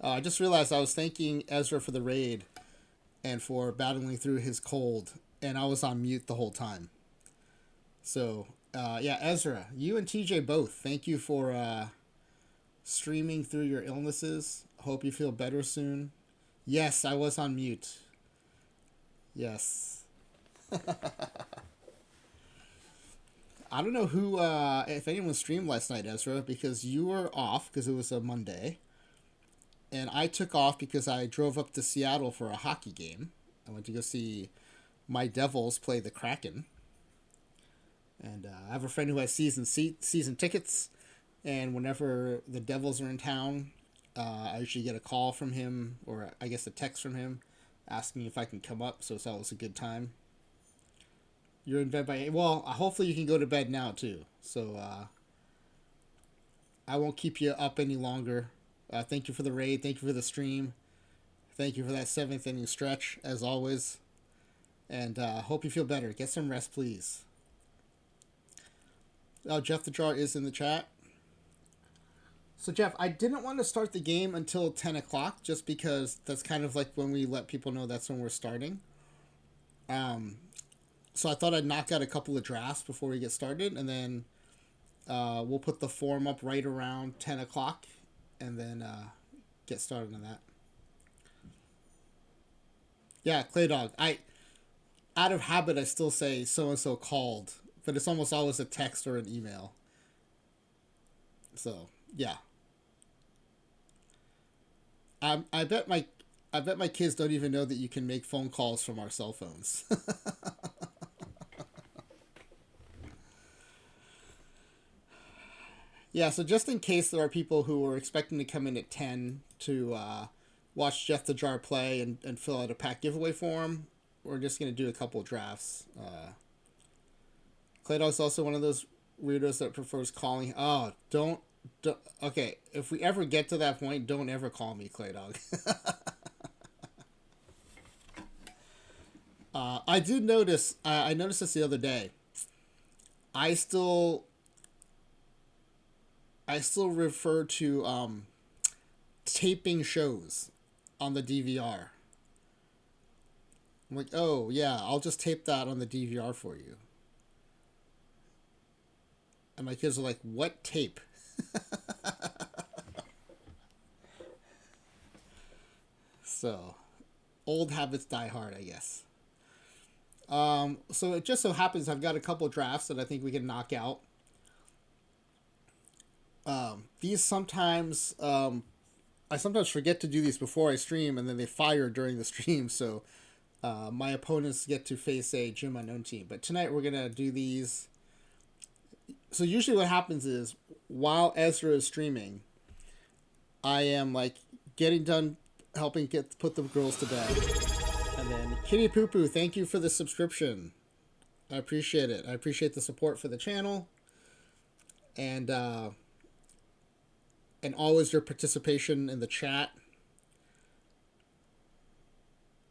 I just realized I was thanking Ezra for the raid and for battling through his cold, and I was on mute the whole time. So, yeah, Ezra, you and TJ both, thank you for streaming through your illnesses. Hope you feel better soon. Yes, I was on mute. Yes. I don't know who, if anyone streamed last night, Ezra, because you were off because it was a Monday, and I took off because I drove up to Seattle for a hockey game. I went to go see my Devils play the Kraken, and I have a friend who has season tickets, and whenever the Devils are in town, I usually get a call from him, or I guess a text from him, asking if I can come up. So it's always a good time. You're in bed by 8. Well, hopefully you can go to bed now too. So I won't keep you up any longer. Thank you for the raid. Thank you for the stream. Thank you for that seventh inning stretch as always. And hope you feel better. Get some rest, please. Oh, Jeff the Jar is in the chat. So Jeff, I didn't want to start the game until 10 o'clock, just because that's kind of like when we let people know that's when we're starting. Um, so I thought I'd knock out a couple of drafts before we get started, and then we'll put the form up right around 10 o'clock, and then get started on that. Yeah, Clay Dog. I out of habit I still say so and so called, but it's almost always a text or an email. So yeah, I bet my kids don't even know that you can make phone calls from our cell phones. Yeah, so just in case there are people who are expecting to come in at 10 to watch Jeff the Jar play and fill out a pack giveaway form, we're just going to do a couple drafts. Claydo's also one of those weirdos that prefers calling. Oh, don't. Okay, if we ever get to that point, don't ever call me Claydog. I did notice. I noticed this the other day. I still. I still refer to taping shows on the DVR. I'm like, oh yeah, I'll just tape that on the DVR for you. And my kids are like, what tape? So, old habits die hard, I guess. So it just so happens I've got a couple drafts that I think we can knock out. These sometimes, I sometimes forget to do these before I stream, and then they fire during the stream. So my opponents get to face a Gym Unknown team. But tonight we're gonna do these. So usually what happens is while Ezra is streaming, I am like getting done helping get put the girls to bed. And then Kitty Poo Poo, thank you for the subscription. I appreciate it. I appreciate the support for the channel, and always your participation in the chat.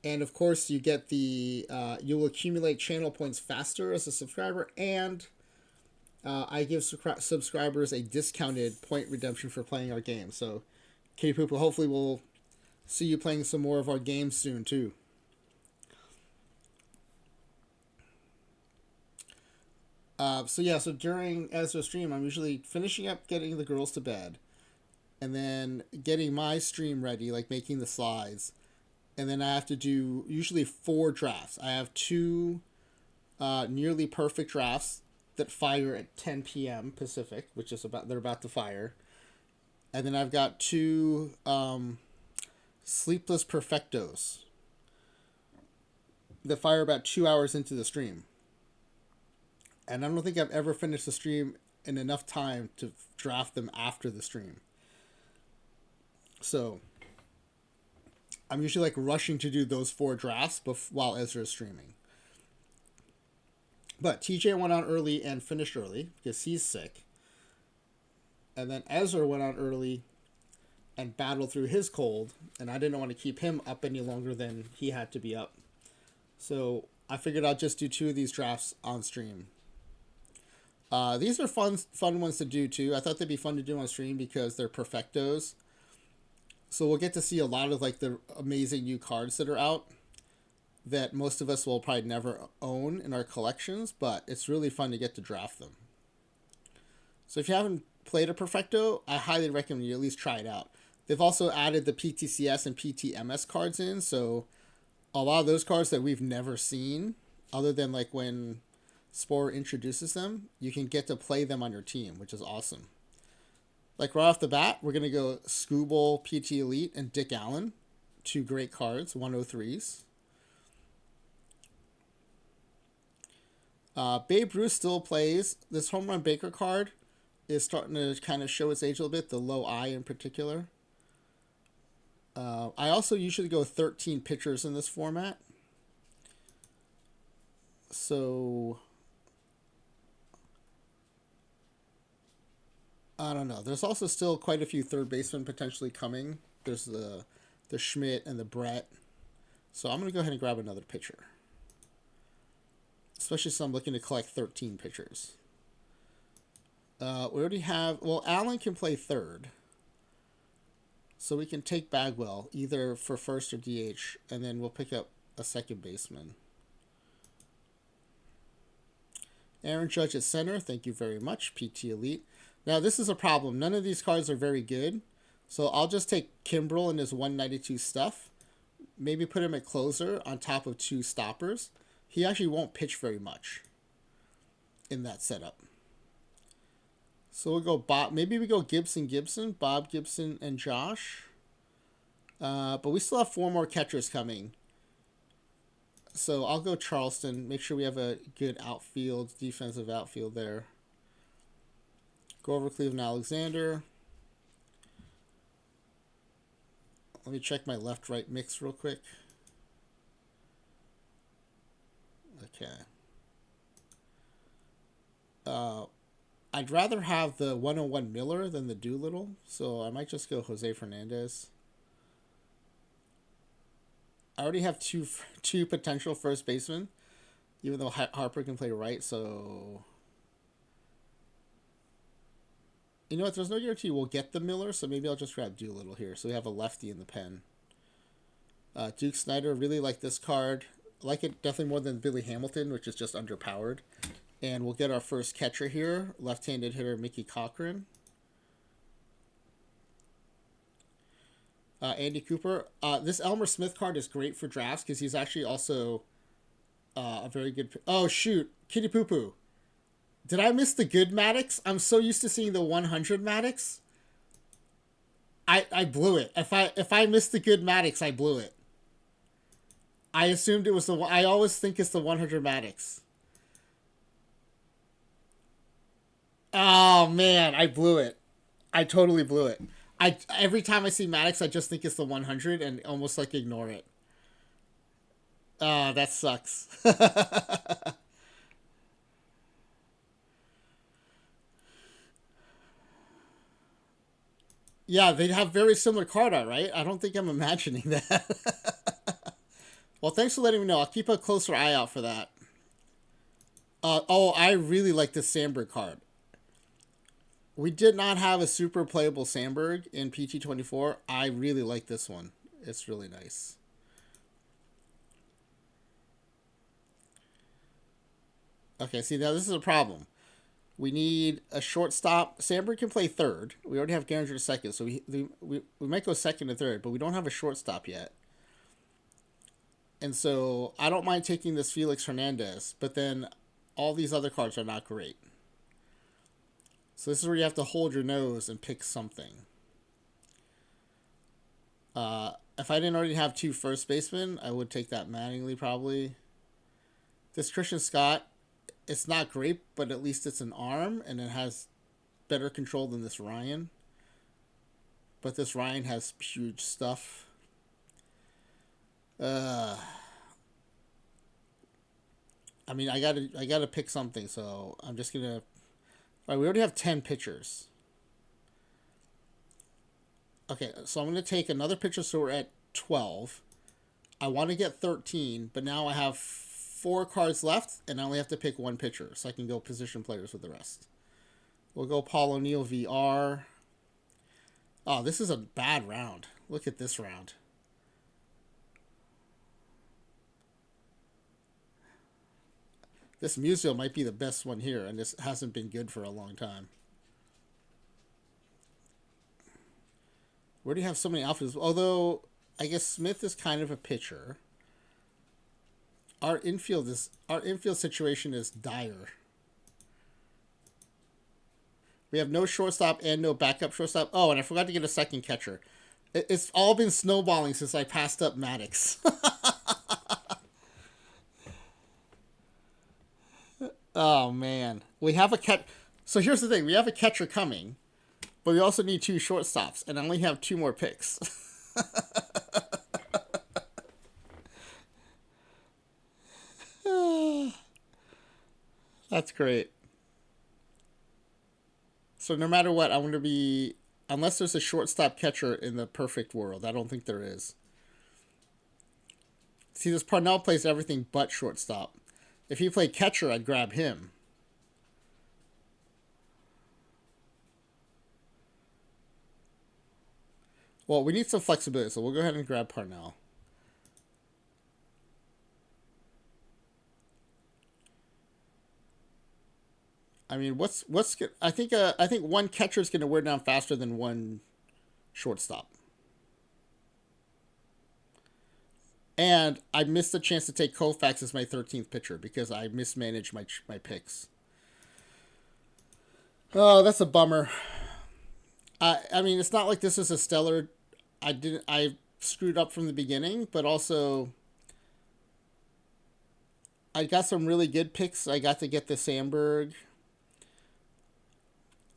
And of course, you get the you will accumulate channel points faster as a subscriber, and I give subscribers a discounted point redemption for playing our game. So, Kitty Poo Poo, hopefully we'll see you playing some more of our games soon too. So during Ezra stream, I'm usually finishing up getting the girls to bed, and then getting my stream ready, like making the slides, and then I have to do usually 4 drafts. I have 2 nearly perfect drafts that fire at 10 p.m. Pacific, which is they're about to fire, and then I've got 2 sleepless perfectos that fire about 2 hours into the stream. And I don't think I've ever finished the stream in enough time to draft them after the stream. So I'm usually like rushing to do those 4 drafts while Ezra is streaming. But TJ went on early and finished early because he's sick. And then Ezra went on early and battled through his cold, and I didn't want to keep him up any longer than he had to be up. So I figured I'd just do 2 of these drafts on stream. These are fun ones to do too. I thought they'd be fun to do on stream because they're perfectos. So we'll get to see a lot of like the amazing new cards that are out that most of us will probably never own in our collections, but it's really fun to get to draft them. So if you haven't played a Perfecto, I highly recommend you at least try it out. They've also added the PTCS and PTMS cards in, so a lot of those cards that we've never seen, other than like when Spore introduces them, you can get to play them on your team, which is awesome. Like right off the bat, we're going to go Scooble, PT Elite, and Dick Allen. Two great cards, 103s. Babe Ruth still plays. This Home Run Baker card is starting to kind of show its age a little bit, the low I in particular. I also usually go 13 pitchers in this format. So I don't know. There's also still quite a few third basemen potentially coming. There's the Schmidt and the Brett. So I'm going to go ahead and grab another pitcher. Especially since I'm looking to collect 13 pitchers. We already have... Well, Allen can play third. So we can take Bagwell either for first or DH. And then we'll pick up a second baseman. Aaron Judge at center. Thank you very much. PT Elite. Now, this is a problem. None of these cards are very good. So I'll just take Kimbrel and his 192 stuff. Maybe put him at closer on top of 2 stoppers. He actually won't pitch very much in that setup. So we'll go Bob. Maybe we go Gibson, Bob Gibson, and Josh. But we still have 4 more catchers coming. So I'll go Charleston. Make sure we have a good outfield, defensive outfield there. Go over Cleveland Alexander. Let me check my left-right mix real quick. Okay. I'd rather have the 101 Miller than the Doolittle, so I might just go Jose Fernandez. I already have two potential first basemen, even though Harper can play right, so... You know what, there's no guarantee we'll get the Miller, so maybe I'll just grab Doolittle here, so we have a lefty in the pen. Duke Snyder, really like this card. I like it definitely more than Billy Hamilton, which is just underpowered. And we'll get our first catcher here, left-handed hitter Mickey Cochran. Andy Cooper. This Elmer Smith card is great for drafts because he's actually also a very good... Oh, shoot. Kitty Poo Poo. Did I miss the good Maddox? I'm so used to seeing the 100 Maddox. I blew it. If I missed the good Maddox, I blew it. I assumed it was the... I always think it's the 100 Maddox. Oh, man. I blew it. I totally blew it. Every time I see Maddox, I just think it's the 100 and almost like ignore it. Oh, that sucks. Yeah, they have very similar card art, right? I don't think I'm imagining that. Well, thanks for letting me know. I'll keep a closer eye out for that. I really like this Sandberg card. We did not have a super playable Sandberg in PT24. I really like this one. It's really nice. Okay, see, now this is a problem. We need a shortstop. Sandberg can play third. We already have Garinger second, so we might go second and third, but we don't have a shortstop yet. And so I don't mind taking this Felix Hernandez, but then all these other cards are not great. So this is where you have to hold your nose and pick something. If I didn't already have 2 first basemen, I would take that Mattingly probably. This Christian Scott, it's not great, but at least it's an arm, and it has better control than this Ryan. But this Ryan has huge stuff. I mean, I gotta pick something, so I'm just gonna... Alright, we already have 10 pitchers. Okay, so I'm gonna take another pitcher, so we're at 12. I want to get 13, but now I have 4 cards left, and I only have to pick 1 pitcher, so I can go position players with the rest. We'll go Paul O'Neill VR. Oh, this is a bad round. Look at this round. This Museo might be the best one here, and this hasn't been good for a long time. Where do you have so many outfielders? Although, I guess Smith is kind of a pitcher. Our infield situation is dire. We have no shortstop and no backup shortstop. Oh, and I forgot to get a second catcher. It's all been snowballing since I passed up Maddox. Oh man, we have a catch. So here's the thing: we have a catcher coming, but we also need two shortstops, and I only have two more picks. That's great. So no matter what, I'm going to be, unless there's a shortstop catcher in the perfect world. I don't think there is. See, this Parnell plays everything but shortstop. If he played catcher, I'd grab him. Well, we need some flexibility, so we'll go ahead and grab Parnell. I mean, I think one catcher is going to wear down faster than one shortstop. And I missed the chance to take Koufax as my 13th pitcher because I mismanaged my picks. Oh, that's a bummer. I mean, it's not like this is a stellar. I screwed up from the beginning, but also I got some really good picks. I got to get the Sandberg,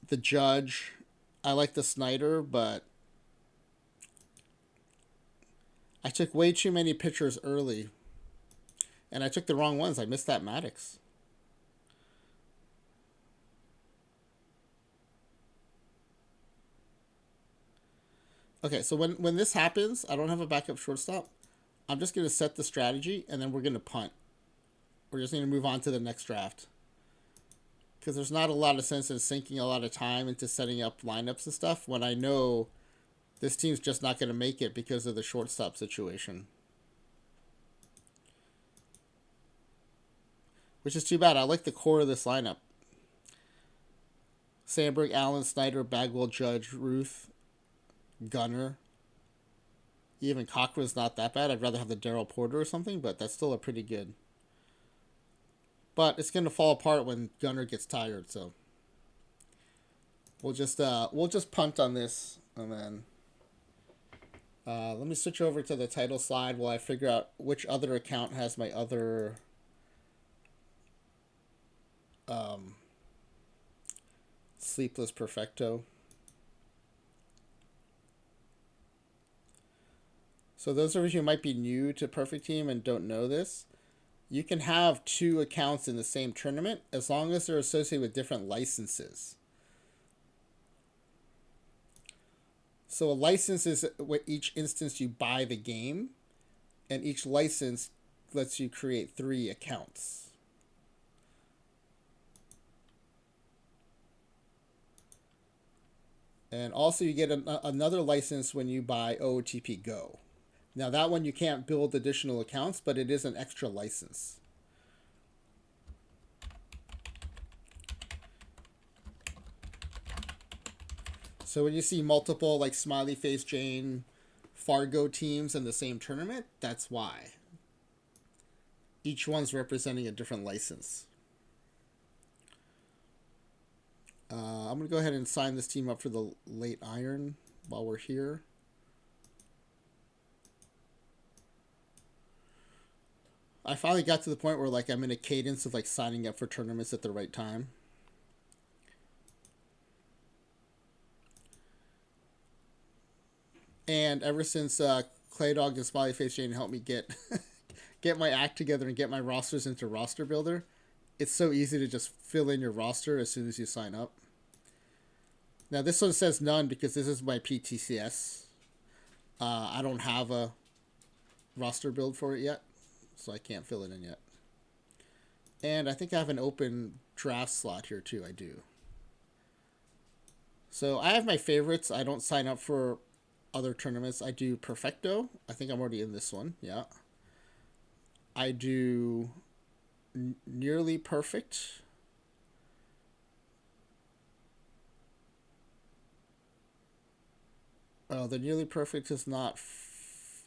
the Judge. I like the Snyder, but I took way too many pitchers early. And I took the wrong ones. I missed that Maddox. Okay, so when this happens, I don't have a backup shortstop. I'm just going to set the strategy, and then we're going to punt. We're just going to move on to the next draft. Because there's not a lot of sense in sinking a lot of time into setting up lineups and stuff when I know this team's just not going to make it because of the shortstop situation. Which is too bad. I like the core of this lineup. Sandberg, Allen, Snyder, Bagwell, Judge, Ruth, Gunner. Even Cochran's not that bad. I'd rather have the Darryl Porter or something, but that's still a pretty good. But it's going to fall apart when Gunner gets tired, so we'll just punt on this, and then let me switch over to the title slide while I figure out which other account has my other Sleepless Perfecto. So those of you who might be new to Perfect Team and don't know this, you can have two accounts in the same tournament as long as they're associated with different licenses. So a license is what each instance you buy the game, and each license lets you create 3 accounts. And also you get another license when you buy OOTP Go. Now that one you can't build additional accounts, but it is an extra license. So when you see multiple like Smiley Face Jane, Fargo teams in the same tournament, that's why. Each one's representing a different license. I'm going to go ahead and sign this team up for the late iron while we're here. I finally got to the point where like I'm in a cadence of like signing up for tournaments at the right time. And ever since Clay Dog and Smiley Face Jane helped me get get my act together and get my rosters into Roster Builder, it's so easy to just fill in your roster as soon as you sign up. Now this one says none because this is my PTCS. I don't have a roster build for it yet, so I can't fill it in yet. And I think I have an open draft slot here too. I do. So I have my favorites. I don't sign up for other tournaments. I do Perfecto. I think I'm already in this one. Yeah. I do Nearly Perfect. Oh, the Nearly Perfect is not.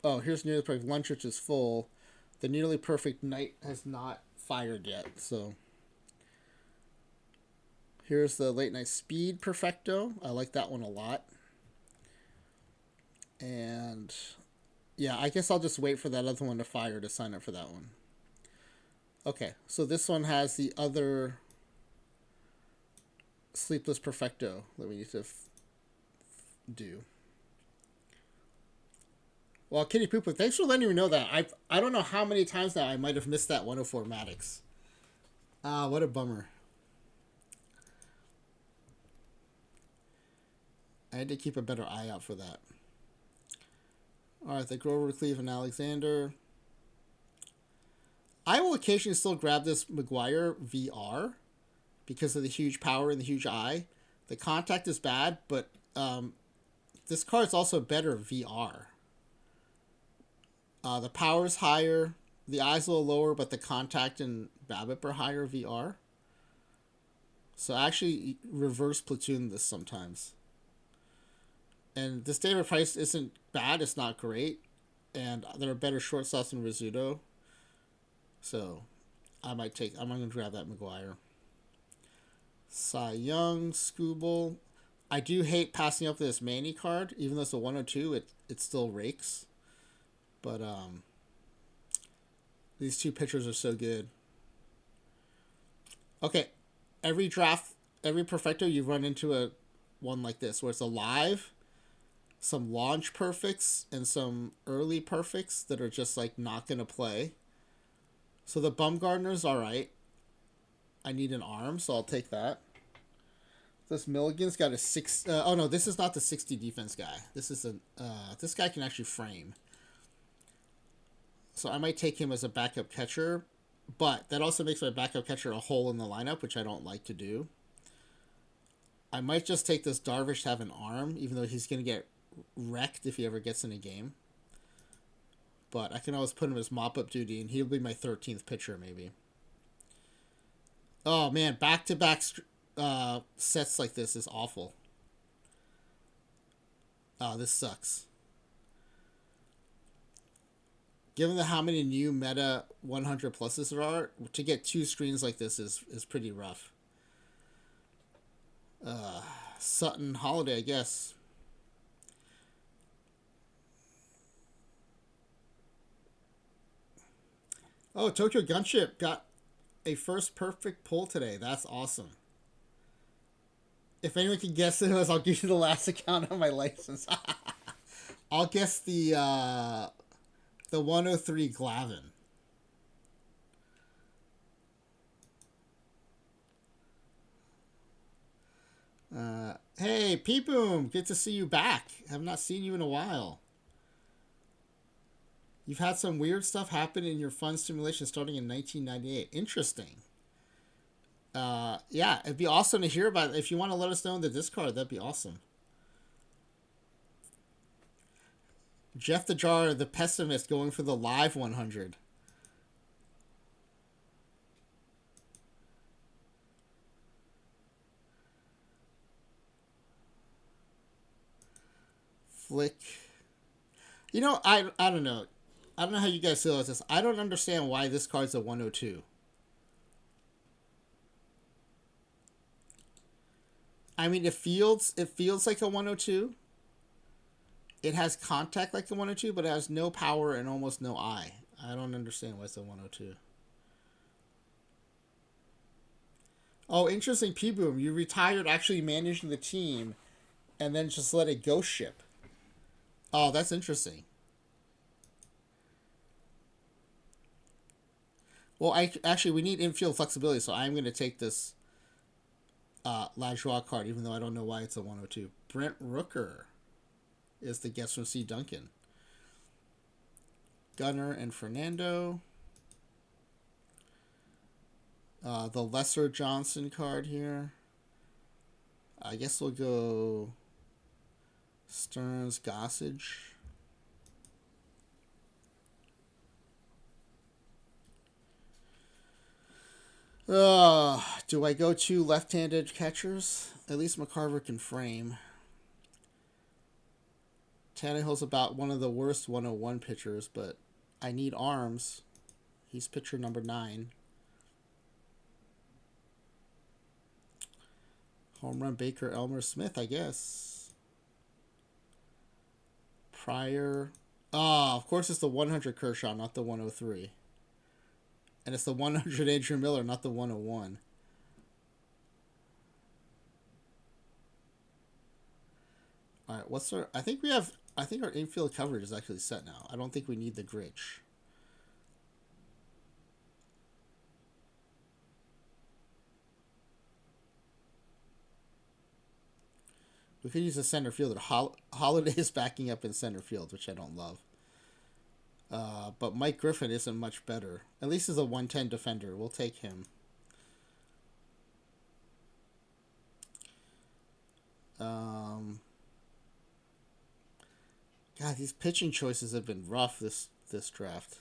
Oh, here's Nearly Perfect Lunch, which is full. The Nearly Perfect Night has not fired yet. So here's the Late Night Speed Perfecto. I like that one a lot. And yeah, I guess I'll just wait for that other one to fire to sign up for that one. Okay, so this one has the other Sleepless Perfecto that we need to do. Well, Kitty Poo Poo, thanks for letting me know that. I don't know how many times now I might have missed that 104 Maddox. Ah, what a bummer. I had to keep a better eye out for that. All right, the Grover, Cleve, and Alexander. I will occasionally still grab this McGuire VR because of the huge power and the huge eye. The contact is bad, but this card's also better VR. The power's higher, the eye's a little lower, but the contact and BABIP are higher VR. So I actually reverse platoon this sometimes. And this David Price isn't bad, it's not great. And there are better shortstops than Rizzuto. So I'm going to grab that McGuire. Cy Young, Scooble. I do hate passing up this Manny card. Even though it's a 102, it still rakes. But these two pitchers are so good. Okay, every draft, every Perfecto, you run into a one like this, where it's a live, some launch perfects, and some early perfects that are just like not going to play. So the Bumgarner's all right. I need an arm, so I'll take that. This Milligan's got a 6. Oh no, this is not the 60 defense guy. This is a. This guy can actually frame. So I might take him as a backup catcher, but that also makes my backup catcher a hole in the lineup, which I don't like to do. I might just take this Darvish to have an arm, even though he's going to get wrecked if he ever gets in a game. But I can always put him as mop-up duty, and he'll be my 13th pitcher, maybe. Oh, man, back-to-back sets like this is awful. Oh, this sucks. Given how many new meta 100 pluses there are, to get two screens like this is pretty rough. Sutton Holiday, I guess. Oh, Tokyo Gunship got a first perfect pull today. That's awesome. If anyone can guess it was, I'll give you the last account on my license. I'll guess the 103 Glavin. Hey, Peepoom, good to see you back. Have not seen you in a while. You've had some weird stuff happen in your fun simulation starting in 1998. Interesting. Yeah, it'd be awesome to hear about it. If you want to let us know in the Discord, that'd be awesome. Jeff the Jar, the pessimist, going for the live 100. Flick. You know, I don't know. I don't know how you guys feel about this. I don't understand why this card's a 102. I mean, it feels like a 102. It has contact like a 102, but it has no power and almost no eye. I don't understand why it's a 102. Oh, interesting, P-Boom. You retired actually managing the team and then just let it ghost ship. Oh, that's interesting. Well, we need infield flexibility, so I'm going to take this Lajoie card, even though I don't know why it's a 102. Brent Rooker is the guest from C. Duncan. Gunner and Fernando. The Lesser Johnson card here. I guess we'll go Stearns, Gossage. Do I go to left-handed catchers? At least McCarver can frame. Tannehill's about one of the worst 101 pitchers, but I need arms. He's pitcher number 9. Home run Baker, Elmer, Smith, I guess. Pryor. Of course it's the 100 Kershaw, not the 103. And it's the 100 Adrian Miller, not the 101. All right, what's our... I think our infield coverage is actually set now. I don't think we need the Gritch. We could use a center fielder. Holiday is backing up in center field, which I don't love. But Mike Griffin isn't much better. At least he's a 110 defender. We'll take him. God, these pitching choices have been rough this draft.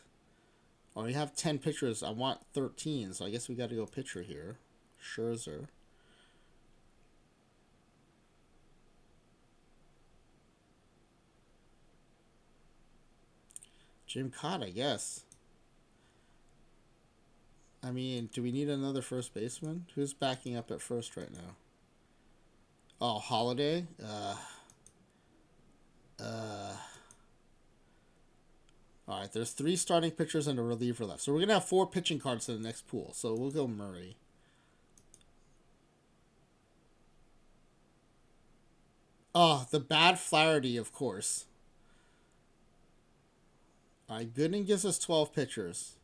Oh, we have 10 pitchers. I want 13, so I guess we got to go pitcher here. Scherzer. Jim Cott, I guess. I mean, do we need another first baseman? Who's backing up at first right now? Oh, Holiday? Alright, there's 3 starting pitchers and a reliever left. So we're going to have 4 pitching cards in the next pool. So we'll go Murray. Oh, the bad Flaherty, of course. Alright, Gooden gives us 12 pitchers.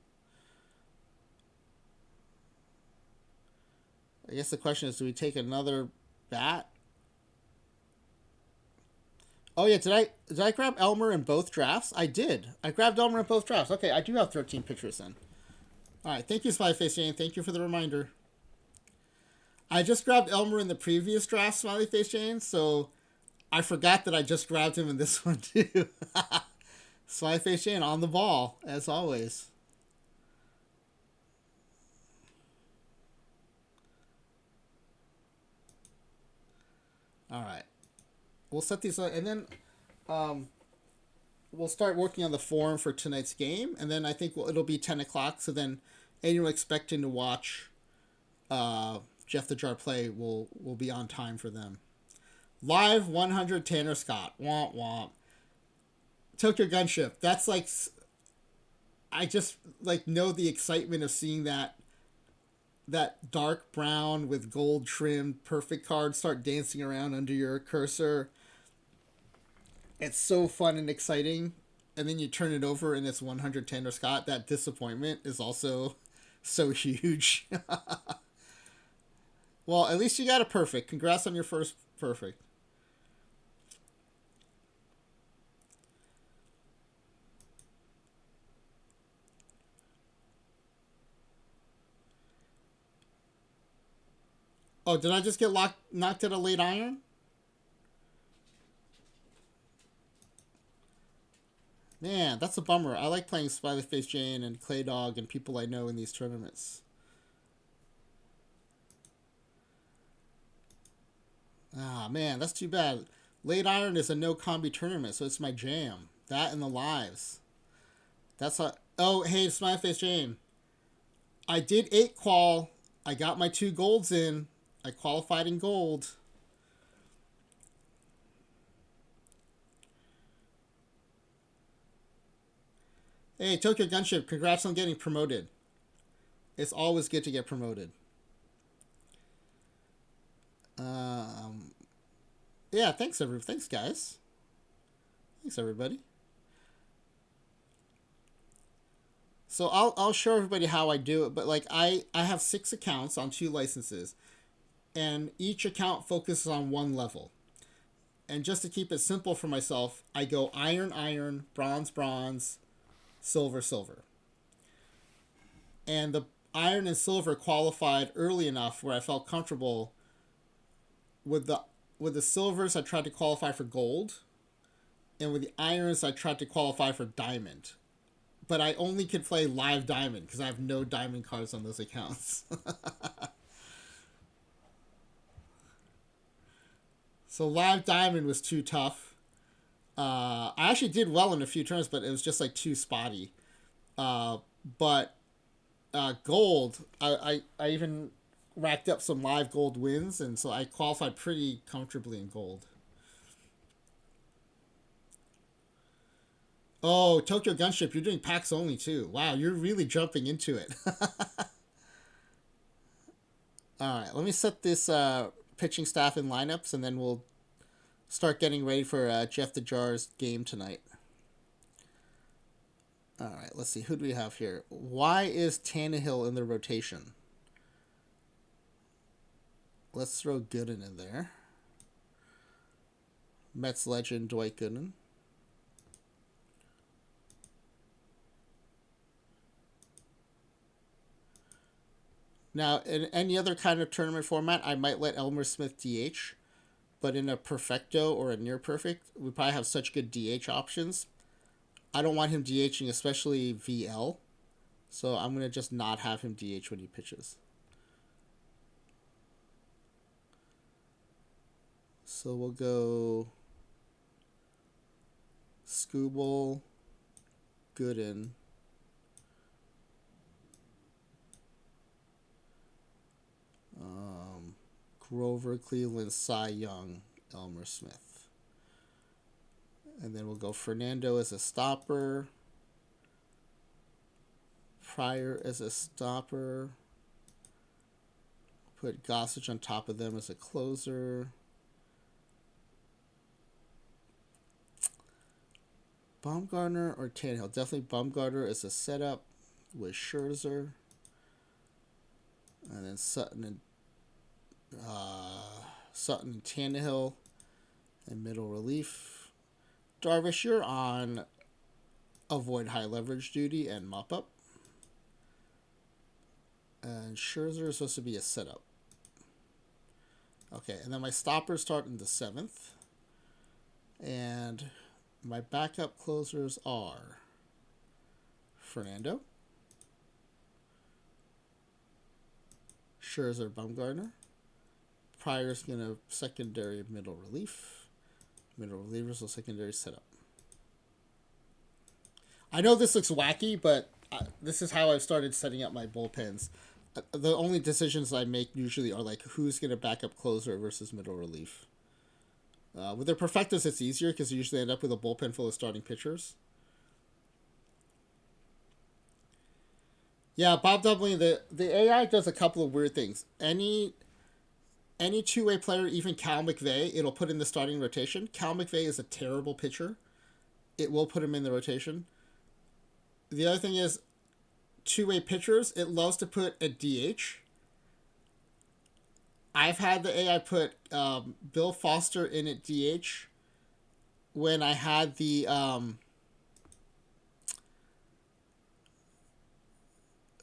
I guess the question is, do we take another bat? Oh yeah, did I grab Elmer in both drafts? I did. I grabbed Elmer in both drafts. Okay, I do have 13 pitchers then. Alright, thank you, Smileyface Jane. Thank you for the reminder. I just grabbed Elmer in the previous draft, Smileyface Jane, so I forgot that I just grabbed him in this one too. Smileyface Jane on the ball, as always. Alright. We'll set these up, and then we'll start working on the form for tonight's game, and then I think it'll be 10 o'clock, so then anyone expecting to watch Jeff the Jar play will be on time for them. Live 100 Tanner Scott. Womp womp. Tokyo Gunship. That's like... I just like know the excitement of seeing that dark brown with gold trimmed perfect card start dancing around under your cursor. It's so fun and exciting. And then you turn it over and it's 100 Tanner Scott. That disappointment is also so huge. Well, at least you got a perfect. Congrats on your first perfect. Oh, did I just get knocked at a late iron? Man, that's a bummer. I like playing Smileyface Jane and Clay Dog and people I know in these tournaments. Ah, man, that's too bad. Late Iron is a no combi tournament, so it's my jam. That and the lives. That's how... Oh, hey, Smileyface Jane. I did 8 qual. I got my 2 golds in. I qualified in gold. Hey, Tokyo Gunship, congrats on getting promoted. It's always good to get promoted. Yeah, thanks guys. Thanks everybody. So I'll show everybody how I do it, but like I have 6 accounts on 2 licenses, and each account focuses on one level. And just to keep it simple for myself, I go iron, iron, bronze, bronze, silver, silver. And the iron and silver qualified early enough where I felt comfortable with the silvers. I tried to qualify for gold, And with the Irons, I tried to qualify for Diamond. But I only could play Live Diamond because I have no Diamond cards on those accounts. So Live Diamond was too tough. I actually did well in a few turns, but it was just like too spotty. Uh, but Gold, I even racked up some live gold wins, and so I qualified pretty comfortably in Gold. Oh, Tokyo Gunship, you're doing packs only too. Wow, you're really jumping into it. All right, let me set this pitching staff in lineups, and then we'll start getting ready for Jeff the Jar's game tonight. All right, let's see. Who do we have here? Why is Tannehill in the rotation? Let's throw Gooden in there. Mets legend Dwight Gooden. Now, in any other kind of tournament format, I might let Elmer Smith DH, but in a perfecto or a near perfect, we probably have such good DH options. I don't want him DHing, especially VL, so I'm going to just not have him DH when he pitches. So we'll go Scooble, Gooden, Grover, Cleveland, Cy Young, Elmer Smith. And then we'll go Fernando as a stopper, Pryor as a stopper, put Gossage on top of them as a closer. Baumgartner or Tannehill? Definitely Baumgartner as a setup with Scherzer. And then Sutton and Tannehill and middle relief. Darvish, you're on avoid high leverage duty and mop up. And Scherzer is supposed to be a setup. Okay, and then my stoppers start in the 7th. And my backup closers are Fernando, Scherzer, Baumgartner. Pryor's going to secondary middle relief. Middle relievers will secondary setup. I know this looks wacky, but this is how I've started setting up my bullpens. The only decisions I make usually are like who's going to back up closer versus middle relief. With their perfectos, it's easier because you usually end up with a bullpen full of starting pitchers. Yeah, Bob Doubling, the AI does a couple of weird things. Any two-way player, even Cal McVay, it'll put in the starting rotation. Cal McVay is a terrible pitcher. It will put him in the rotation. The other thing is, two-way pitchers, it loves to put a DH. I've had the AI put Bill Foster in at DH when I had the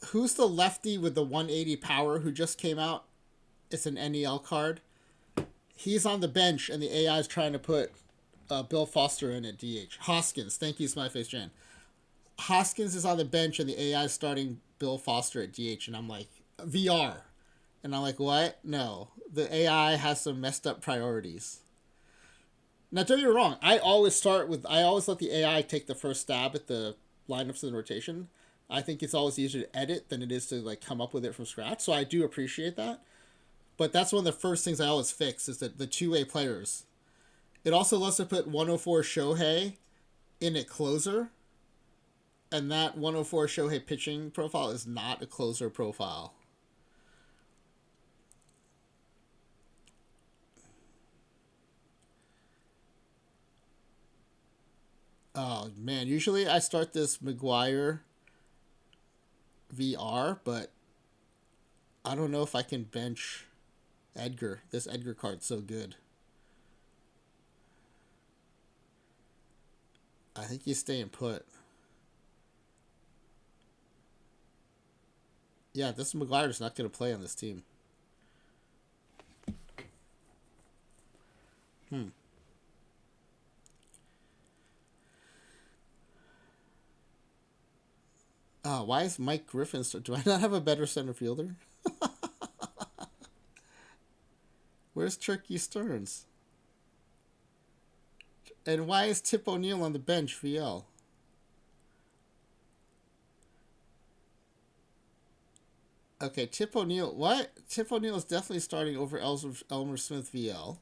who's the lefty with the 180 power who just came out? It's an NEL card. He's on the bench, and the AI is trying to put Bill Foster in at DH. Hoskins, thank you, Smyface Jan. Hoskins is on the bench, and the AI is starting Bill Foster at DH, and I'm like, VR. And I'm like, what? No. The AI has some messed up priorities. Now, don't get me wrong. I always let the AI take the first stab at the lineups in the rotation. I think it's always easier to edit than it is to like come up with it from scratch. So I do appreciate that. But that's one of the first things I always fix is that the two-way players. It also lets us put 104 Shohei in a closer. And that 104 Shohei pitching profile is not a closer profile. Oh, man. Usually I start this McGuire VR, but I don't know if I can bench Edgar. This Edgar card's so good. I think he's staying put. Yeah, this McGuire's not going to play on this team. Why is Mike Griffin? Do I not have a better center fielder? Where's Turkey Stearns? And why is Tip O'Neill on the bench, VL? Okay, Tip O'Neill. What? Tip O'Neill is definitely starting over Elmer Smith, VL.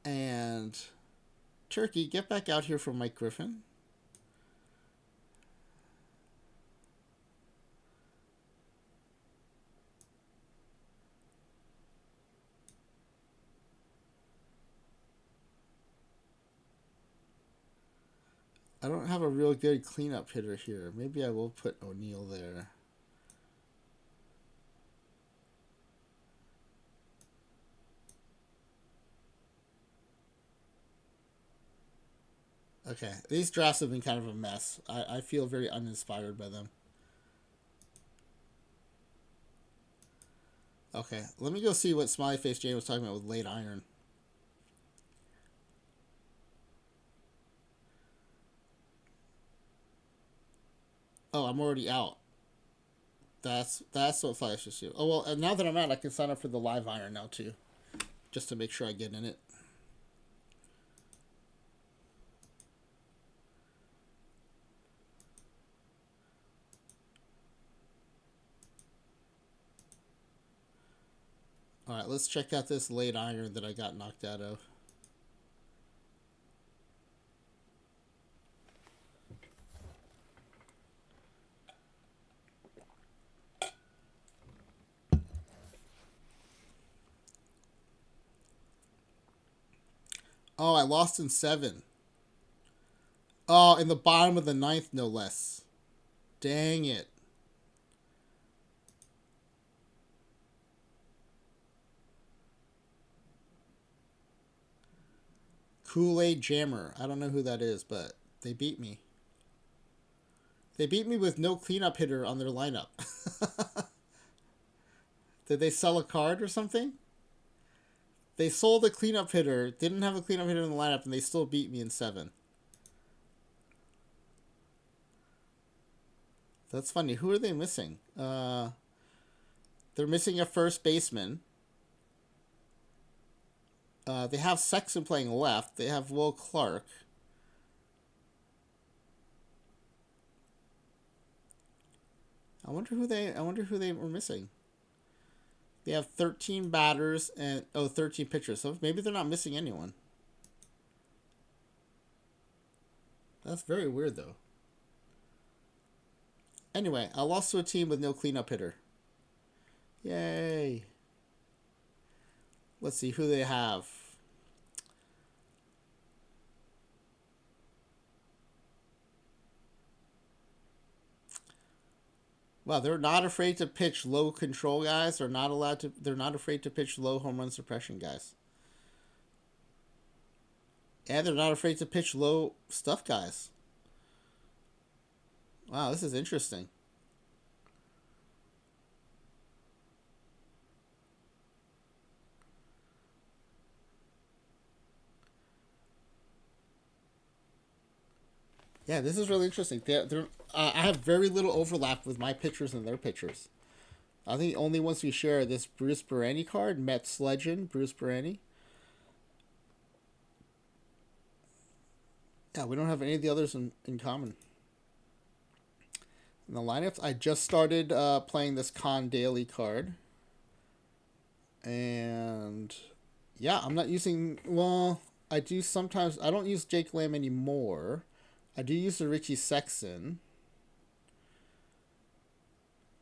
And Turkey, get back out here for Mike Griffin. I don't have a real good cleanup hitter here. Maybe I will put O'Neill there. Okay, these drafts have been kind of a mess. I feel very uninspired by them. Okay, let me go see what Smiley Face Jane was talking about with late iron. Oh, I'm already out. That's what Flash is do. Oh well, and now that I'm out, I can sign up for the live iron now too, just to make sure I get in it. All right, let's check out this late iron that I got knocked out of. Oh, I lost in 7. Oh, in the bottom of the 9th, no less. Dang it. Kool-Aid Jammer. I don't know who that is, but they beat me. They beat me with no cleanup hitter on their lineup. Did they sell a card or something? They sold a cleanup hitter, didn't have a cleanup hitter in the lineup, and they still beat me in 7. That's funny. Who are they missing? They're missing a first baseman. They have Sexton playing left. They have Will Clark. I wonder who they were missing. They have 13 batters and 13 pitchers. So maybe they're not missing anyone. That's very weird though. Anyway, I lost to a team with no cleanup hitter. Yay. Let's see who they have. Wow, they're not afraid to pitch low control guys. They're not afraid to pitch low home run suppression guys. And they're not afraid to pitch low stuff guys. Wow, this is interesting. Yeah, this is really interesting. I have very little overlap with my pitchers and their pitchers. I think the only ones we share are this Bruce Berani card, Mets legend, Bruce Berani. Yeah, we don't have any of the others in common. In the lineups, I just started playing this Con Daily card. And yeah, I'm not using. Well, I do sometimes. I don't use Jake Lamb anymore. I do use the Richie Sexton.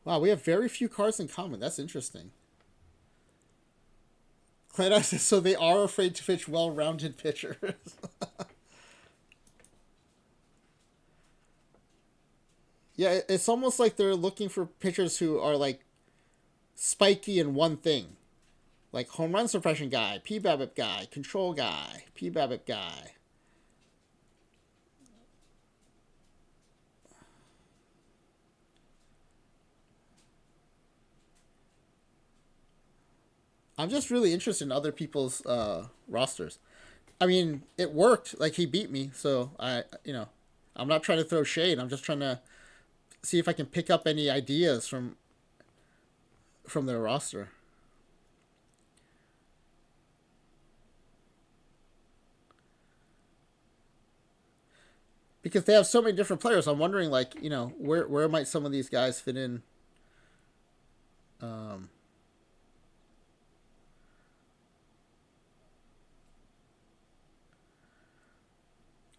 Wow, we have very few cards in common. That's interesting. Clayton says, so they are afraid to pitch well-rounded pitchers. Yeah, it's almost like they're looking for pitchers who are like spiky in one thing. Like home run suppression guy, P-BABIP guy, control guy, P-BABIP guy. I'm just really interested in other people's rosters. I mean, it worked. Like he beat me, so I'm not trying to throw shade. I'm just trying to see if I can pick up any ideas from their roster. Because they have so many different players, I'm wondering, like, where might some of these guys fit in? Um,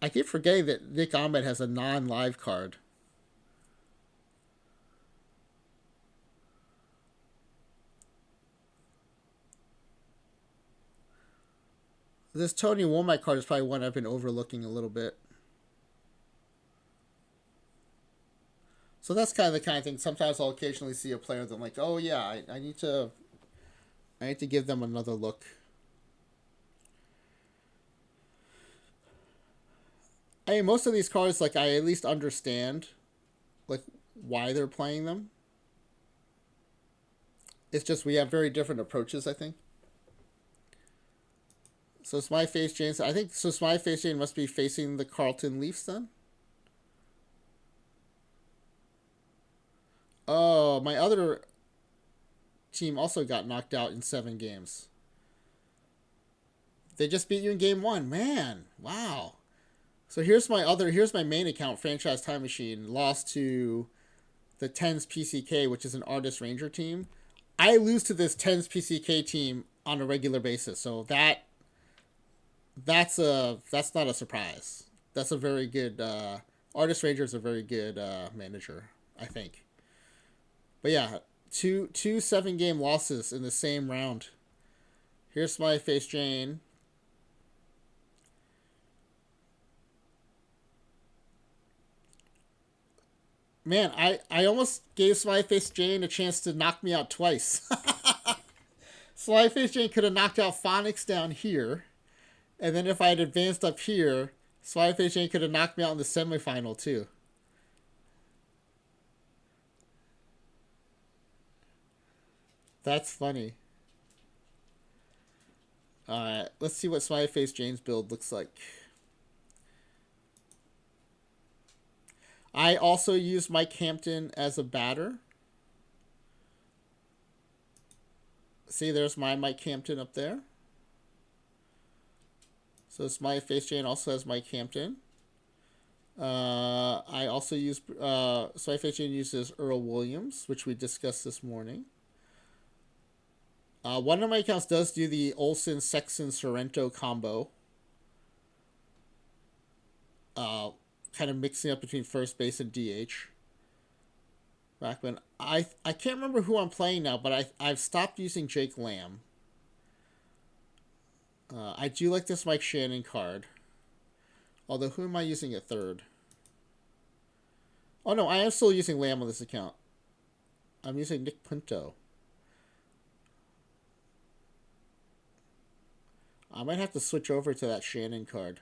I keep forgetting that Nick Ahmed has a non-live card. This Tony Womack card is probably one I've been overlooking a little bit. So that's kind of the kind of thing. Sometimes I'll occasionally see a player that I'm like, oh yeah, I need to give them another look. I mean, most of these cards, like, I at least understand, like, why they're playing them. It's just we have very different approaches, I think. So Smiley Face Jane, I think, so Smiley Face Jane must be facing the Carlton Leafs then? Oh, my other team also got knocked out in 7 games. They just beat you in game 1. Man, wow. So here's my main account, Franchise Time Machine, lost to the Tens PCK, which is an Artist Ranger team. I lose to this Tens PCK team on a regular basis, so that's not a surprise. That's a very good Artist Ranger is a very good manager, I think. But yeah, two 7 game losses in the same round. Here's Smiley Face Jane. Man, I almost gave Smiley Face Jane a chance to knock me out twice. Smiley Face Jane could have knocked out Phonics down here, and then if I had advanced up here, Smiley Face Jane could have knocked me out in the semifinal too. That's funny. Alright, let's see what Smiley Face Jane's build looks like. I also use Mike Hampton as a batter. See, there's my Mike Hampton up there. So Smiley Face Jane also has Mike Hampton. I also use Smiley Face Jane uses Earl Williams, which we discussed this morning. One of my accounts does do the Olsen Sexton Sorrento combo. Kind of mixing up between first base and DH. Backman. I can't remember who I'm playing now, but I've stopped using Jake Lamb. I do like this Mike Shannon card. Although, who am I using at third? Oh no, I am still using Lamb on this account. I'm using Nick Punto. I might have to switch over to that Shannon card.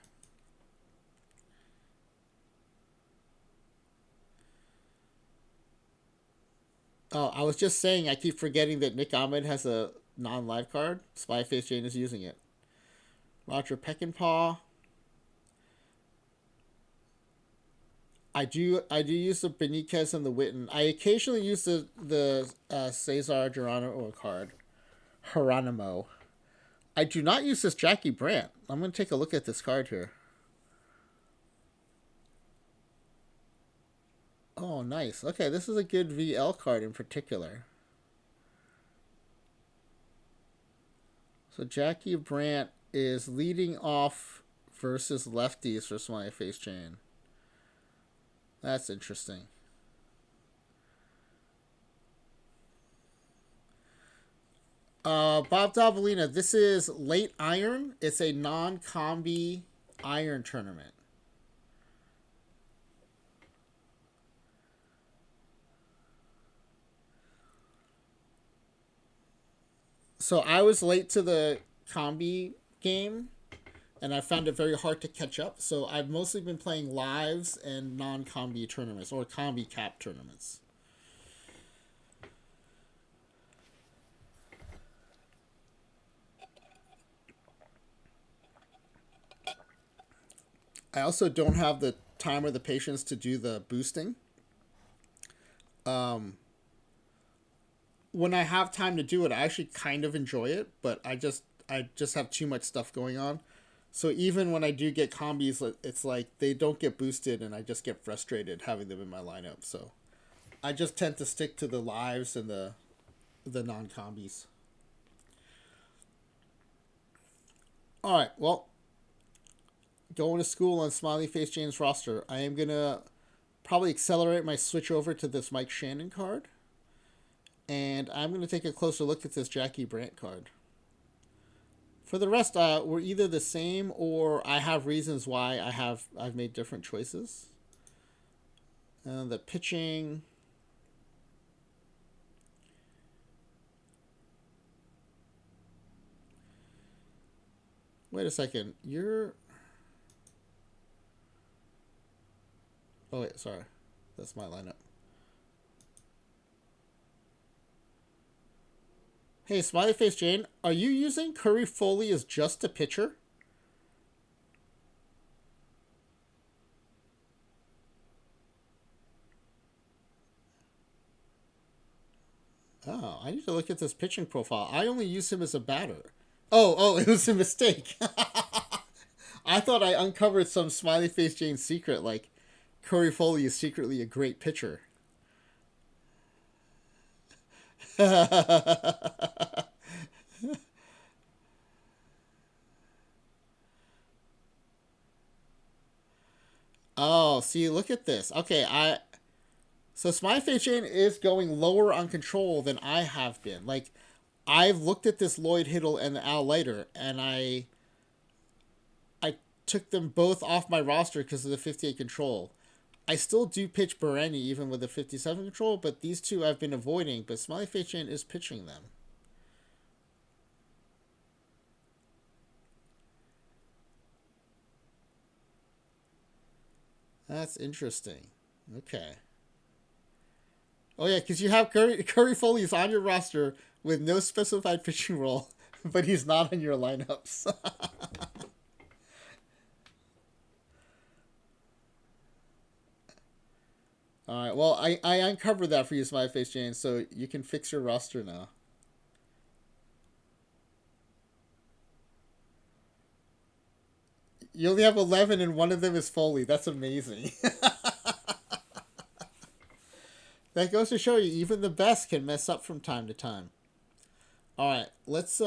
Oh, I was just saying I keep forgetting that Nick Ahmed has a non-live card. Spy Face Jane is using it. Roger Peckinpah. I do use the Benitez and the Witten. I occasionally use the Cesar Geronimo card. Geronimo. I do not use this Jackie Brandt. I'm going to take a look at this card here. Oh, nice. Okay, this is a good VL card in particular. So Jackie Brandt is leading off versus lefties for Smiley Face Jane. That's interesting. Bob Davalina, this is late iron. It's a non-combi iron tournament. So I was late to the combi game, and I found it very hard to catch up. So I've mostly been playing lives and non-combi tournaments or combi cap tournaments. I also don't have the time or the patience to do the boosting. Um, when I have time to do it, I actually kind of enjoy it, but I just have too much stuff going on. So even when I do get combis, it's like they don't get boosted, and I just get frustrated having them in my lineup. So I just tend to stick to the lives and the non combis. All right, well, going to school on Smiley Face James roster, I am gonna probably accelerate my switch over to this Mike Shannon card, and I'm gonna take a closer look at this Jackie Brandt card. For the rest, we're either the same or I have reasons why I've made different choices. The pitching. Wait a second. You're. Oh wait, sorry, that's my lineup. Hey, Smiley Face Jane, are you using Curry Foley as just a pitcher? Oh, I need to look at this pitching profile. I only use him as a batter. Oh, it was a mistake. I thought I uncovered some Smiley Face Jane secret, like Curry Foley is secretly a great pitcher. Oh, see, look at this. Okay, so Smiley Face Jane is going lower on control than I have been. Like, I've looked at this Lloyd Hiddle and the Al Leiter, and I took them both off my roster because of the 58 control. I still do pitch Bereni even with the 57 control, but these two I've been avoiding. But Smiley Face Jane is pitching them. That's interesting. Okay. Oh yeah, because you have Curry Foley is on your roster with no specified pitching role, but he's not in your lineups. All right. Well, I uncovered that for you, Smiley Face Jane, so you can fix your roster now. You only have 11, and one of them is Foley. That's amazing. That goes to show you, even the best can mess up from time to time. All right, let's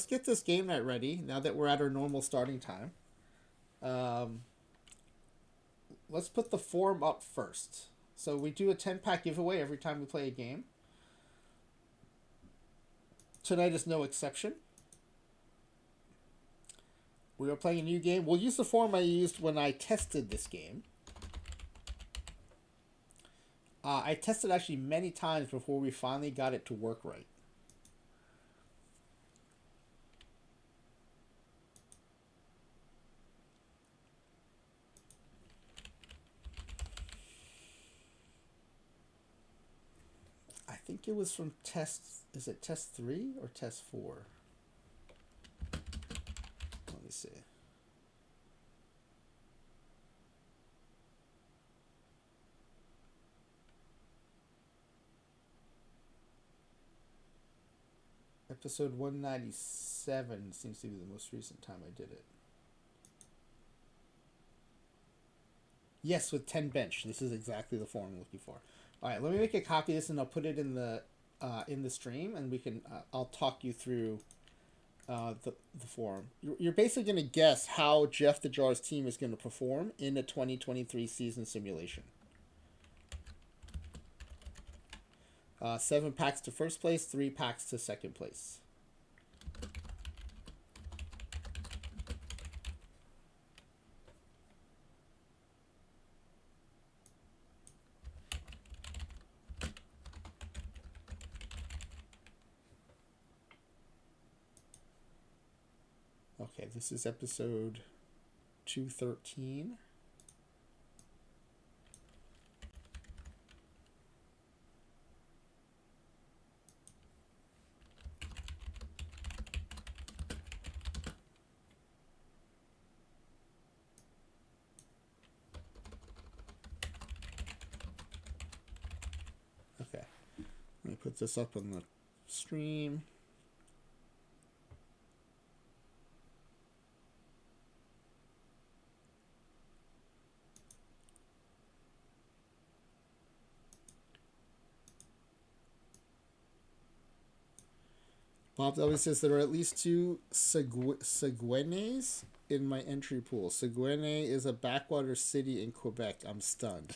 get this game night ready now that we're at our normal starting time. Um, let's put the form up first. So we do a 10-pack giveaway every time we play a game. Tonight is no exception. We are playing a new game. We'll use the form I used when I tested this game. I tested actually many times before we finally got it to work right. I think it was from test. Is it test 3 or test 4? Let me see. Episode 197 seems to be the most recent time I did it. Yes, with 10 bench. This is exactly the form I'm looking for. All right, let me make a copy of this and I'll put it in the stream, and we can I'll talk you through the forum. You're basically going to guess how Jeff the Jar's team is going to perform in a 2023 season simulation. 7 packs to first place, 3 packs to second place. Okay, this is episode 213. Okay. Let me put this up on the stream. Bob W says there are at least two Seguenes in my entry pool. Seguene is a backwater city in Quebec. I'm stunned.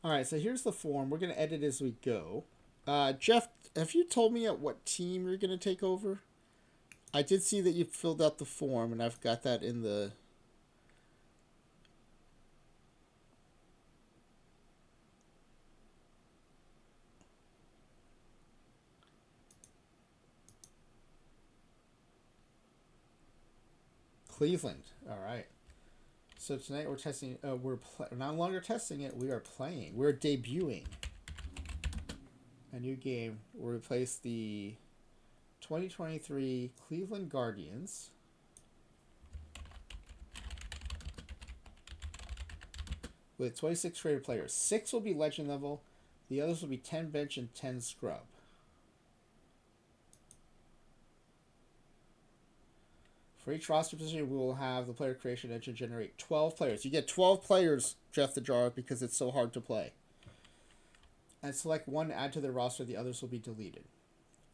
All right, so here's the form. We're going to edit as we go. Jeff, have you told me at what team you're going to take over? I did see that you filled out the form, and I've got that in the... Cleveland. All right. So tonight we're testing... we're no longer testing it. We are playing. We're debuting a new game. We'll replace the 2023 Cleveland Guardians with 26 rated players. 6 will be legend level. The others will be 10 bench and 10 scrub. For each roster position, we will have the player creation engine generate 12 players. You get 12 players, JeffTheJar, because it's so hard to play. And select one to add to their roster. The others will be deleted.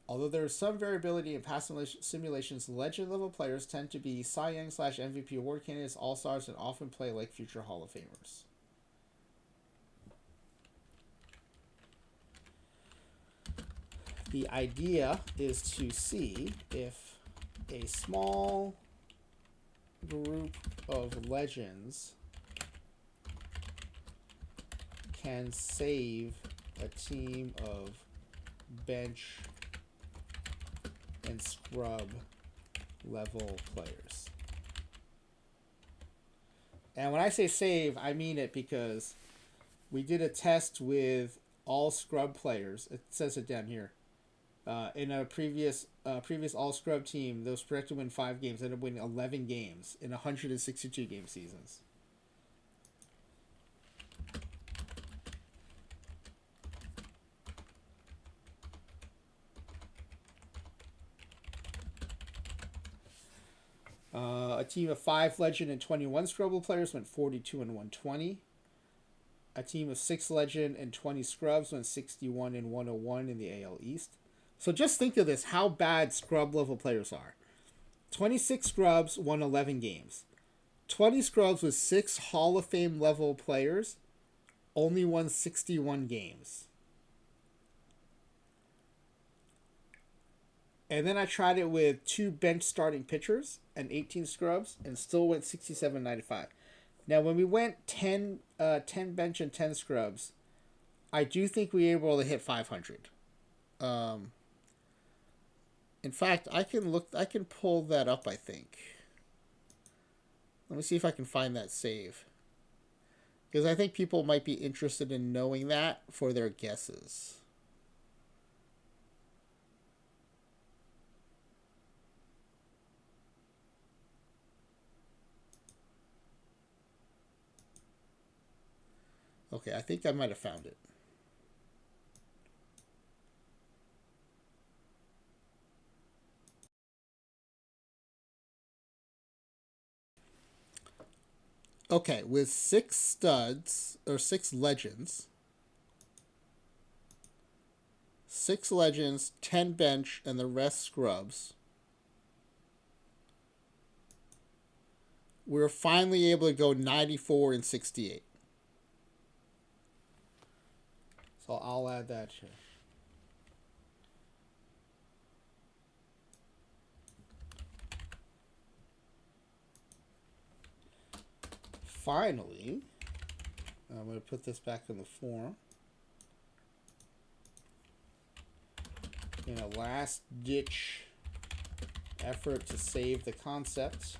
Although there is some variability in past simulations, legend level players tend to be Cy Young / MVP award candidates, all-stars, and often play like future Hall of Famers. The idea is to see if a small group of legends can save a team of bench and scrub level players. And when I say save, I mean it because we did a test with all scrub players. It says it down here. In a previous all scrub team, those projected to win 5 games ended up winning 11 games in 162 game seasons. A team of 5 legend and 21 scrubble players went 42 and 120. A team of 6 legend and 20 scrubs went 61 and 101 in the AL East. So just think of this, how bad scrub level players are. 26 scrubs won 11 games. 20 scrubs with 6 Hall of Fame level players only won 61 games. And then I tried it with 2 bench starting pitchers and 18 scrubs and still went 67-95. Now, when we went 10 bench and 10 scrubs, I do think we were able to hit 500. In fact, I can pull that up, I think. Let me see if I can find that save. Because I think people might be interested in knowing that for their guesses. Okay, I think I might have found it. Okay, with 6 studs, or 6 legends, 10 bench, and the rest scrubs, we're finally able to go 94 and 68. So I'll add that here. Finally, I'm going to put this back in the form. In a last-ditch effort to save the concept,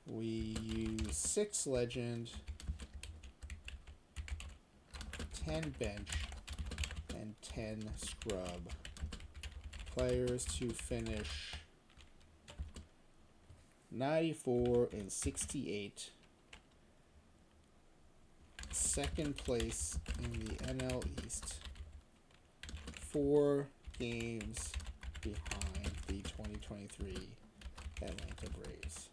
we use 6 legend, 10 bench, and 10 scrub players to finish 94 and 68. Second place in the NL East. 4 games behind the 2023 Atlanta Braves.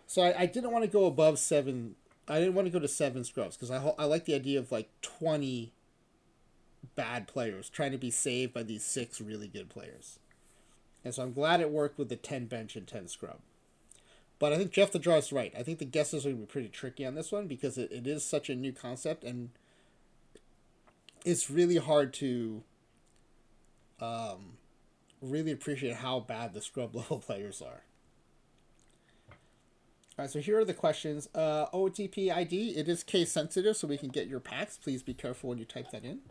So I didn't want to go above 7. I didn't want to go to 7 scrubs because I like the idea of like 20 bad players trying to be saved by these 6 really good players. And so I'm glad it worked with the 10 bench and 10 scrub. But I think JeffTheJar is right. I think the guesses are going to be pretty tricky on this one because it is such a new concept and it's really hard to really appreciate how bad the scrub level players are. All right, so here are the questions. OOTP ID, it is case sensitive, so we can get your packs. Please be careful when you type that in.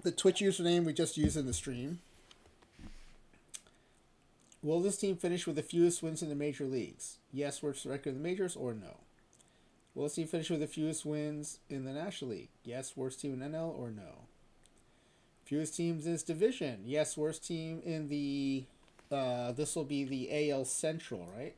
The Twitch username we just used in the stream. Will this team finish with the fewest wins in the major leagues? Yes, worst record in the majors, or no? Will this team finish with the fewest wins in the National League? Yes, worst team in NL, or no? Fewest teams in this division? Yes, worst team in the... this will be the AL Central, right?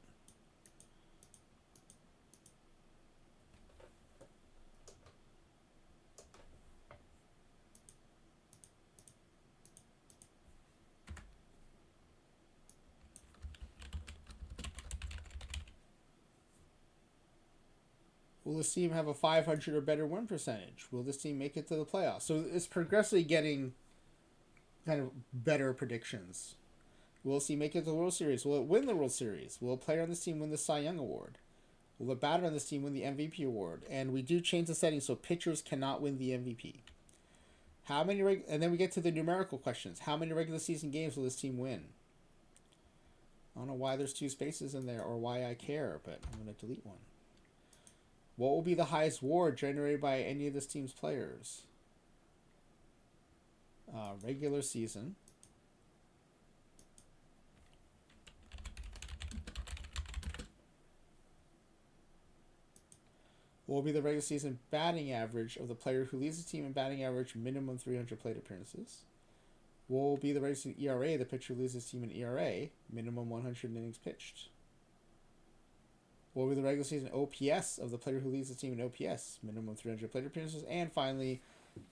Will this team have a 500 or better win percentage? Will this team make it to the playoffs? So it's progressively getting kind of better predictions. Will this team make it to the World Series? Will it win the World Series? Will a player on this team win the Cy Young Award? Will a batter on this team win the MVP award? And we do change the settings so pitchers cannot win the MVP. How many and then we get to the numerical questions. How many regular season games will this team win? I don't know why there's 2 spaces in there or why I care, but I'm going to delete one. What will be the highest WAR generated by any of this team's players? Regular season. What will be the regular season batting average of the player who leads the team in batting average minimum 300 plate appearances? What will be the regular season ERA of the pitcher who leads his team in ERA minimum 100 innings pitched? What will be the regular season OPS of the player who leads the team in OPS minimum 300 plate appearances? And finally,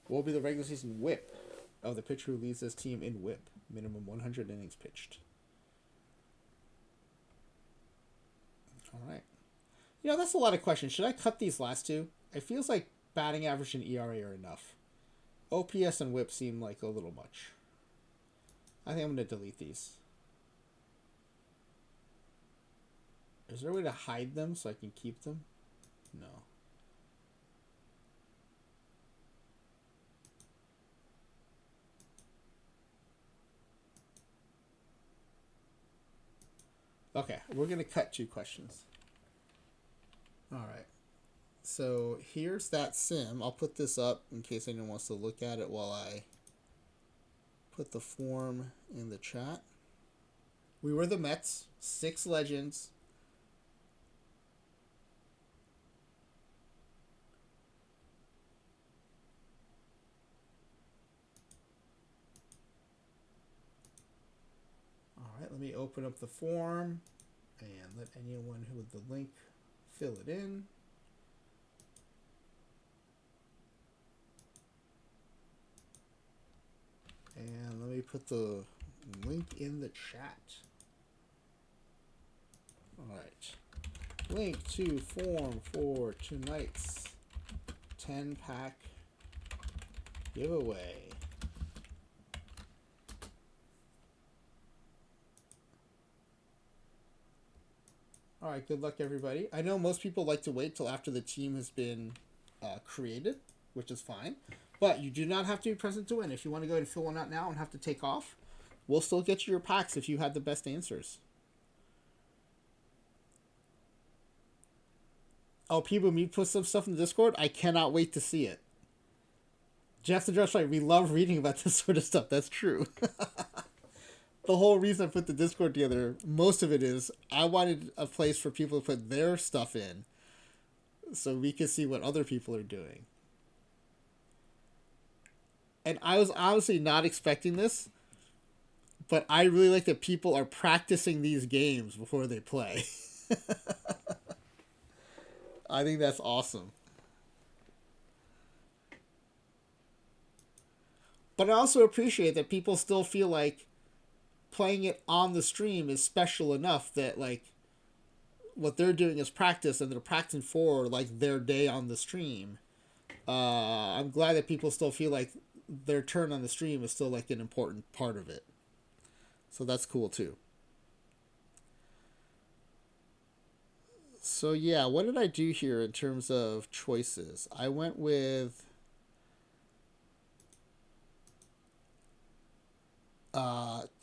what will be the regular season WHIP of the pitcher who leads this team in WHIP minimum 100 innings pitched? All right. You know, that's a lot of questions. Should I cut these last 2? It feels like batting average and ERA are enough. OPS and WHIP seem like a little much. I think I'm going to delete these. Is there a way to hide them so I can keep them? No. Okay, we're going to cut 2 questions. All right. So here's that sim. I'll put this up in case anyone wants to look at it while I put the form in the chat. We were the Mets, 6 legends. All right, let me open up the form and let anyone who with the link fill it in. And let me put the link in the chat. All right. Link to form for tonight's 10-pack giveaway. All right, good luck, everybody. I know most people like to wait till after the team has been created, which is fine. But you do not have to be present to win. If you want to go ahead and fill one out now and have to take off, we'll still get you your packs if you had the best answers. Oh, people, me put some stuff in the Discord. I cannot wait to see it. JeffTheJar's right. We love reading about this sort of stuff. That's true. The whole reason I put the Discord together, most of it is I wanted a place for people to put their stuff in so we can see what other people are doing. And I was honestly not expecting this, but I really like that people are practicing these games before they play. I think that's awesome. But I also appreciate that people still feel like playing it on the stream is special enough that like what they're doing is practice and they're practicing for like their day on the stream. I'm glad that people still feel like their turn on the stream is still like an important part of it. So that's cool too. So yeah, what did I do here in terms of choices? I went with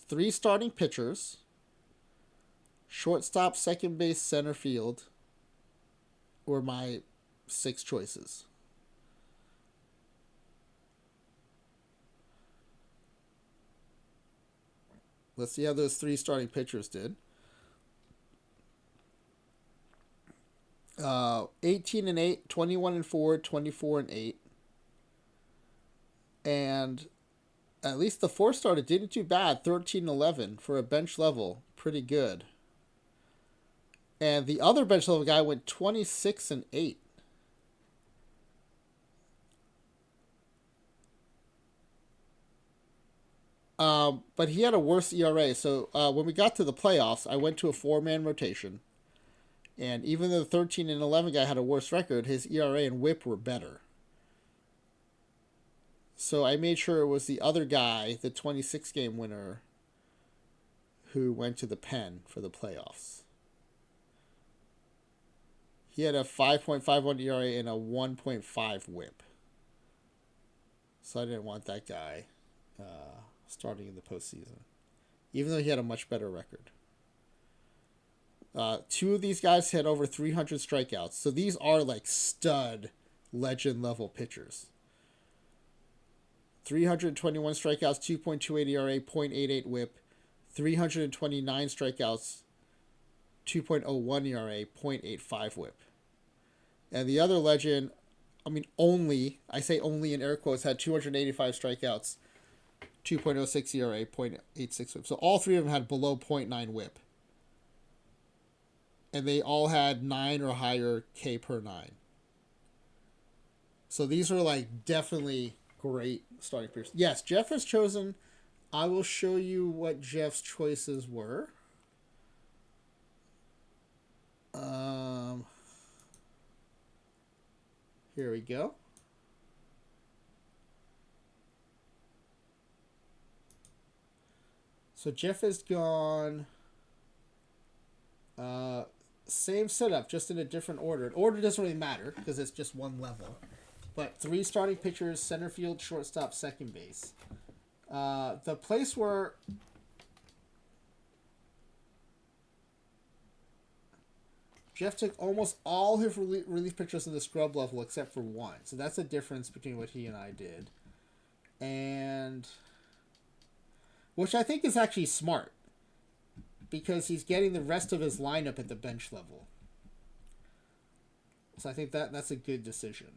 three starting pitchers, shortstop, second base, center field were my six choices. Let's see how those three starting pitchers did. 18 and 8, 21 and 4, 24 and 8. And at least the four starter didn't do bad. 13 and 11 for a bench level. Pretty good. And the other bench level guy went 26 and 8. But he had a worse ERA. So when we got to the playoffs, I went to a four-man rotation. And even though the 13 and 11 guy had a worse record, his ERA and WHIP were better. So I made sure it was the other guy, the 26 game winner, who went to the pen for the playoffs. He had a 5.51 ERA and a 1.5 WHIP. So I didn't want that guy starting in the postseason, even though he had a much better record. Two of these guys had over 300 strikeouts. So these are like stud legend level pitchers. 321 strikeouts, 2.28 ERA, 0.88 WHIP. 329 strikeouts, 2.01 ERA, 0.85 WHIP. And the other legend, I say only in air quotes, had 285 strikeouts, 2.06 ERA, 0.86 WHIP. So all three of them had below 0.9 WHIP. And they all had 9 or higher K per 9. So these are like definitely great starting pitchers. Yes, Jeff has chosen. I will show you what Jeff's choices were. Here we go. So Jeff has gone same setup, just in a different order. Order doesn't really matter because it's just one level. But three starting pitchers, center field, shortstop, second base. The place where Jeff took almost all his relief pitchers in the scrub level except for one. So that's a difference between what he and I did. And which I think is actually smart, because he's getting the rest of his lineup at the bench level. So I think that's a good decision.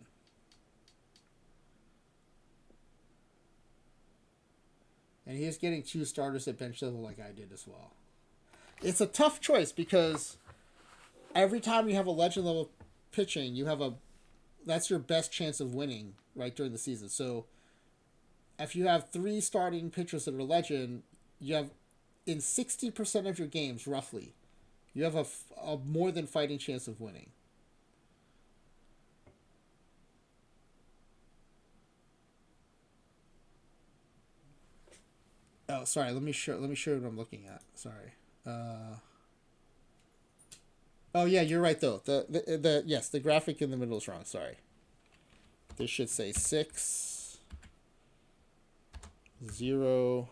And he is getting two starters at bench level like I did as well. It's a tough choice because every time you have a legend level pitching, that's your best chance of winning right during the season. So if you have three starting pitchers that are legend, you have in 60% of your games, roughly, you have a more than fighting chance of winning. Oh, sorry. Let me show what I'm looking at. Sorry. Oh yeah, you're right though. The graphic in the middle is wrong. Sorry. This should say 6, 0,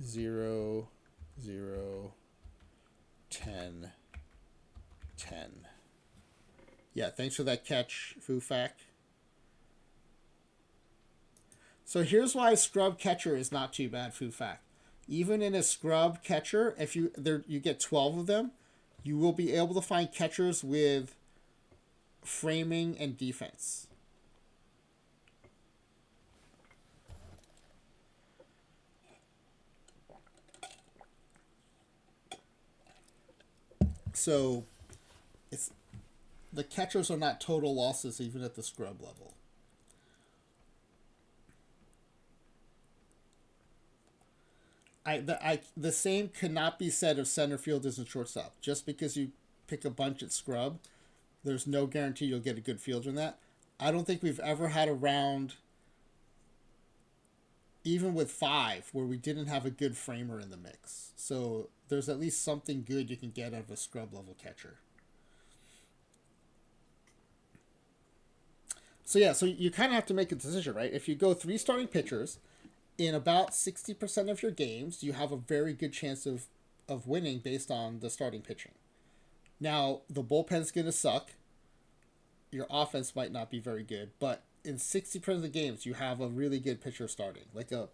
0, 0, 10, 10. Yeah, thanks for that catch, Fufak. So here's why scrub catcher is not too bad, Fufak. Even in a scrub catcher, if you get 12 of them, You will be able to find catchers with framing and defense. So it's the catchers are not total losses even at the scrub level. The same cannot be said of center fielders and shortstop. Just because you pick a bunch at scrub, there's no guarantee you'll get a good fielder in that. I don't think we've ever had a round, even with 5, where we didn't have a good framer in the mix. So there's at least something good you can get out of a scrub level catcher. So you kind of have to make a decision, right? If you go 3 starting pitchers, in about 60% of your games, you have a very good chance of winning based on the starting pitching. Now, the bullpen's going to suck. Your offense might not be very good, but in 60% of the games, you have a really good pitcher starting, like a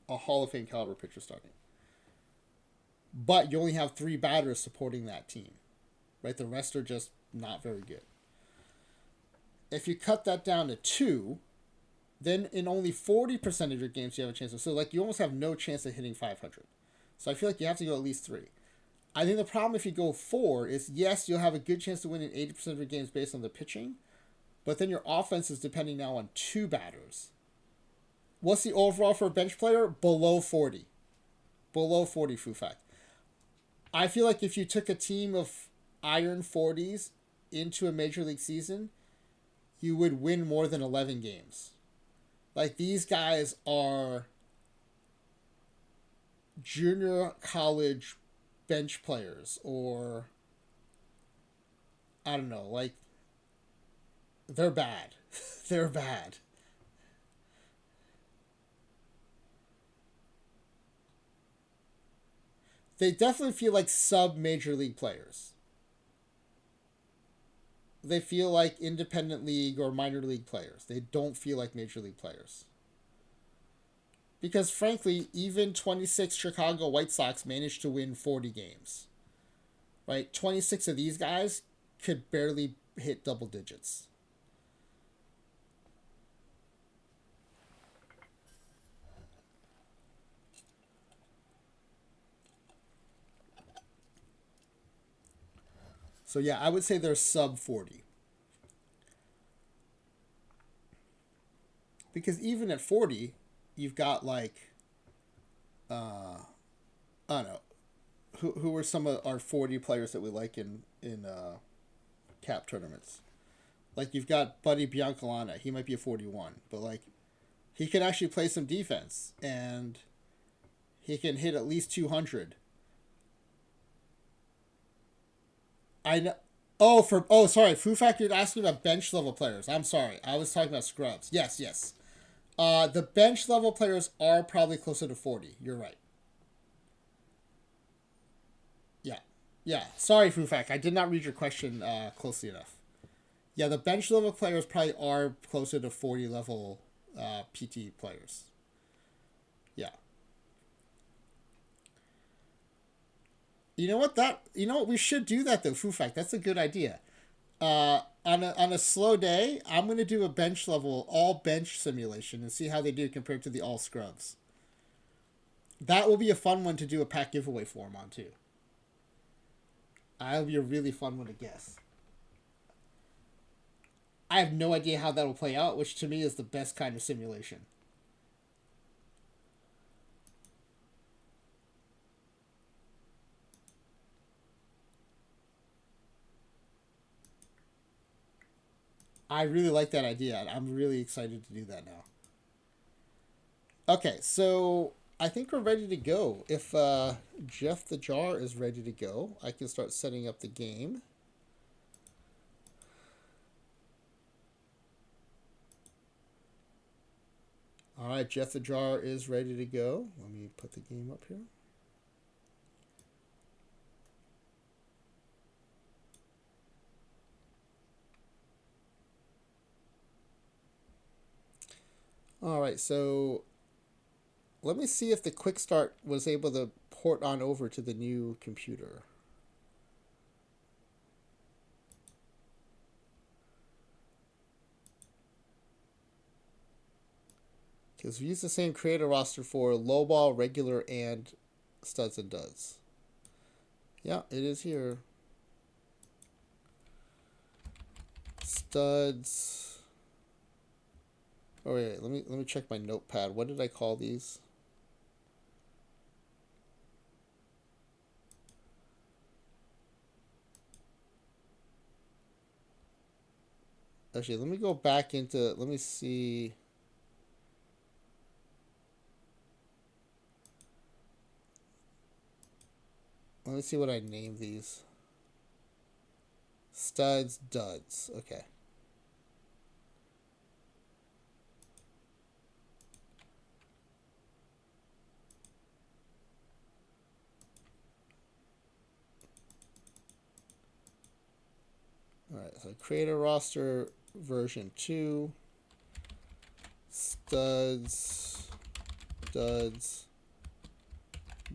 Hall of Fame caliber pitcher starting. But you only have 3 batters supporting that team, right? The rest are just not very good. If you cut that down to 2, then in only 40% of your games you have a chance of. So like you almost have no chance of hitting 500. So I feel like you have to go at least 3. I think the problem if you go 4 is, yes, you'll have a good chance to win in 80% of your games based on the pitching, but then your offense is depending now on 2 batters. What's the overall for a bench player? Below 40. Below 40, Fufak. I feel like if you took a team of iron 40s into a major league season, you would win more than 11 games. Like, these guys are junior college bench players, or I don't know, like, they're bad. They're bad. They definitely feel like sub major league players. They feel like independent league or minor league players. They don't feel like major league players. Because frankly, even 26 Chicago White Sox managed to win 40 games. Right? 26 of these guys could barely hit double digits. So yeah, I would say they're sub 40. Because even at 40, you've got like I don't know, who are some of our 40 players that we like in cap tournaments. Like you've got Buddy Biancalana, he might be a 41, but like he can actually play some defense and he can hit at least 200. I know. Sorry, Foo Factor, you're asking about bench level players. I'm sorry, I was talking about scrubs. Yes, yes. The bench level players are probably closer to 40. You're right. Yeah, yeah. Sorry, Foo Factor, I did not read your question closely enough. Yeah, the bench level players probably are closer to 40 level PT players. Yeah. You know what we should do that though, Foo Fact. That's a good idea. On a slow day, I'm gonna do a bench level all bench simulation and see how they do compared to the all scrubs. That will be a fun one to do a pack giveaway form on too. That'll be a really fun one to guess. I have no idea how that will play out, which to me is the best kind of simulation. I really like that idea. I'm really excited to do that now. Okay, so I think we're ready to go. If Jeff the Jar is ready to go, I can start setting up the game. All right, Jeff the Jar is ready to go. Let me put the game up here. All right, so let me see if the quick start was able to port on over to the new computer. Because we use the same creator roster for lowball, regular, and studs and duds. Yeah, it is here. Studs. Oh wait, let me check my notepad. What did I call these? Actually, let me go back into. Let me see. Let me see what I named these. Studs, duds. Okay. Alright, so creator roster version 2. Studs, duds,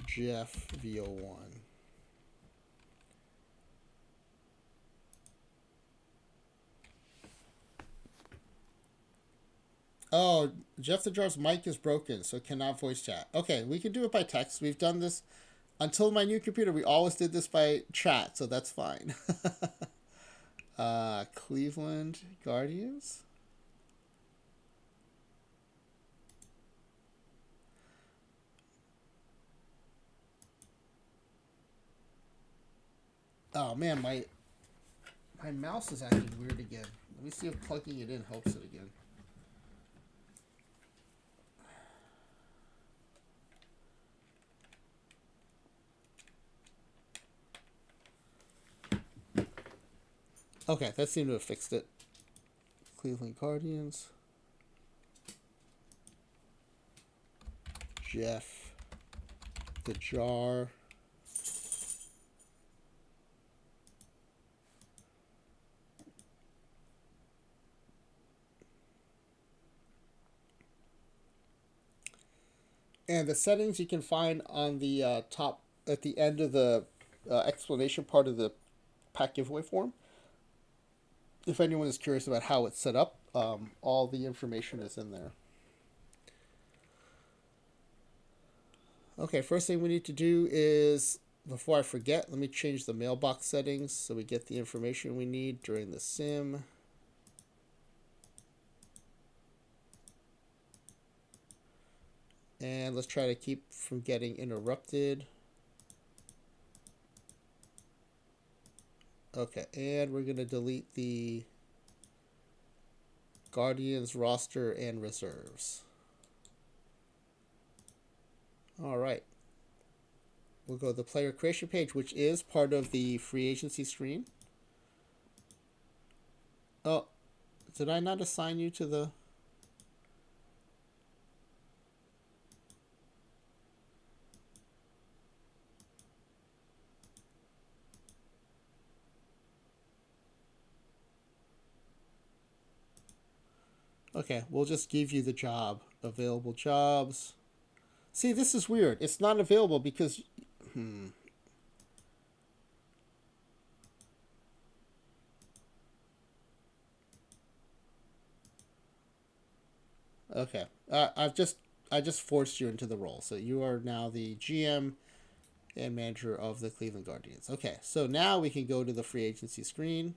Jeff VO1. Oh, JeffTheJar's mic is broken, so cannot voice chat. Okay, we can do it by text. We've done this until my new computer. We always did this by chat, so that's fine. Cleveland Guardians. Oh man, my mouse is acting weird again. Let me see if plugging it in helps it again. Okay, that seemed to have fixed it. Cleveland Guardians. Jeff the Jar. And the settings you can find on the top at the end of the explanation part of the pack giveaway form. If anyone is curious about how it's set up, all the information is in there. Okay, first thing we need to do is, before I forget, let me change the mailbox settings so we get the information we need during the sim. And let's try to keep from getting interrupted. Okay, and we're going to delete the Guardians roster and reserves. All right. We'll go to the player creation page, which is part of the free agency screen. Oh, did I not assign you to the... Okay, we'll just give you the job. Available jobs. See, this is weird. It's not available because... Okay. I just forced you into the role. So you are now the GM and manager of the Cleveland Guardians. Okay, so now we can go to the free agency screen.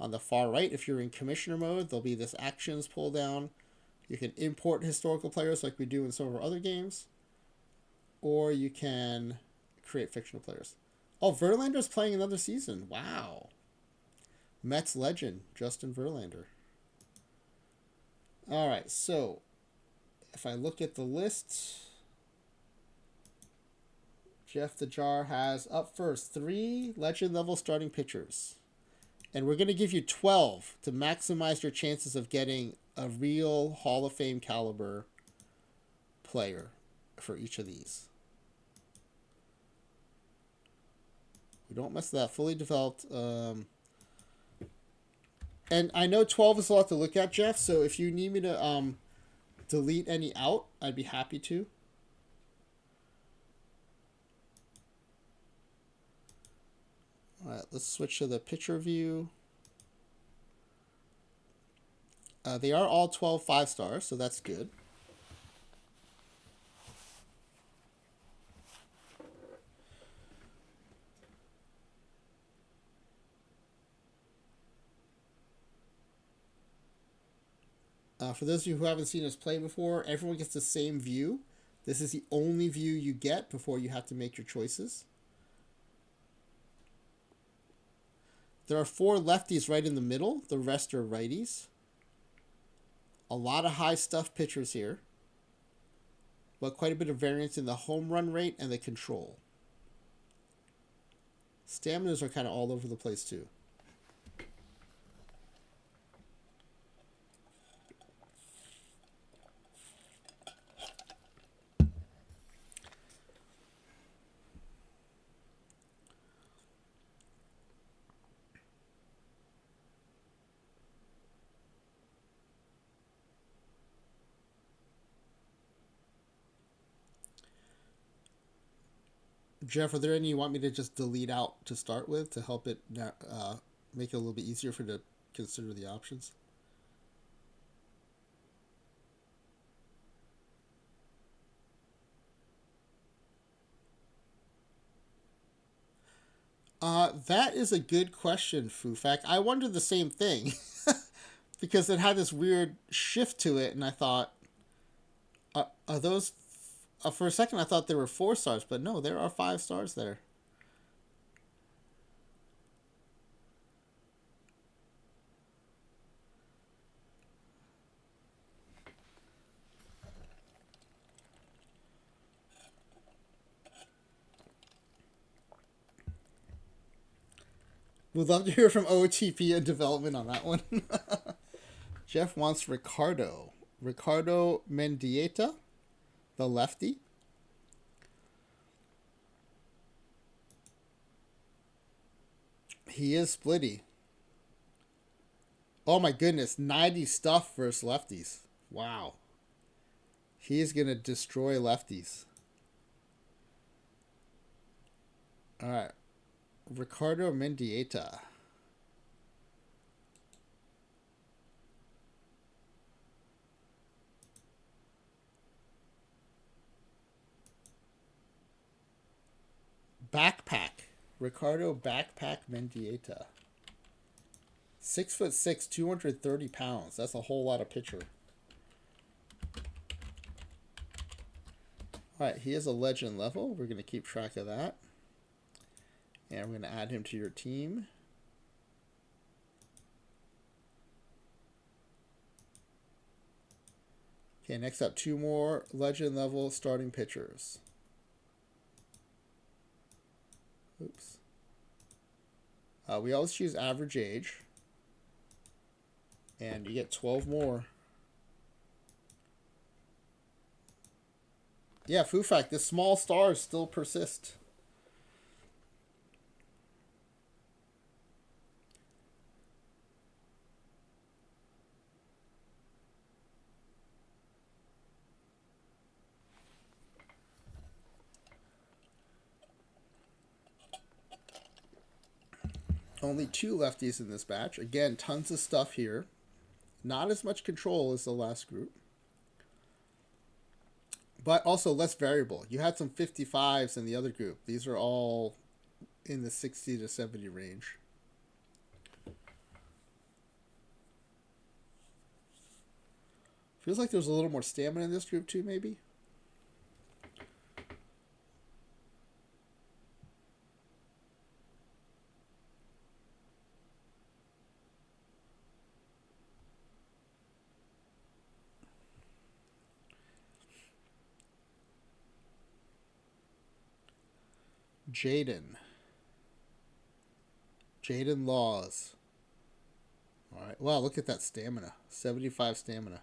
On the far right, if you're in commissioner mode, there'll be this actions pull down. You can import historical players like we do in some of our other games. Or you can create fictional players. Oh, Verlander's playing another season. Wow. Mets legend, Justin Verlander. All right, so if I look at the list, Jeff the Jar has up first 3 legend level starting pitchers. And we're going to give you 12 to maximize your chances of getting a real Hall of Fame caliber player for each of these. We don't mess with that. Fully developed. And I know 12 is a lot to look at, Jeff, so if you need me to delete any out, I'd be happy to. All right, let's switch to the pitcher view. They are all 12 5-stars, so that's good. For those of you who haven't seen us play before, everyone gets the same view. This is the only view you get before you have to make your choices. There are 4 lefties right in the middle. The rest are righties. A lot of high stuff pitchers here, but quite a bit of variance in the home run rate and the control. Staminas are kind of all over the place too. Jeff, are there any you want me to just delete out to start with to help it make it a little bit easier for you to consider the options? That is a good question, Fufak. I wondered the same thing because it had this weird shift to it, and I thought, are those? For a second, I thought there were 4 stars, but no, there are 5 stars there. We'd love to hear from OOTP and development on that one. Jeff wants Ricardo Mendieta, the lefty. He is splitty. Oh my goodness, 90 stuff versus lefties. Wow. He is going to destroy lefties. All right. Ricardo Mendieta. Backpack. Ricardo Backpack Mendieta. 6'6", 230 pounds. That's a whole lot of pitcher. All right, he is a legend level. We're going to keep track of that. And we're going to add him to your team. Okay, next up, 2 more legend level starting pitchers. Oops. We always choose average age. And you get 12 more. Yeah, Fufak, the small stars still persist. Only 2 lefties in this batch. Again, tons of stuff here. Not as much control as the last group. But also less variable. You had some 55s in the other group. These are all in the 60 to 70 range. Feels like there's a little more stamina in this group too, maybe? Jaden Laws. All right. Wow, look at that stamina. 75 stamina.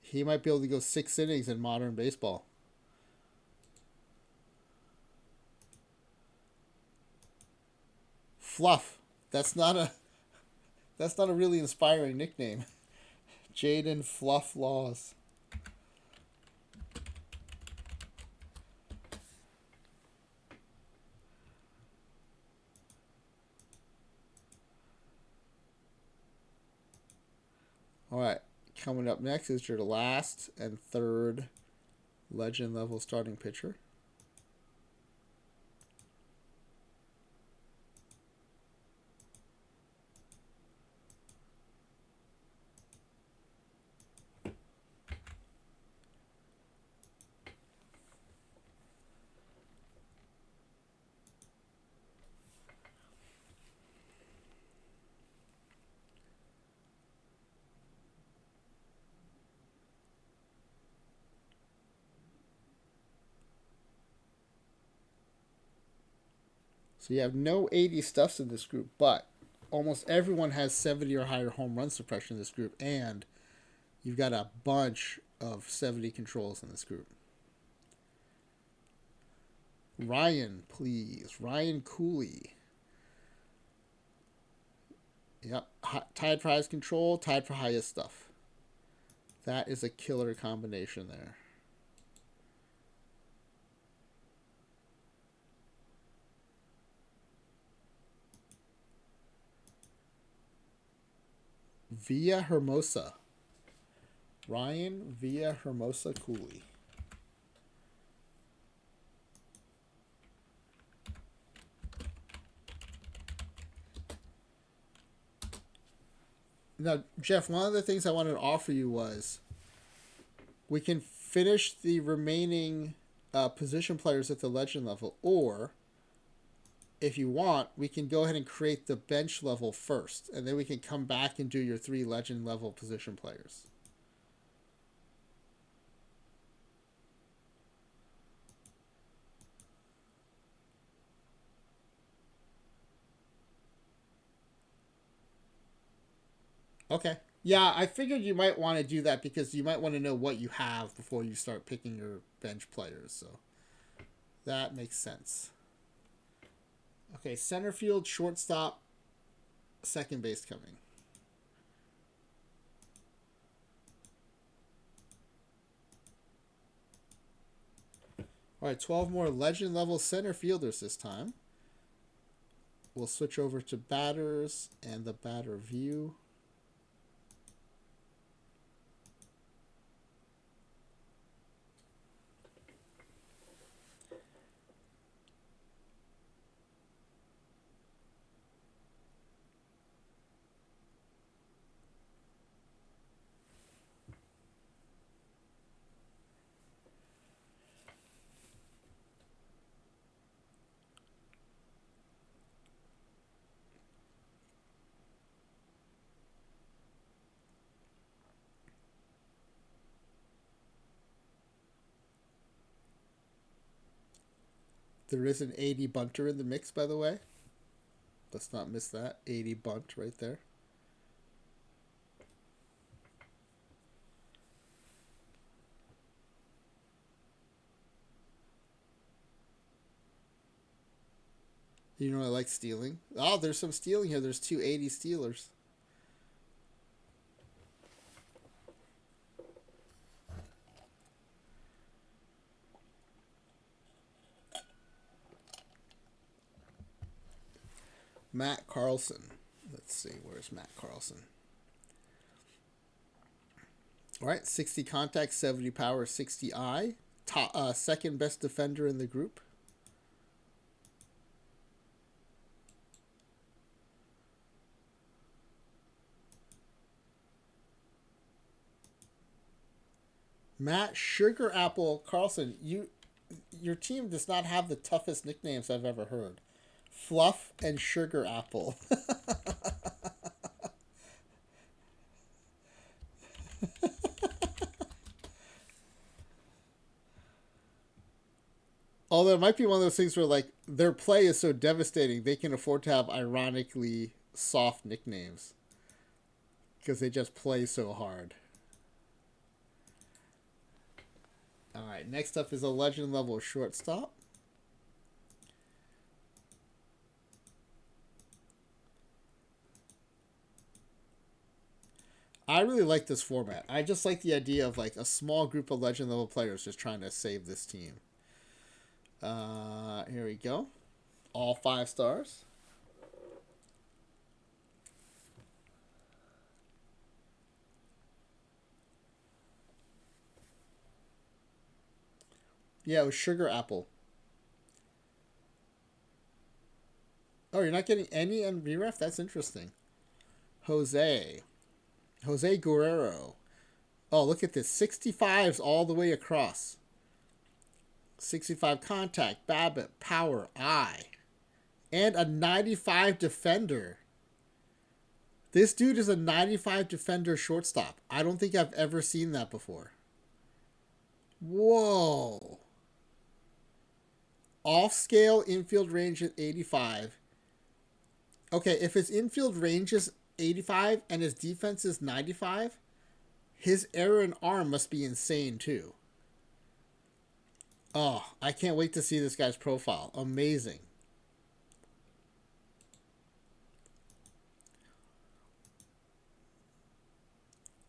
He might be able to go 6 innings in modern baseball. Fluff. That's not a really inspiring nickname. Jaden Fluff Laws. All right, coming up next is your last and third legend level starting pitcher. So you have no 80 stuffs in this group, but almost everyone has 70 or higher home run suppression in this group, and you've got a bunch of 70 controls in this group. Ryan, please. Ryan Cooley. Yep. Tied for highest control, tied for highest stuff. That is a killer combination there. Via Hermosa. Ryan Via Hermosa Cooley. Now, Jeff, one of the things I wanted to offer you was we can finish the remaining position players at the legend level, or if you want, we can go ahead and create the bench level first, and then we can come back and do your 3 legend level position players. Okay. Yeah, I figured you might want to do that because you might want to know what you have before you start picking your bench players, so that makes sense. Okay, center field, shortstop, second base coming. All right, 12 more legend level center fielders this time. We'll switch over to batters and the batter view. There is an 80 bunter in the mix, by the way. Let's not miss that. 80 bunt right there. You know I like stealing. Oh, there's some stealing here. There's 280 stealers. Matt Carlson. Let's see, where's Matt Carlson? All right, 60 contact, 70 power, 60 eye. Top, second best defender in the group. Matt Sugar Apple Carlson, your team does not have the toughest nicknames I've ever heard. Fluff and Sugar Apple. Although it might be one of those things where like their play is so devastating they can afford to have ironically soft nicknames because they just play so hard. All right, next up is a legend level shortstop. I really like this format. I just like the idea of like a small group of legend level players just trying to save this team. Here we go. All 5 stars. Yeah, it was Sugar Apple. Oh, you're not getting any on VREF? That's interesting. Jose. Jose Guerrero. Oh, look at this. 65s all the way across. 65 contact, BABIP, power, eye. And a 95 defender. This dude is a 95 defender shortstop. I don't think I've ever seen that before. Whoa. Off scale infield range is 85. Okay, if his infield range is 85 and his defense is 95, his error and arm must be insane too. Oh, I can't wait to see this guy's profile. Amazing.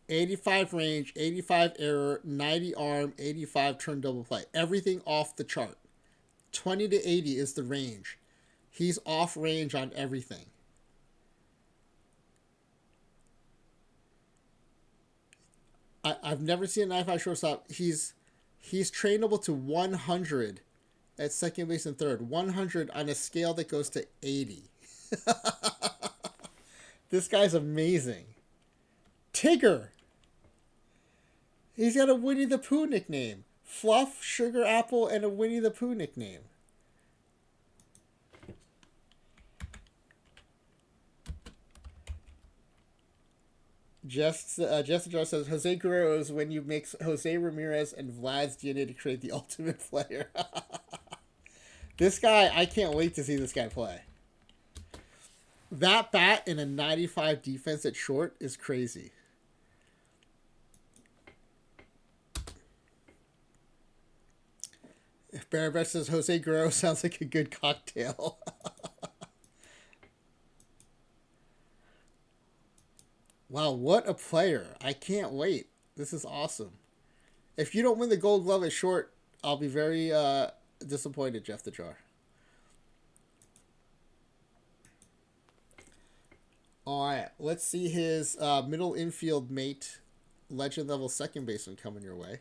'85 range, 85 error, 90 arm, 85 turn double play. Everything off the chart. 20 to 80 is the range. He's off range on everything. I've never seen a 95 shortstop. He's trainable to 100 at second base and third. 100 on a scale that goes to 80. This guy's amazing. Tigger. He's got a Winnie the Pooh nickname. Fluff, Sugar Apple, and a Winnie the Pooh nickname. JeffTheJar says, Jose Guerrero is when you mix Jose Ramirez and Vlad's DNA to create the ultimate player. This guy, I can't wait to see this guy play. That bat in a 95 defense at short is crazy. Bearbear says, Jose Guerrero sounds like a good cocktail. Wow, what a player. I can't wait. This is awesome. If you don't win the Gold Glove at short, I'll be very disappointed, JeffTheJar. All right, let's see his middle infield mate, legend level second baseman coming your way.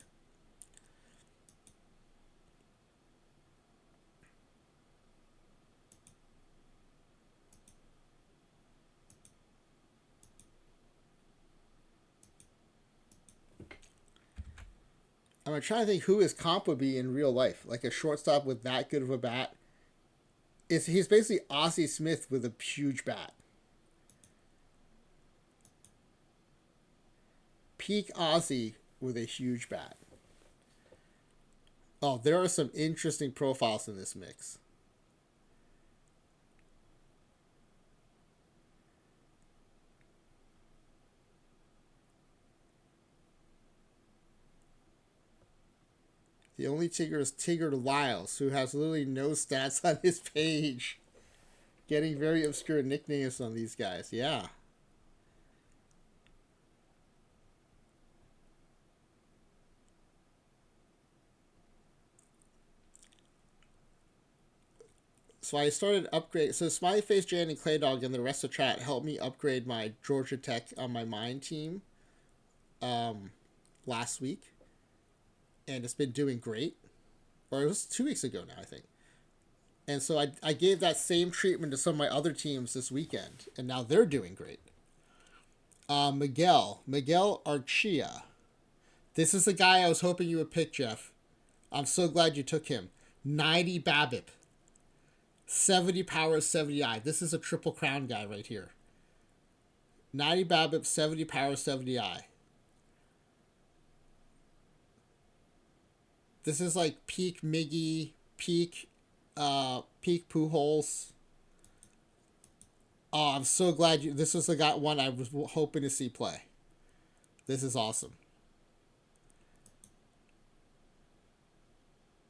I'm trying to think who his comp would be in real life. Like a shortstop with that good of a bat. He's basically Ozzie Smith with a huge bat. Peak Ozzie with a huge bat. Oh, there are some interesting profiles in this mix. The only Tigger is Tigger Lyles, who has literally no stats on his page. Getting very obscure nicknames on these guys. Yeah. So I started upgrade. So Smiley Face, Jan, and Clay Dog and the rest of chat helped me upgrade my Georgia Tech on my Mind team last week. And it's been doing great. Or it was 2 weeks ago now, I think. And so I gave that same treatment to some of my other teams this weekend. And now they're doing great. Miguel Archia. This is the guy I was hoping you would pick, Jeff. I'm so glad you took him. 90 BABIP. 70 power, 70 eye. This is a triple crown guy right here. 90 BABIP, 70 power, 70 eye. This is like peak Miggy, peak Pujols. Oh, I'm so glad this was the one I was hoping to see play. This is awesome.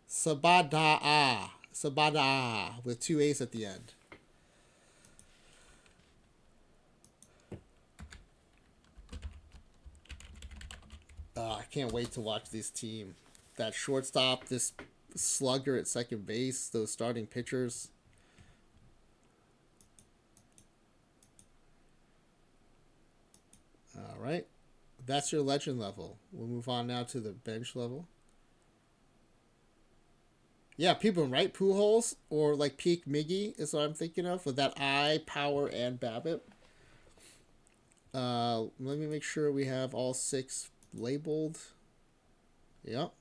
Sabada with 2 A's at the end. I can't wait to watch this team. That shortstop, this slugger at second base, those starting pitchers. All right. That's your legend level. We'll move on now to the bench level. Yeah, people, right? Pujols or like peak Miggy is what I'm thinking of with that eye, power, and BABIP. Let me make sure we have all 6 labeled. Yep.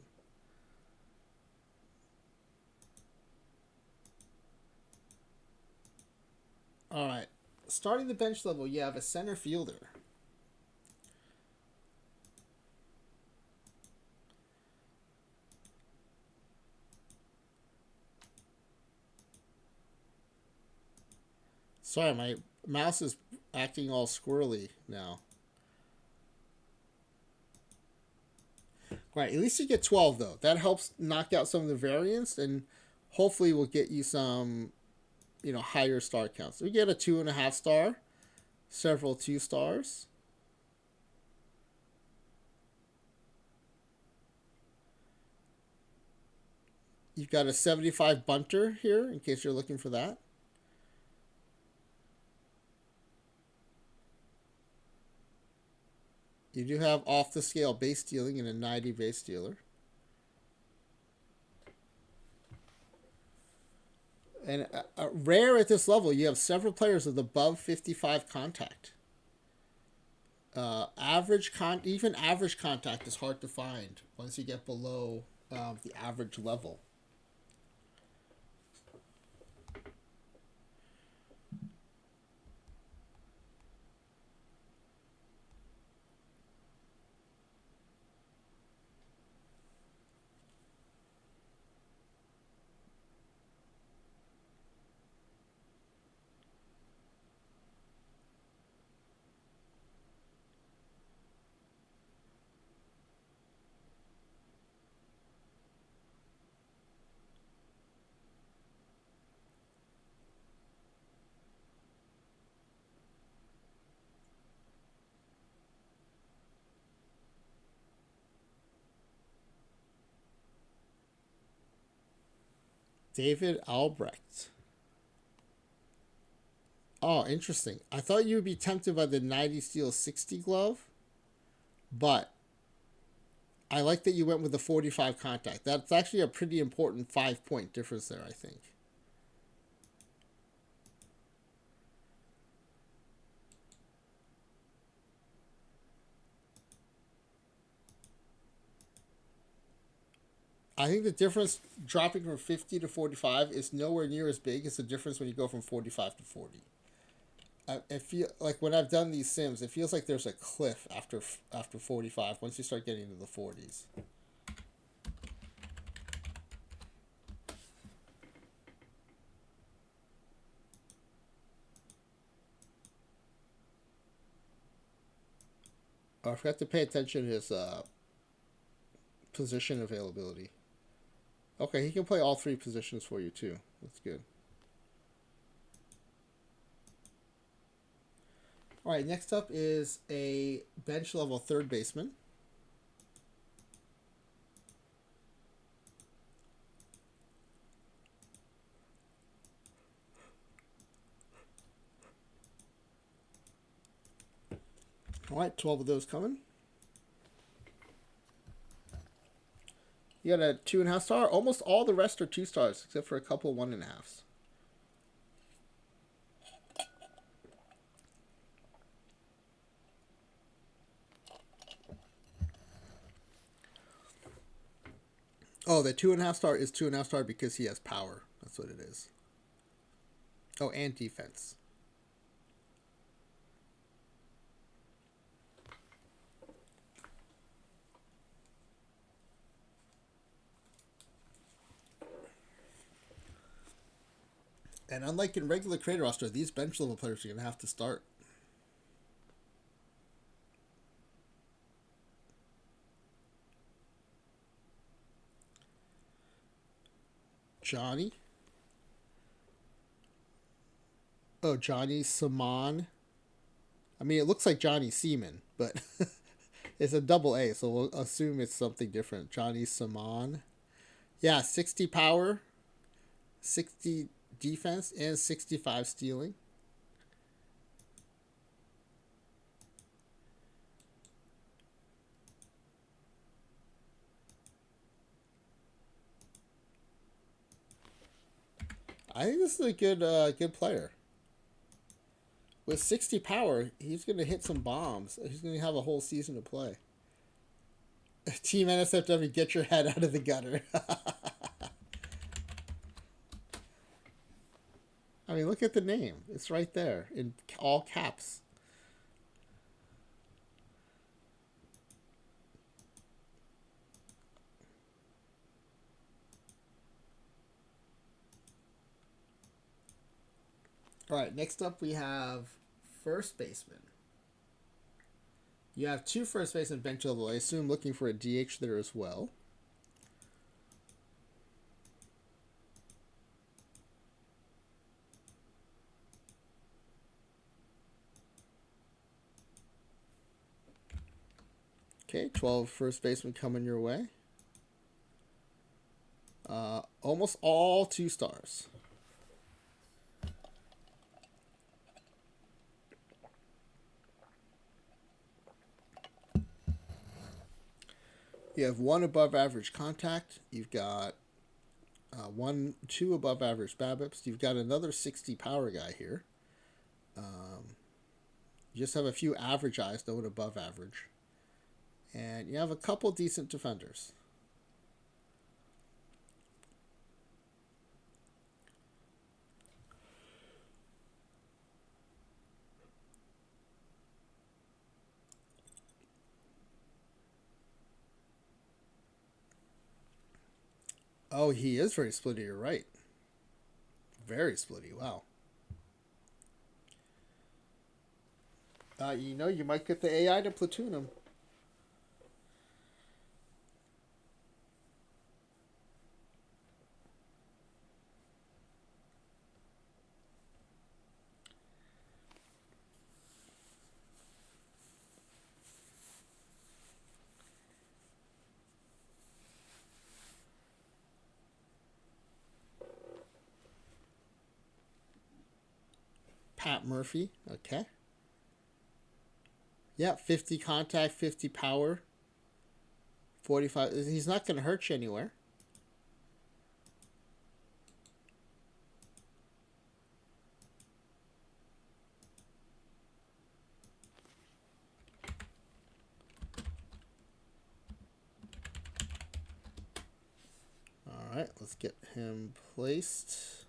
All right. Starting the bench level, you have a center fielder. Sorry, my mouse is acting all squirrely now. Right, at least you get 12 though. That helps knock out some of the variants, and hopefully will get you some, higher star counts. We get a 2.5 star, several 2 stars. You've got a 75 bunter here in case you're looking for that. You do have off the scale base stealing and a 90 base stealer. And rare at this level, you have several players with above 55 contact. Even average contact is hard to find once you get below the average level. David Albrecht. Oh, interesting. I thought you would be tempted by the 90 steel 60 glove, but I like that you went with the 45 contact. That's actually a pretty important 5-point difference there, I think. I think the difference dropping from 50 to 45 is nowhere near as big as the difference when you go from 45 to 40. I feel like when I've done these sims, it feels like there's a cliff after 45 once you start getting into the 40s. Oh, I forgot to pay attention to his position availability. Okay, he can play all 3 positions for you too. That's good. All right, next up is a bench level third baseman. All right, 12 of those coming. You got a 2.5 star. Almost all the rest are 2 stars, except for a couple 1.5s. Oh, the 2.5 star is 2.5 star because he has power. That's what it is. Oh, and defense. And unlike in regular creator roster, these bench level players are going to have to start. Johnny. Oh, Johnny Saman. I mean, it looks like Johnny Seaman, but it's a double A, so we'll assume it's something different. Johnny Saman. Yeah, 60 power, 60 defense, and 65 stealing. I think this is a good player. With 60 power, he's going to hit some bombs. He's going to have a whole season to play. Team NSFW, get your head out of the gutter. I mean, look at the name. It's right there in all caps. All right, next up we have first baseman. You have two first basemen bench level. I assume looking for a DH there as well. Okay, 12 first basemen coming your way. Almost all 2 stars. You have one above average contact. You've got two above average BABIPs. You've got another 60 power guy here. You just have a few average eyes, no one above average. And you have a couple decent defenders. Oh, he is very splitty, you're right. Very splitty, wow. You might get the AI to platoon him. Pat Murphy, okay. Yeah, 50 contact, 50 power, 45. He's not going to hurt you anywhere. All right, let's get him placed.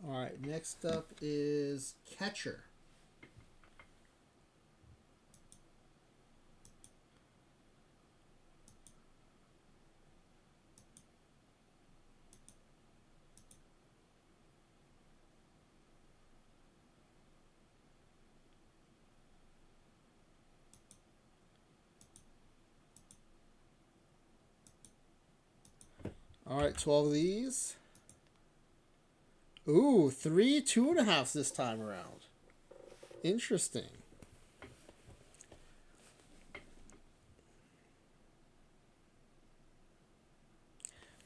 All right, next up is catcher. All right, 12 of these. Ooh, 3 2.5s this time around. Interesting.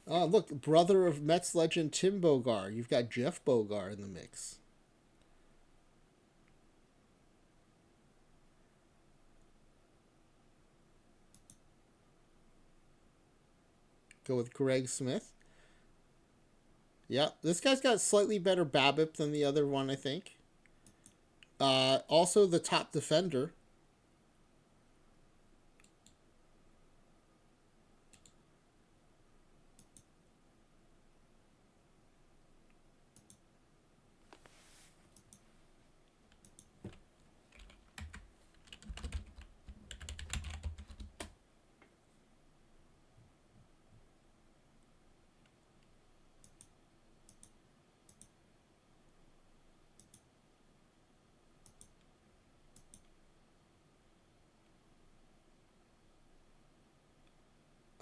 Look, brother of Mets legend Tim Bogar. You've got Jeff Bogar in the mix. Go with Greg Smith. Yeah, this guy's got slightly better BABIP than the other one, I think. Also, the top defender.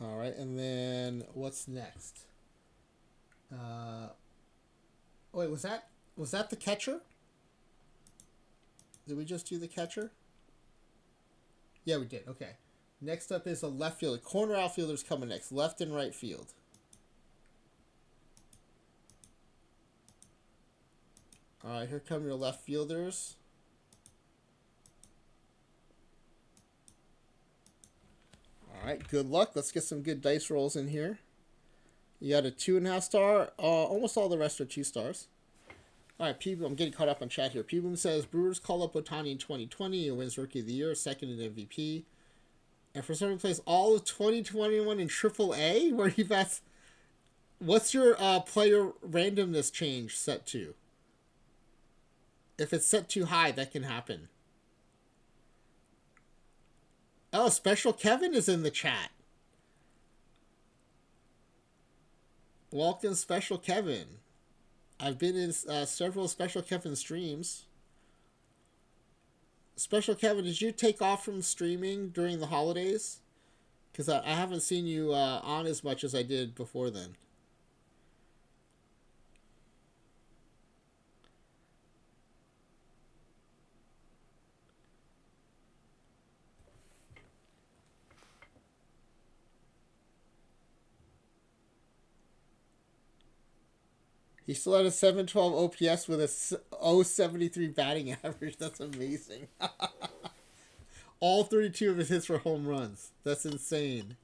All right, and then what's next? Uh, wait, was that the catcher? Did we just do the catcher? Yeah, we did. Okay. Next up is a left fielder. Corner outfielders coming next. Left and right field. All right, here come your left fielders. All right, good luck. Let's get some good dice rolls in here. You got a 2.5 star. Almost all the rest are 2 stars. All right, P. I'm getting caught up on chat here. P. Boom says Brewers call up Ohtani in 2020. He wins Rookie of the Year, second in MVP, and for some reason plays all of 2021 in AAA. Where he bats. What's your player randomness change set to? If it's set too high, that can happen. Oh, Special Kevin is in the chat. Welcome, Special Kevin. I've been in several Special Kevin streams. Special Kevin, did you take off from streaming during the holidays? Because I haven't seen you on as much as I did before then. He still had a 712 OPS with a 073 batting average. That's amazing. All 32 of his hits were home runs. That's insane.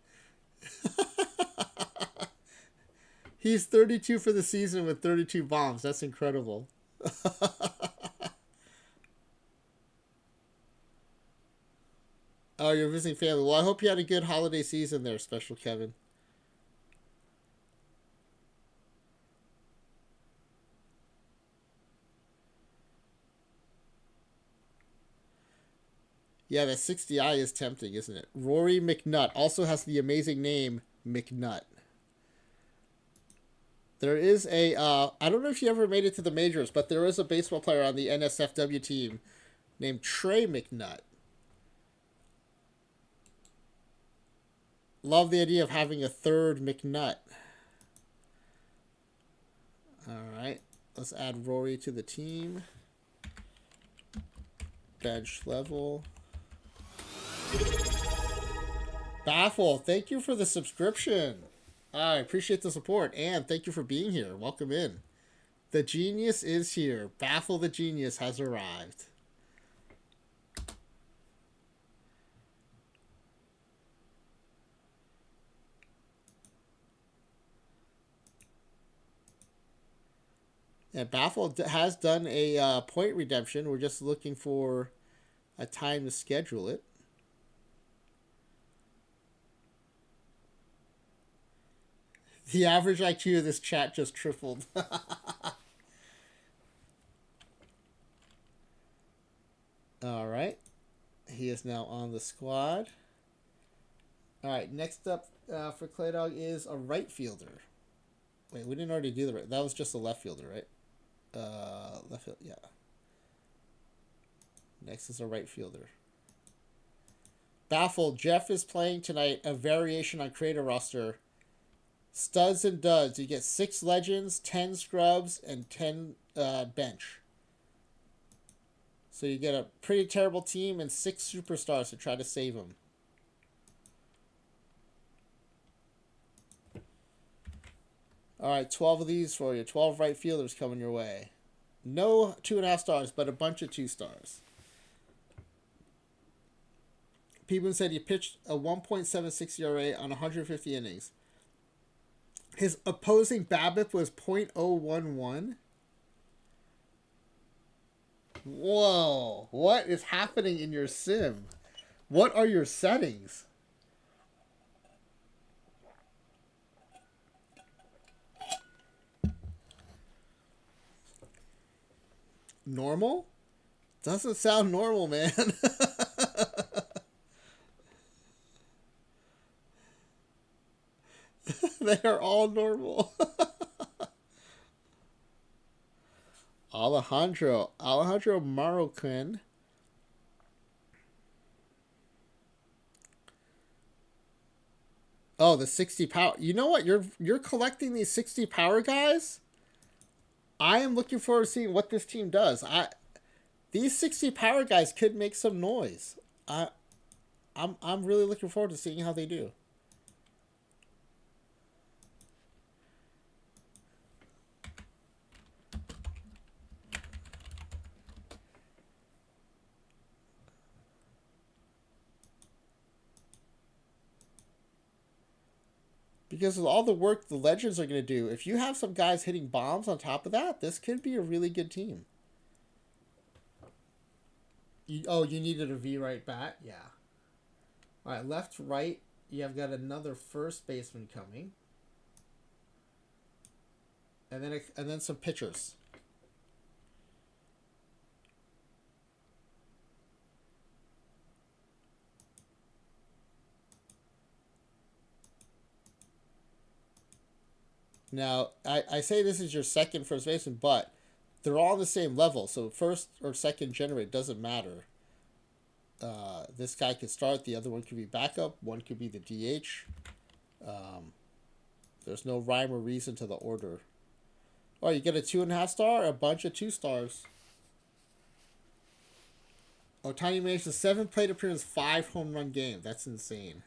He's 32 for the season with 32 bombs. That's incredible. Oh, you're visiting family. Well, I hope you had a good holiday season there, Special Kevin. Yeah, that 60i is tempting, isn't it? Rory McNutt also has the amazing name McNutt. There is a, I don't know if you ever made it to the majors, but there is a baseball player on the NSFW team named Trey McNutt. Love the idea of having a third McNutt. All right, let's add Rory to the team. Bench level. Baffle, thank you for the subscription. I appreciate the support, and thank you for being here. Welcome in. The genius is here. Baffle the genius has arrived. And Baffle has done a point redemption. We're just looking for a time to schedule it. The average IQ of this chat just tripled. All right. He is now on the squad. All right. Next up for Clay Dog is a right fielder. Wait, we didn't already do the right. That was just a left fielder, right? Left field, yeah. Next is a right fielder. Baffle, Jeff is playing tonight a variation on Creator Roster. Studs and duds. You get 6 legends, 10 scrubs, and 10 bench. So you get a pretty terrible team and 6 superstars to try to save them. All right, 12 of these for you. 12 right fielders coming your way. No 2.5 stars, but a bunch of 2 stars. People said he pitched a 1.76 ERA on 150 innings. His opposing BABIP was .011. Whoa, what is happening in your sim? What are your settings? Normal? Doesn't sound normal, man. They are all normal. Alejandro Marroquin. Oh, the 60 power. You know what? You're collecting these 60 power guys. I am looking forward to seeing what this team does. These 60 power guys could make some noise. I'm really looking forward to seeing how they do. Because of all the work the Legends are going to do, if you have some guys hitting bombs on top of that, this could be a really good team. You needed a V right bat? Yeah. All right, left, right. You have got another first baseman coming. And then some pitchers. Now, I say this is your second first baseman, but they're all on the same level, so first or second generate doesn't matter. This guy could start, the other one could be backup, one could be the DH. Um, there's no rhyme or reason to the order. Oh, you get a 2.5 star, a bunch of 2 stars. Otani managed a 7 plate appearance, 5 home run game. That's insane.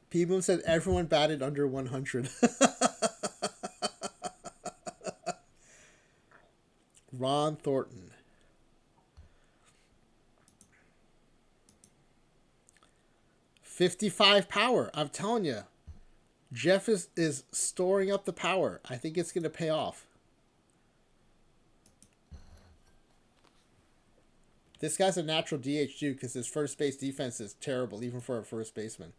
P Boom said everyone batted under 100. Ron Thornton. 55 power. I'm telling you, Jeff is storing up the power. I think it's going to pay off. This guy's a natural DH too because his first base defense is terrible, even for a first baseman.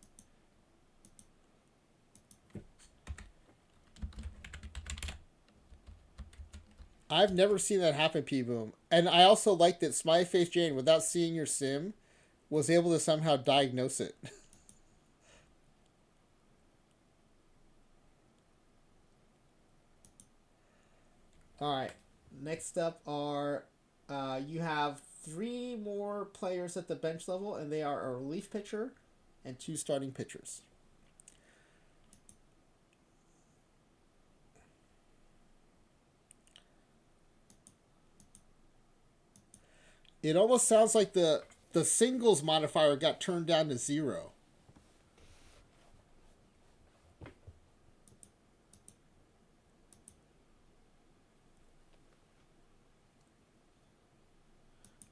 I've never seen that happen, P Boom. And I also like that Smiley Face Jane, without seeing your sim, was able to somehow diagnose it. All right. Next up are you have 3 more players at the bench level, and they are a relief pitcher and 2 starting pitchers. It almost sounds like the singles modifier got turned down to 0.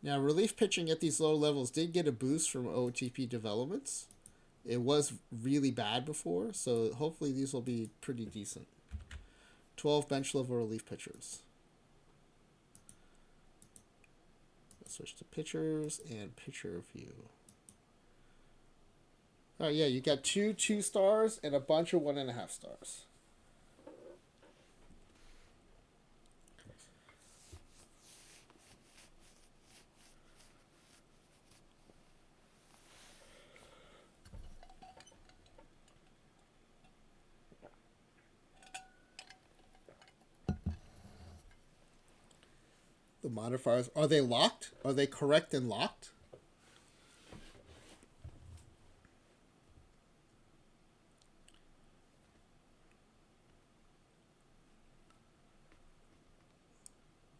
Now, relief pitching at these low levels did get a boost from OOTP developments. It was really bad before, so hopefully these will be pretty decent. 12 bench level relief pitchers. Let's switch to pitchers and pitcher view. Oh yeah, you got 2 2 stars and a bunch of 1.5 stars. The modifiers, are they locked? Are they correct and locked?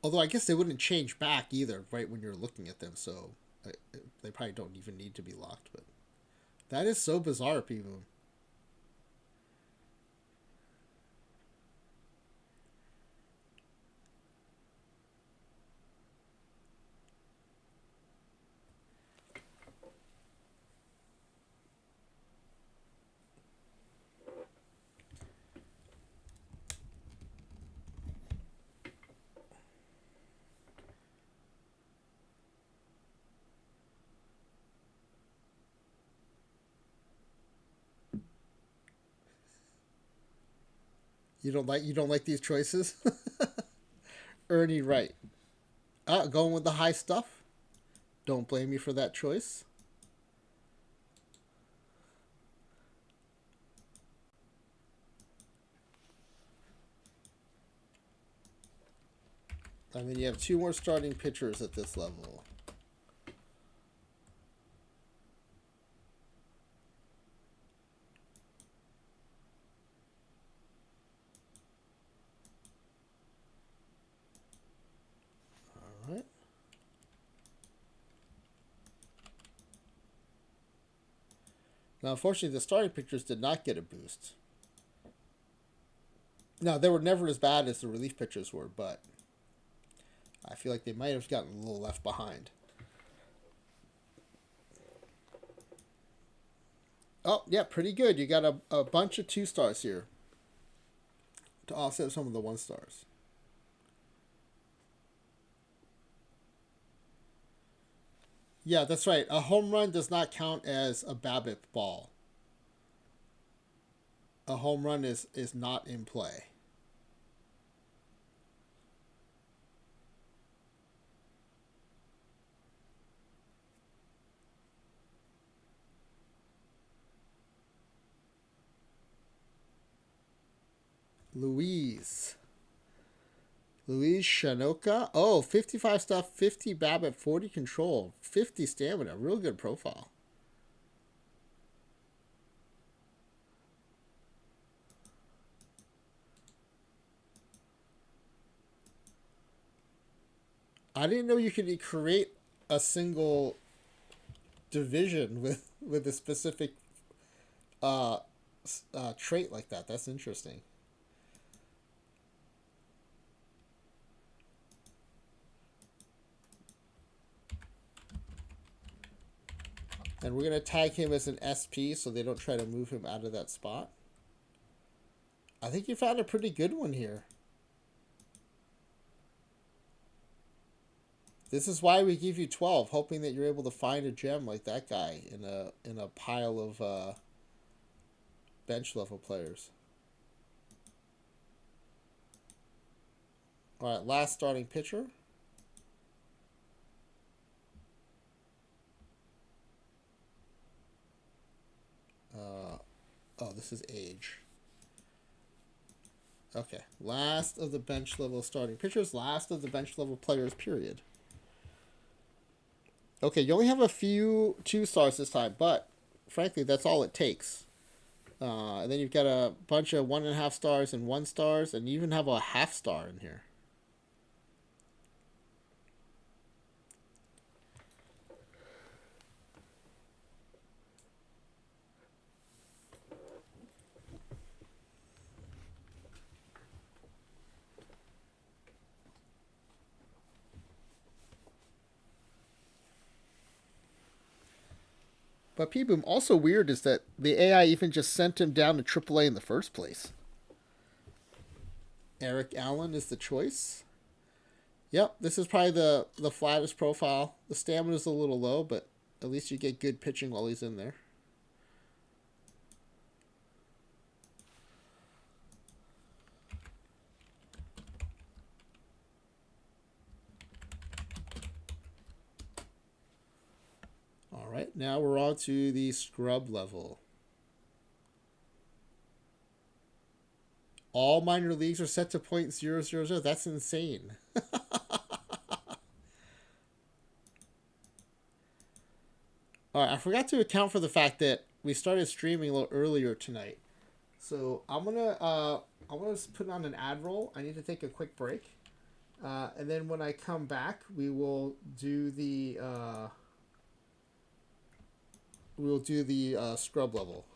Although I guess they wouldn't change back either, right when you're looking at them, so they probably don't even need to be locked. But that is so bizarre, people. You don't like these choices? Ernie Wright. Going with the high stuff. Don't blame me for that choice. I mean, you have 2 more starting pitchers at this level. All right. Now, unfortunately, the starting pitchers did not get a boost. Now, they were never as bad as the relief pitchers were, but I feel like they might have gotten a little left behind. Oh, yeah, pretty good. You got a bunch of 2 stars here to offset some of the 1 stars. Yeah, that's right. A home run does not count as a BABIP ball. A home run is not in play. Louise. Louise Shanoka. Oh, 55 stuff, 50 BABIP, 40 control, 50 stamina. Real good profile. I didn't know you could create a single division with a specific uh, trait like that. That's interesting. And we're gonna tag him as an SP so they don't try to move him out of that spot. I think you found a pretty good one here. This is why we give you 12, hoping that you're able to find a gem like that guy in a pile of bench level players. All right, last starting pitcher. Uh, oh, this is age. Okay, last of the bench level starting pitchers, last of the bench level players, period. Okay, you only have a few 2 stars this time, but frankly, that's all it takes. And then you've got a bunch of 1.5 stars and 1 stars, and you even have a half star in here. But P-Boom, also weird is that the AI even just sent him down to AAA in the first place. Eric Allen is the choice. Yep, this is probably the flattest profile. The stamina's a little low, but at least you get good pitching while he's in there. All right, now we're on to the scrub level. All minor leagues are set to .000. That's insane. All right, I forgot to account for the fact that we started streaming a little earlier tonight. So I'm gonna put on an ad roll. I need to take a quick break, and then when I come back, we will do the scrub level.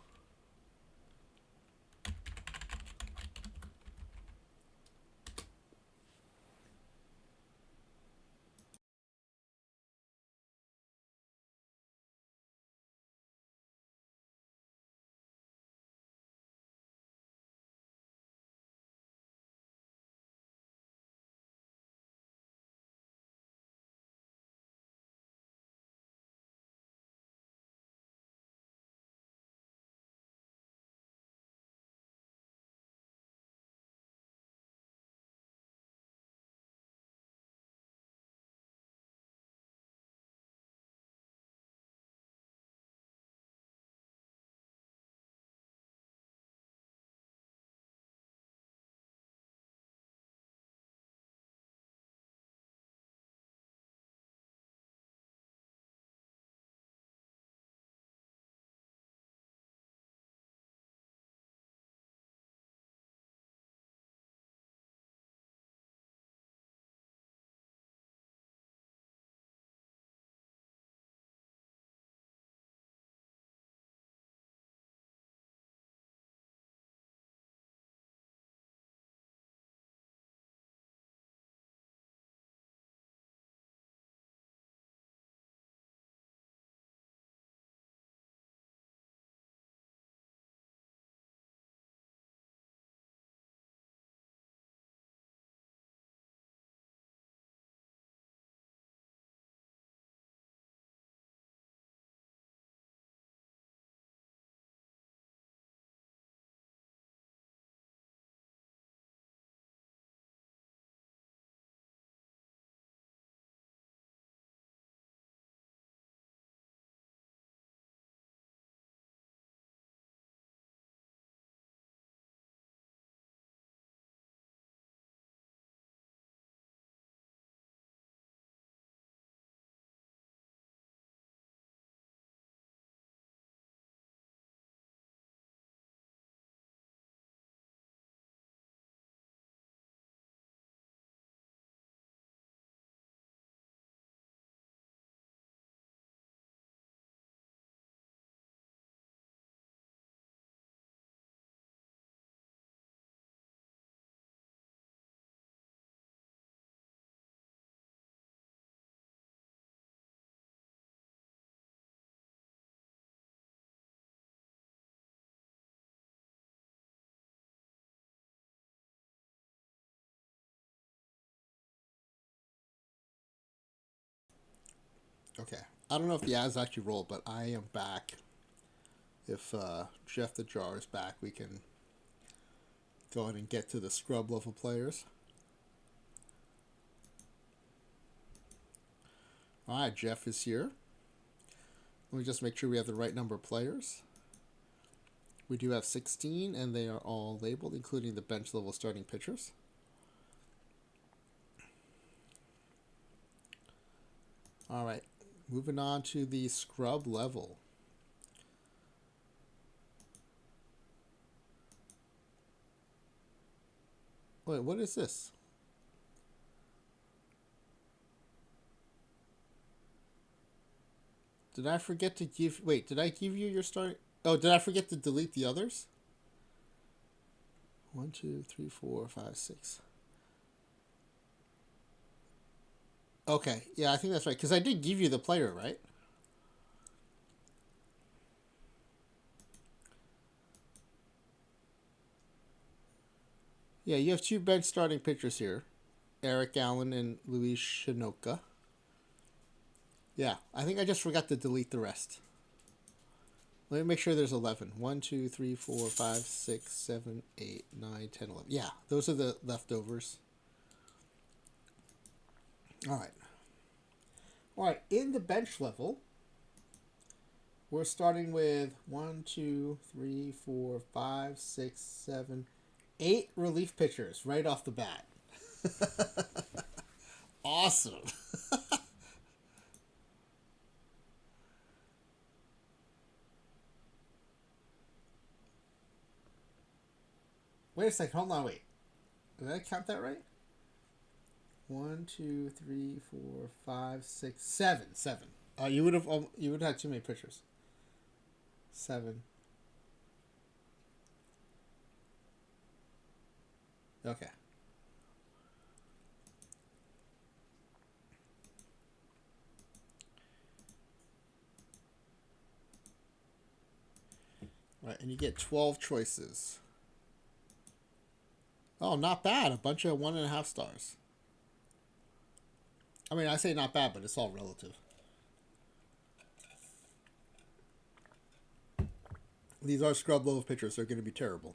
Okay. I don't know if the ads actually rolled, but I am back. If Jeff the Jar is back, we can go ahead and get to the scrub level players. Alright, Jeff is here. Let me just make sure we have the right number of players. We do have 16, and they are all labeled, including the bench level starting pitchers. Alright, moving on to the scrub level. Wait, what is this? Did I forget to give... Wait, did I give you your start? Oh, did I forget to delete the others? 1, 2, 3, 4, 5, 6. Okay, yeah, I think that's right. Because I did give you the player, right? Yeah, you have 2 bench starting pitchers here. Eric Allen and Luis Shinoka. Yeah, I think I just forgot to delete the rest. Let me make sure there's 11. 1, 2, 3, 4, 5, 6, 7, 8, 9, 10, 11. Yeah, those are the leftovers. All right. All right, in the bench level, we're starting with 1, 2, 3, 4, 5, 6, 7, 8 relief pitchers right off the bat. Awesome. Wait a second. Hold on. Wait. Did I count that right? 1, 2, 3, 4, 5, 6, 7. 7. You would have had too many pitchers. 7. Okay. Right, and you get 12 choices. Oh, not bad. A bunch of 1.5 stars. I mean, I say not bad, but it's all relative. These are scrub level pitchers. They're going to be terrible.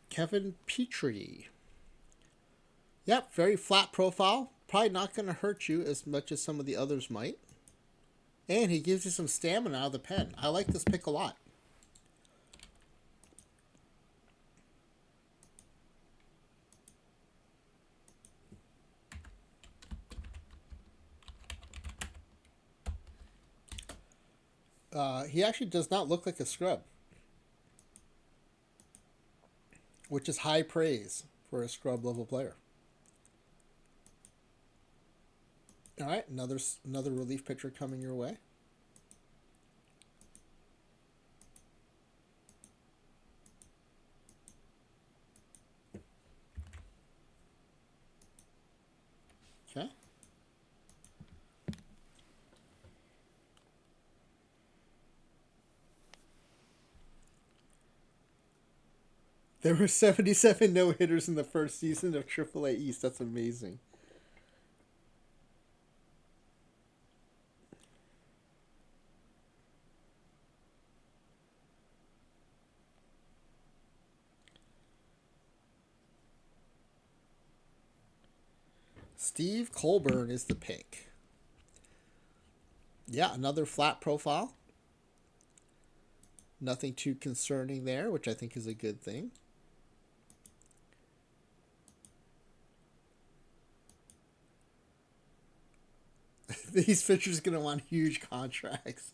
Kevin Petrie. Yep, very flat profile. Probably not going to hurt you as much as some of the others might. And he gives you some stamina out of the pen. I like this pick a lot. He actually does not look like a scrub, which is high praise for a scrub level player. All right, another relief pitcher coming your way. Okay. There were 77 no-hitters in the first season of AAA East. That's amazing. Steve Colburn is the pick. Yeah, another flat profile. Nothing too concerning there, which I think is a good thing. These pitchers are going to want huge contracts.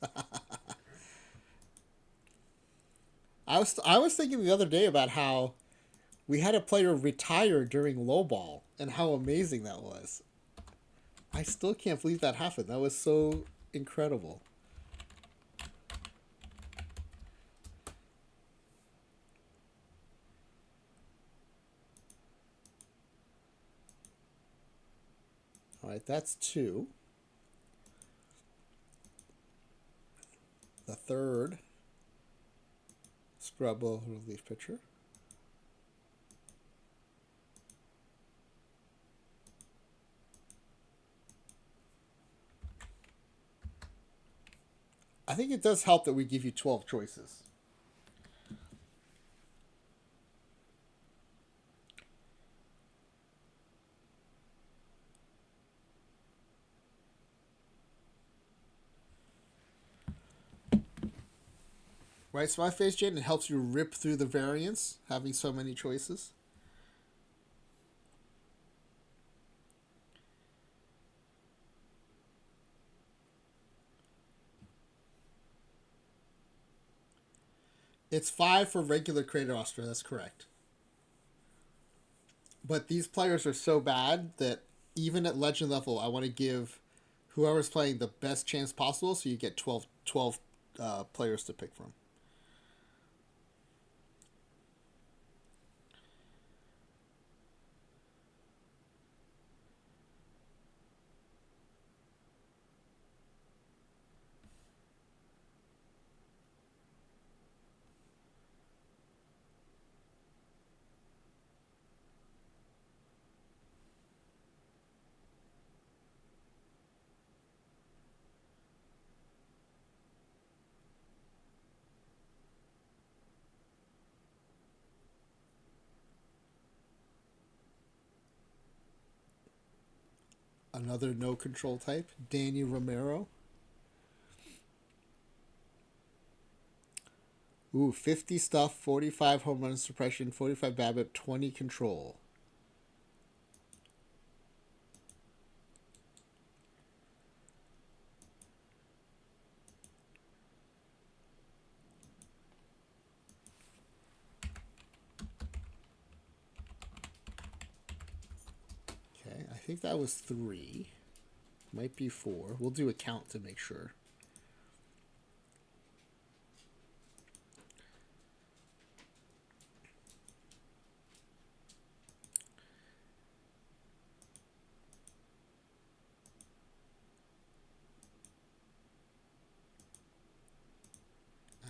I was thinking the other day about how we had a player retire during low ball and how amazing that was. I still can't believe that happened. That was so incredible. All right, that's two. The third scrubble relief pitcher. I think it does help that we give you 12 choices. Right, so my face, Jaden, it helps you rip through the variants, having so many choices. It's 5 for regular creator roster, that's correct. But these players are so bad that even at legend level, I want to give whoever's playing the best chance possible, so you get 12 players to pick from. Another no control type, Danny Romero. Ooh, 50 stuff, 45 home run suppression, 45 BABIP, 20 control. Okay, I think that was 3. Might be 4. We'll do a count to make sure.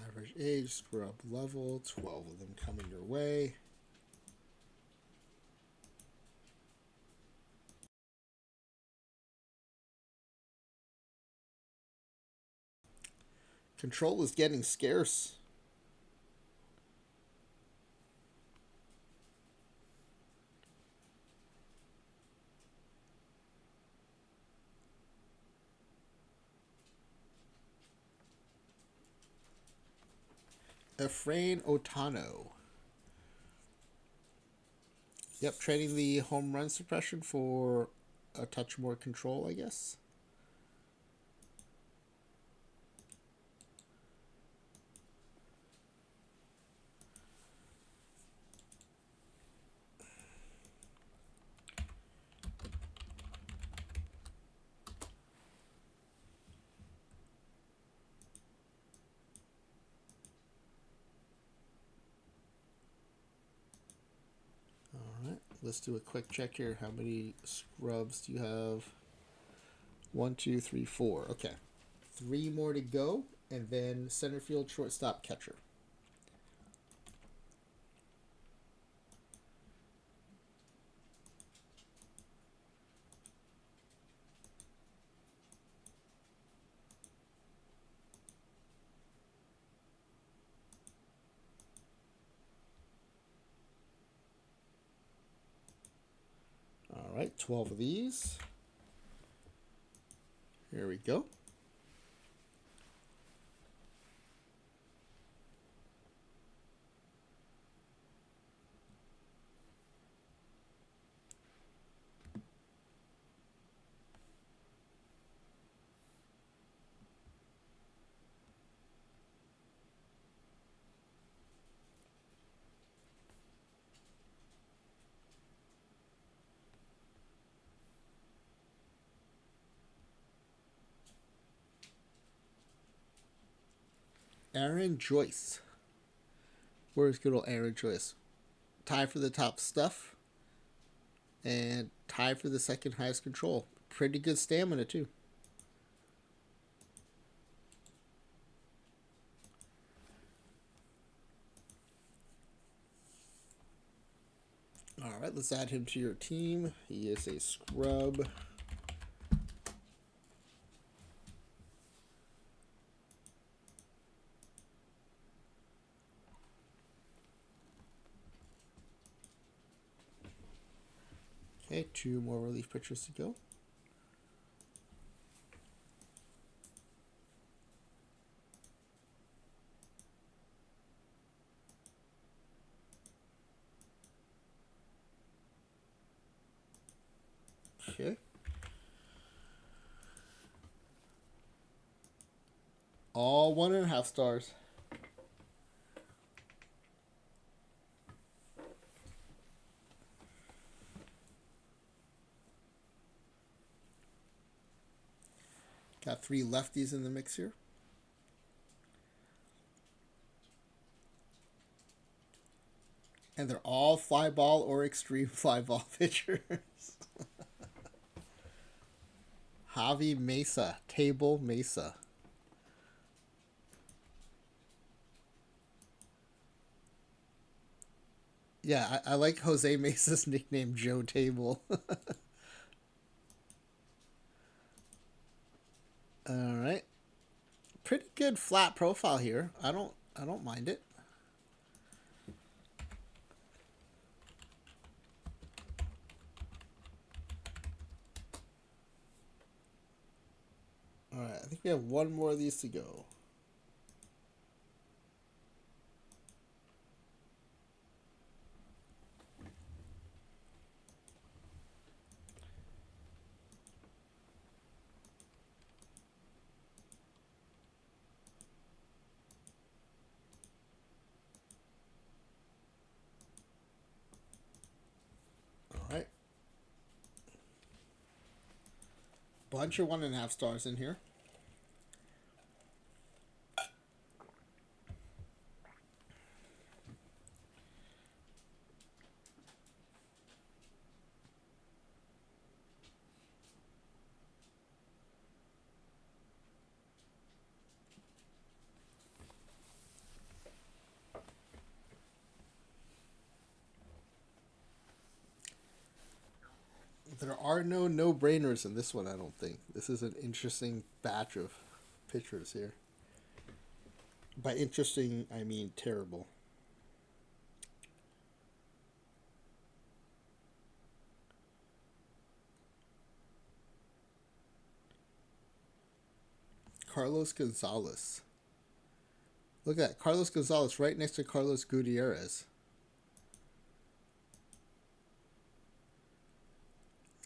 Average age, scrub level, 12 of them coming your way. Control is getting scarce. Efrain Otano. Yep, trading the home run suppression for a touch more control, I guess. Alright, let's do a quick check here. How many scrubs do you have? 1, 2, 3, 4. Okay. 3 more to go, and then center field, shortstop, catcher. Alright, 12 of these. Here we go. Aaron Joyce. Where's good old Aaron Joyce? Tie for the top stuff. And tie for the second highest control. Pretty good stamina, too. All right, let's add him to your team. He is a scrub. Okay, 2 more relief pitchers to go. Okay. All 1.5 stars. Got 3 lefties in the mix here. And they're all fly ball or extreme fly ball pitchers. Javi Mesa, Table Mesa. Yeah, I like Jose Mesa's nickname, Joe Table. All right, pretty good flat profile here. I don't mind it. All right, I think we have 1 more of these to go. All right, bunch of 1.5 stars in here. There are no no-brainers in this one, I don't think. This is an interesting batch of pitchers here. By interesting, I mean terrible. Carlos Gonzalez. Look at that. Carlos Gonzalez right next to Carlos Gutierrez.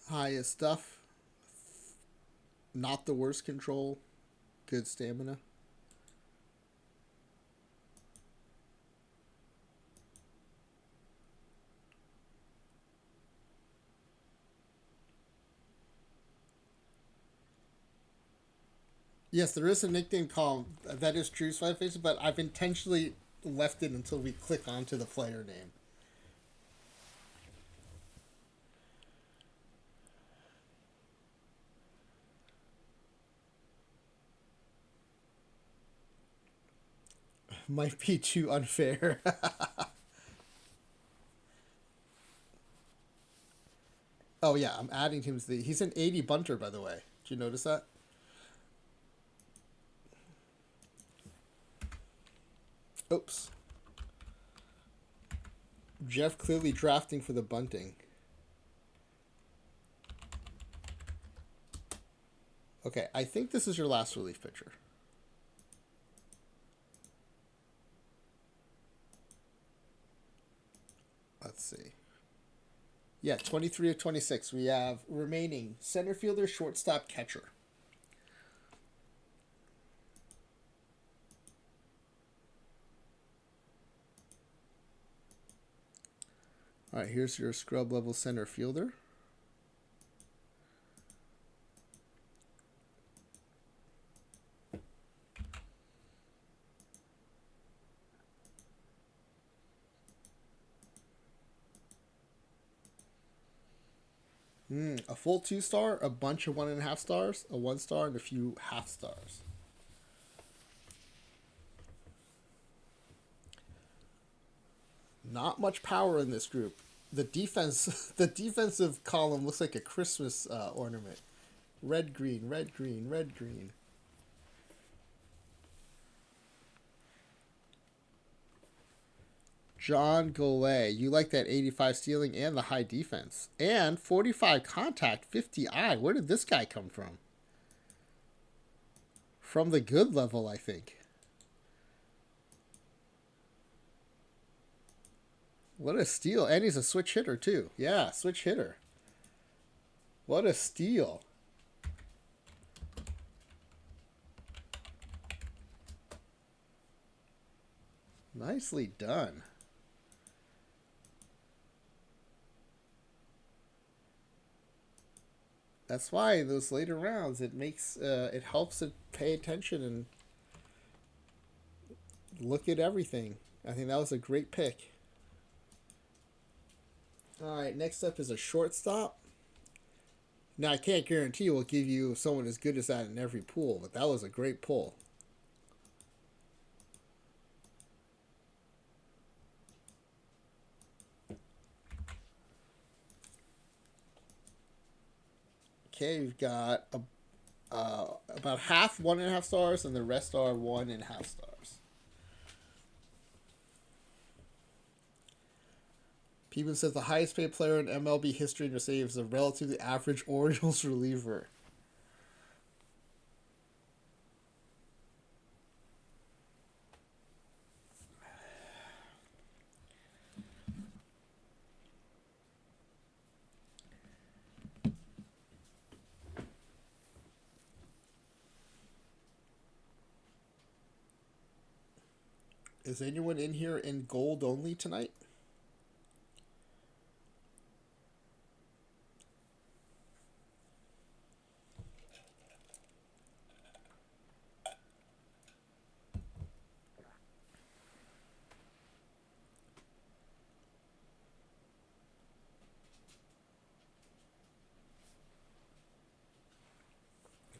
Highest stuff. Not the worst control. Good stamina. Yes, there is a nickname called that is true, Five Faces, but I've intentionally left it until we click onto the player name. Might be too unfair. Oh yeah, I'm adding him to the. He's an 80 bunter, by the way. Did you notice that? Oops. Jeff clearly drafting for the bunting. Okay, I think this is your last relief pitcher. Let's see. Yeah, 23 of 26. We have remaining center fielder, shortstop, catcher. All right, here's your scrub level center fielder. A full 2 star, a bunch of 1.5 stars, a 1 star, and a few half stars. Not much power in this group. The defense, the defensive column looks like a Christmas ornament. Red, green, red, green, red, green. John Golay, you like that 85 stealing and the high defense. And 45 contact, 50 eye. Where did this guy come from? From the good level, I think. What a steal. And he's a switch hitter, too. Yeah, switch hitter. What a steal. Nicely done. That's why in those later rounds it helps it pay attention and look at everything. I think that was a great pick. All right, next up is a shortstop. Now I can't guarantee we'll give you someone as good as that in every pool, but that was a great pull. Okay, we've got about half 1.5 stars, and the rest are 1.5 stars. Peeman says the highest paid player in MLB history to save is a relatively average Orioles reliever. Is anyone in here in gold only tonight?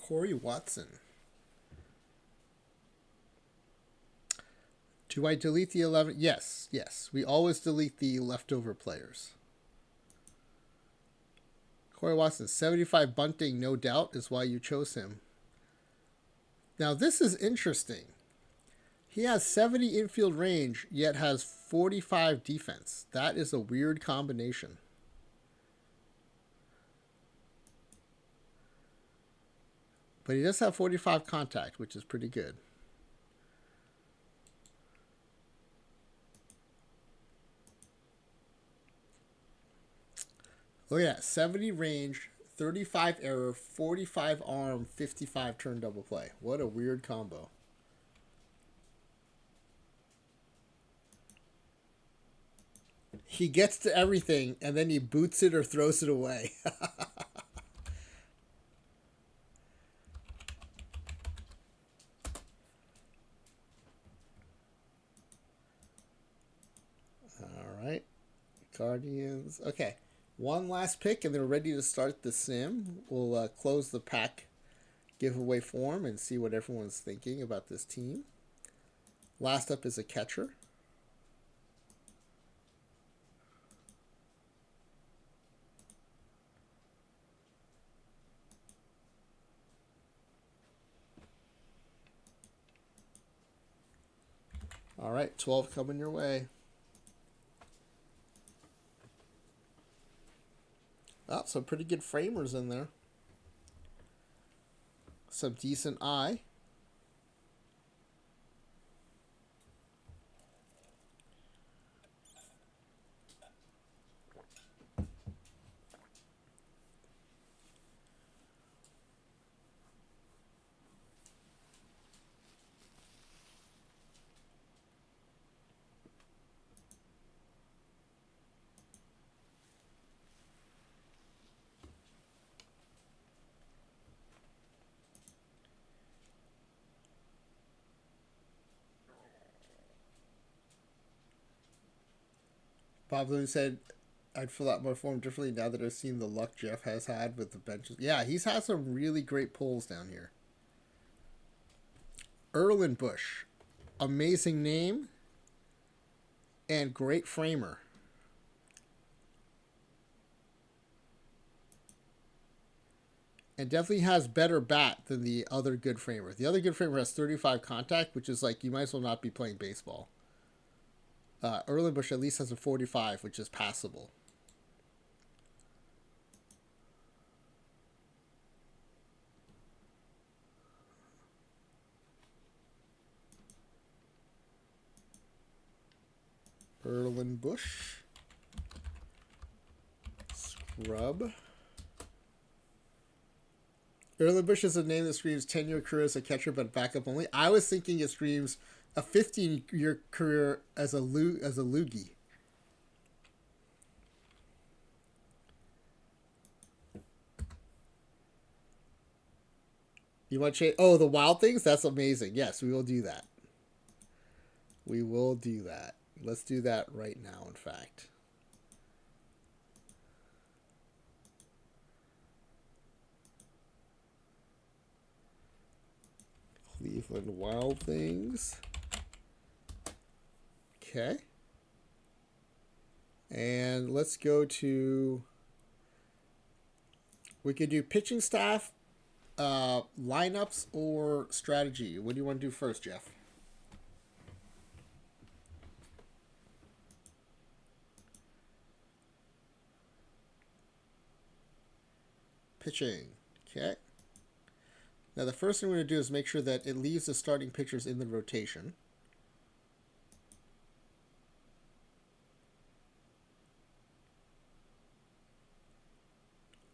Corey Watson. Do I delete the 11? Yes, yes. We always delete the leftover players. Corey Watson, 75 bunting, no doubt, is why you chose him. Now, this is interesting. He has 70 infield range, yet has 45 defense. That is a weird combination. But he does have 45 contact, which is pretty good. Look at that. 70 range, 35 error, 45 arm, 55 turn double play. What a weird combo. He gets to everything, and then he boots it or throws it away. All right. Guardians. Okay. One last pick, and they're ready to start the sim. We'll close the pack giveaway form and see what everyone's thinking about this team. Last up is a catcher. All right, 12 coming your way. Oh, some pretty good framers in there. Some decent eye. Bob Loon said I'd fill out my form differently now that I've seen the luck Jeff has had with the benches. Yeah, he's had some really great pulls down here. Erlenbush, amazing name and great framer. And definitely has better bat than the other good framer. The other good framer has 35 contact, which is like you might as well not be playing baseball. Erlenbush at least has a 45, which is passable. Erlenbush. Scrub. Erlenbush is a name that screams 10-year career as a catcher, but backup only. I was thinking it screams a 15-year career as a loogie. You want to change? Oh, the Wild Things? That's amazing. Yes, we will do that. We will do that. Let's do that right now, in fact. Cleveland Wild Things. Okay. And let's go to... We could do pitching staff, lineups, or strategy. What do you want to do first, Jeff? Pitching. Okay. Now the first thing we're going to do is make sure that it leaves the starting pitchers in the rotation.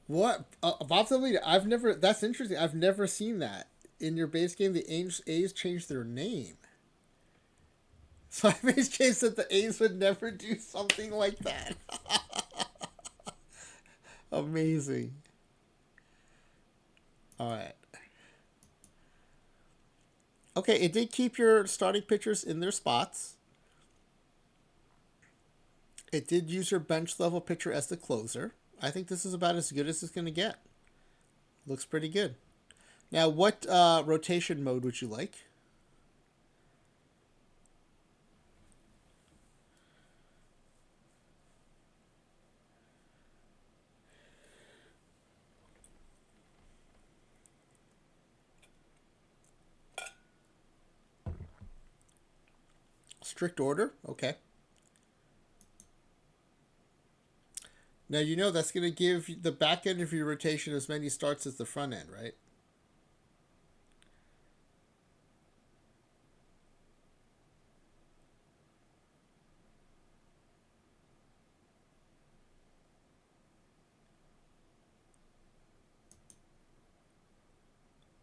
What? Bob Selby, I've never... That's interesting. I've never seen that. In your base game, the A's changed their name. So I made chance that the A's would never do something like that. Amazing. All right. Okay, it did keep your starting pitchers in their spots. It did use your bench level pitcher as the closer. I think this is about as good as it's going to get. Looks pretty good. Now, what rotation mode would you like? Strict order? Okay. Now, you know that's going to give the back end of your rotation as many starts as the front end, right?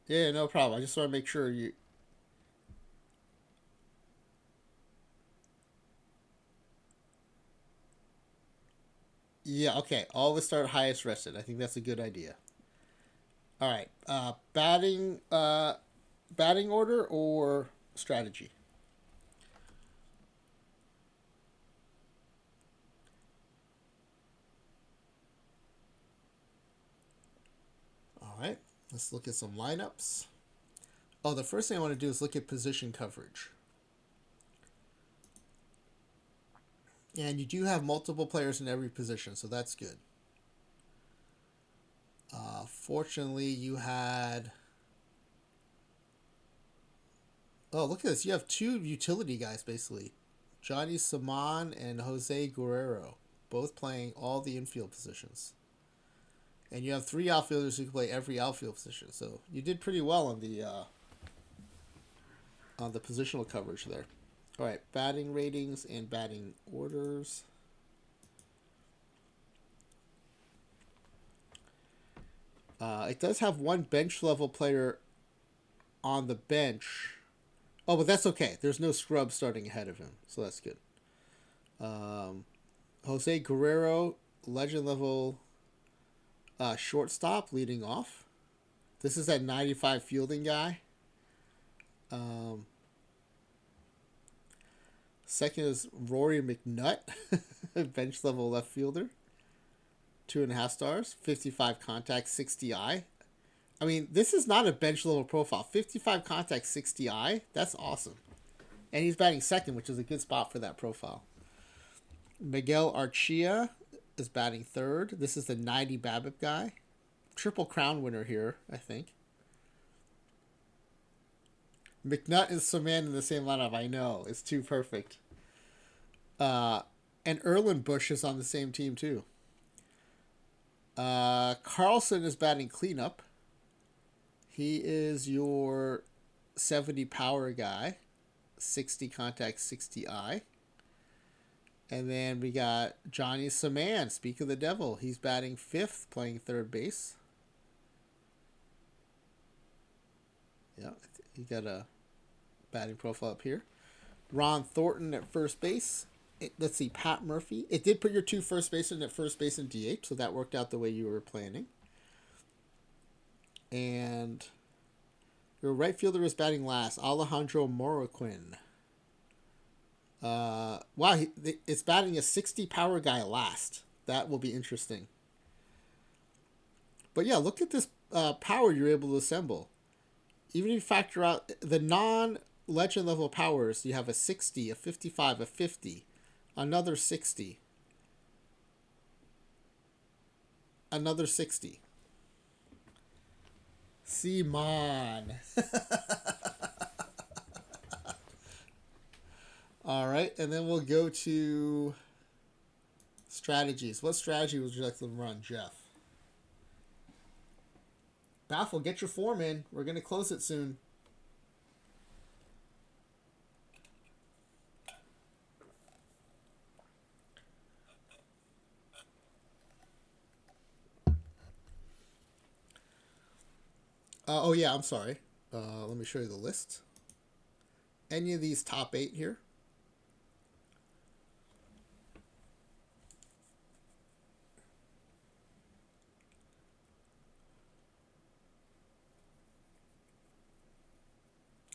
Yeah, no problem. I just want to make sure you... Yeah, okay. Always start highest rested. I think that's a good idea. All right. Batting order or strategy? All right. Let's look at some lineups. Oh, the first thing I want to do is look at position coverage. And you do have multiple players in every position, so that's good. Fortunately, you had... Oh, look at this. You have two utility guys, basically. Johnny Saman and Jose Guerrero, both playing all the infield positions. And you have three outfielders who can play every outfield position. So you did pretty well on the positional coverage there. All right, batting ratings and batting orders. It does have one bench level player on the bench. Oh, but that's okay. There's no scrub starting ahead of him, so that's good. Jose Guerrero, legend level shortstop, leading off. This is that 95 fielding guy. Second is Rory McNutt, bench level left fielder. 2.5 stars. 55 contact, 60i. I mean, this is not a bench level profile. 55 contact, 60i. That's awesome. And he's batting second, which is a good spot for that profile. Miguel Archia is batting third. This is the 90 BABIP guy. Triple Crown winner here, I think. McNutt and Saman in the same lineup. I know. It's too perfect. And Erlen Bush is on the same team, too. Carlson is batting cleanup. He is your 70 power guy. 60 contact, 60i. And then we got Johnny Saman, speak of the devil. He's batting fifth, playing third base. Yeah, he got a batting profile up here. Ron Thornton at first base. Let's see, Pat Murphy. It did put your two first basemen at first base and DH, so that worked out the way you were planning. And your right fielder is batting last, Alejandro Moroquin. Wow, it's batting a 60 power guy last. That will be interesting. But yeah, look at this power you're able to assemble. Even if you factor out the non-legend level powers, you have a 60, a 55, a 50, another 60, another 60. Simon. All right, and then we'll go to strategies. What strategy would you like to run, Jeff? Baffle, get your form in. We're going to close it soon. Oh, yeah, I'm sorry. Let me show you the list. Any of these top 8 here.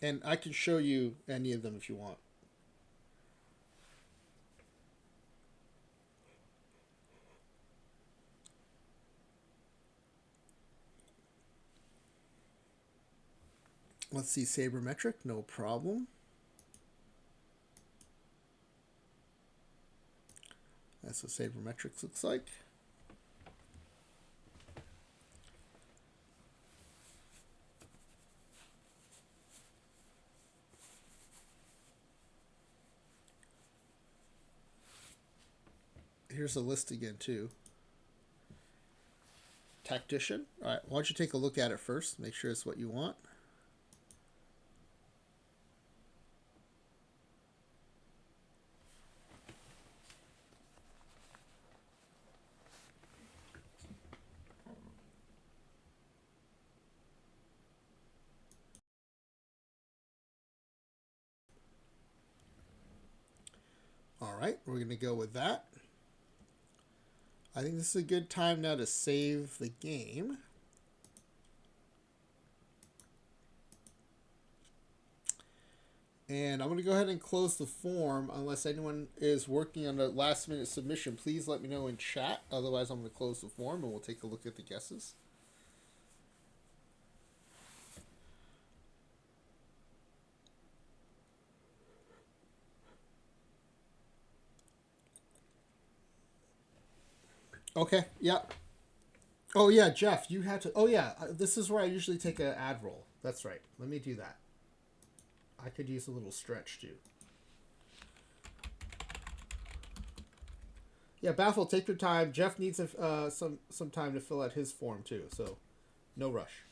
And I can show you any of them if you want. Let's see, sabermetric, no problem. That's what sabermetrics looks like. Here's a list again, too. Tactician. All right, why don't you take a look at it first, make sure it's what you want. All right, we're going to go with that. I think this is a good time now to save the game. And I'm going to go ahead and close the form unless anyone is working on a last minute submission. Please let me know in chat. Otherwise, I'm going to close the form and we'll take a look at the guesses. Okay, yeah. Oh, yeah, Jeff, you had to... Oh, yeah, this is where I usually take an ad roll. That's right. Let me do that. I could use a little stretch, too. Yeah, Baffle, take your time. Jeff needs some time to fill out his form, too, so no rush.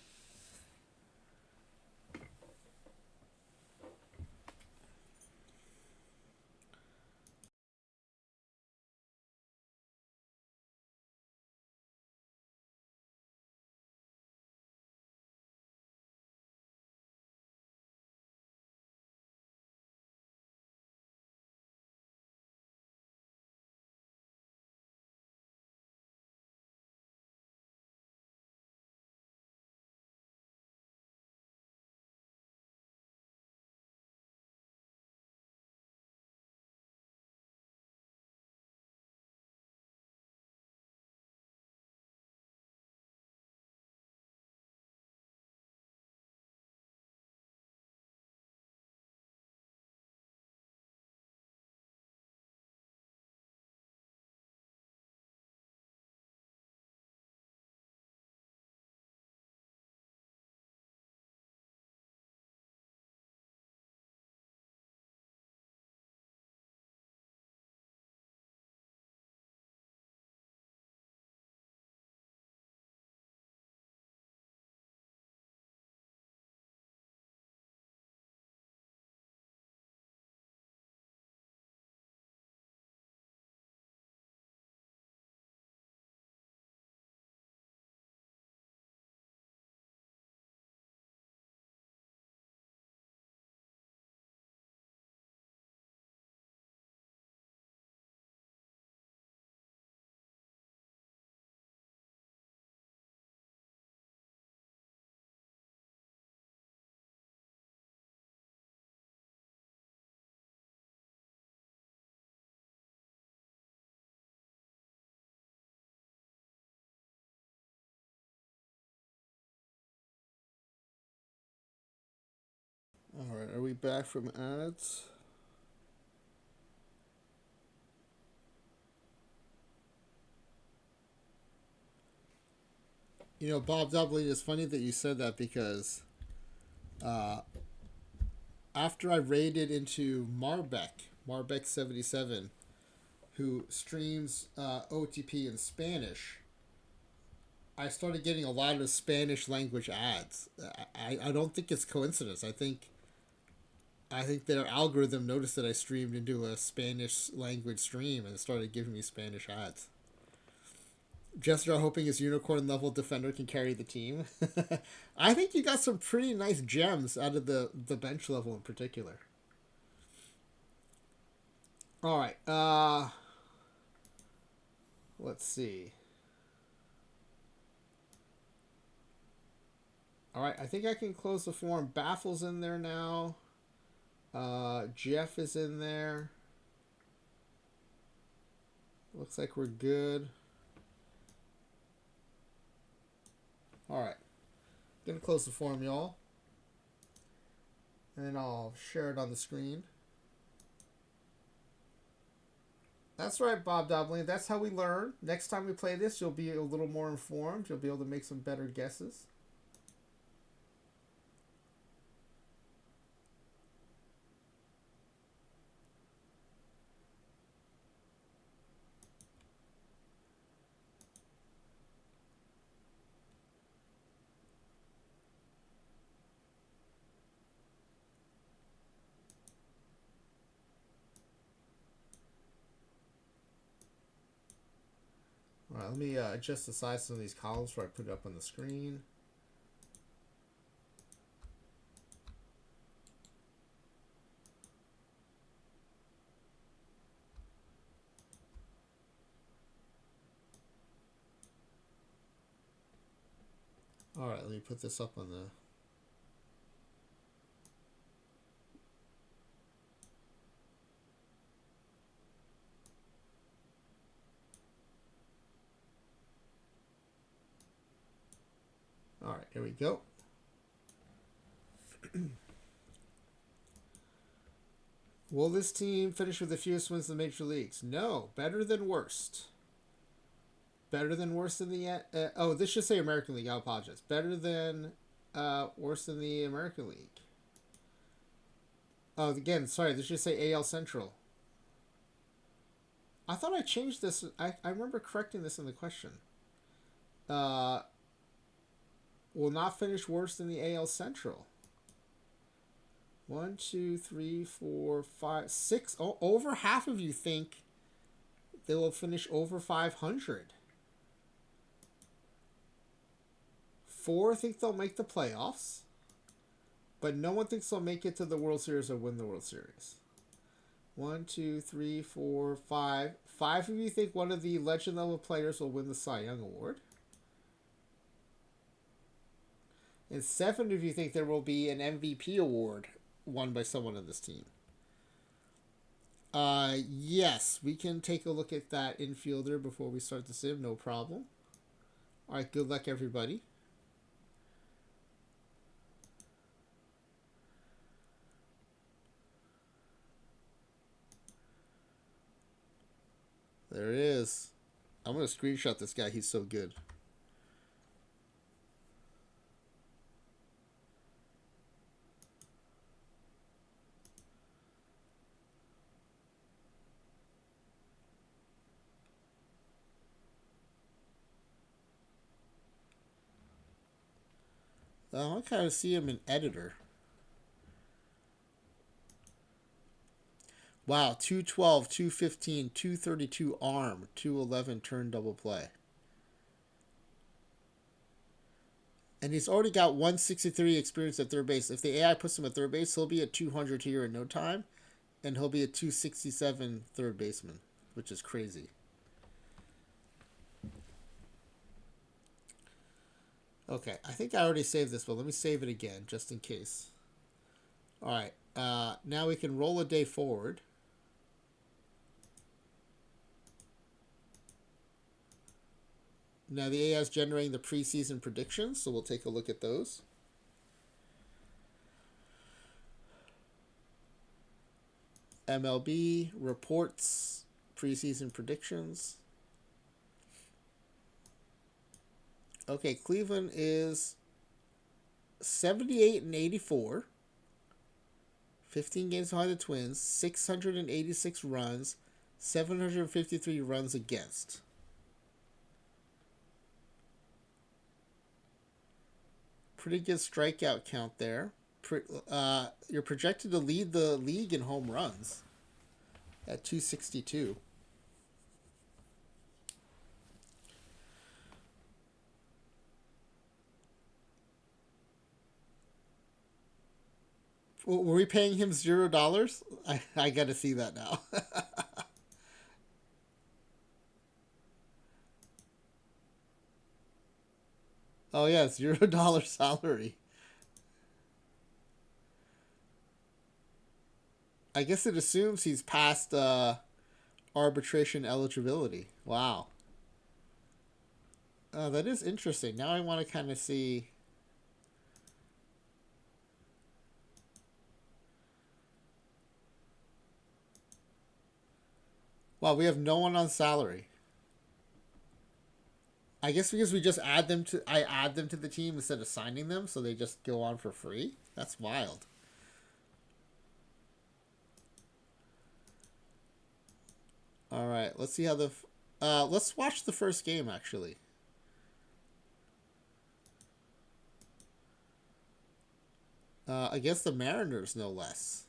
All right, are we back from ads? You know, Bob Dublin, it's funny that you said that because uh, after I raided into Marbek77, who streams OTP in Spanish, I started getting a lot of Spanish language ads. I don't think it's coincidence. I think their algorithm noticed that I streamed into a Spanish language stream and started giving me Spanish ads. Jester hoping his unicorn level defender can carry the team. I think you got some pretty nice gems out of the bench level in particular. All right. Let's see. All right, I think I can close the form. Baffle's in there now. Jeff is in there. Looks like we're good. All right. Gonna close the form, y'all. And then I'll share it on the screen. That's right, Bob Doblin. That's how we learn. Next time we play this, you'll be a little more informed. You'll be able to make some better guesses. All right, let me adjust the size of some of these columns before I put it up on the screen. All right, let me put this up on the... All right, here we go. Will this team finish with the fewest wins in the major leagues? No, better than worst. Better than worse than the... oh, this should say American League. I apologize. Better than worse than the American League. Oh, again, sorry. This should say AL Central. I thought I changed this. I remember correcting this in the question. Will not finish worse than the AL Central. 1, 2, 3, 4, 5, 6. Oh, over half of you think they will finish over 500. 4 think they'll make the playoffs, but no one thinks they'll make it to the World Series or win the World Series. 1, 2, 3, 4, 5. 5 of you think one of the legend level players will win the Cy Young Award. And 7 of you think there will be an MVP award won by someone on this team. Yes, we can take a look at that infielder before we start the sim, no problem. All right, good luck, everybody. There it is. I'm going to screenshot this guy. He's so good. I kind of see him in editor. Wow, 212, 215, 232 arm, 211 turn double play. And he's already got 163 experience at third base. If the AI puts him at third base, he'll be at 200 here in no time. And he'll be a 267 third baseman, which is crazy. Okay, I think I already saved this, but let me save it again, just in case. All right, now we can roll a day forward. Now the AI is generating the preseason predictions, so we'll take a look at those. MLB reports, preseason predictions. Okay, Cleveland is 78-84. 15 games behind the Twins, 686 runs, 753 runs against. Pretty good strikeout count there. You're projected to lead the league in home runs at 262. Were we paying him $0? I got to see that now. Oh yeah, $0 salary. I guess it assumes he's past arbitration eligibility. Wow. That is interesting. Now I want to kind of see. Wow, we have no one on salary. I guess because we just I add them to the team instead of signing them, so they just go on for free. That's wild. All right, let's see how let's watch the first game actually. Against the Mariners, no less.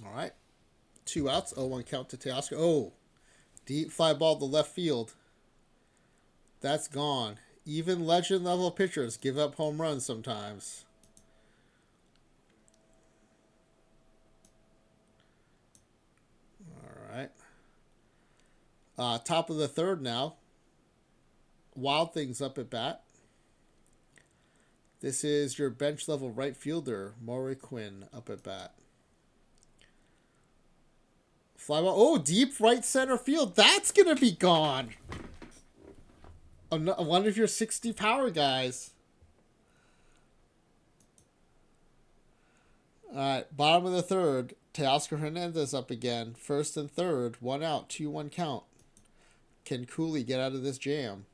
All right. 2 outs, 0-1 count to Teoscar. Oh, deep fly ball to left field. That's gone. Even legend level pitchers give up home runs sometimes. All right. Top of the third now. Wild Things up at bat. This is your bench level right fielder, Maury Quinn, up at bat. Fly ball. Oh, deep right center field. That's going to be gone. One of your 60 power guys. All right, bottom of the third. Teoscar Hernandez up again. First and third. 1 out, 2-1 count. Can Cooley get out of this jam?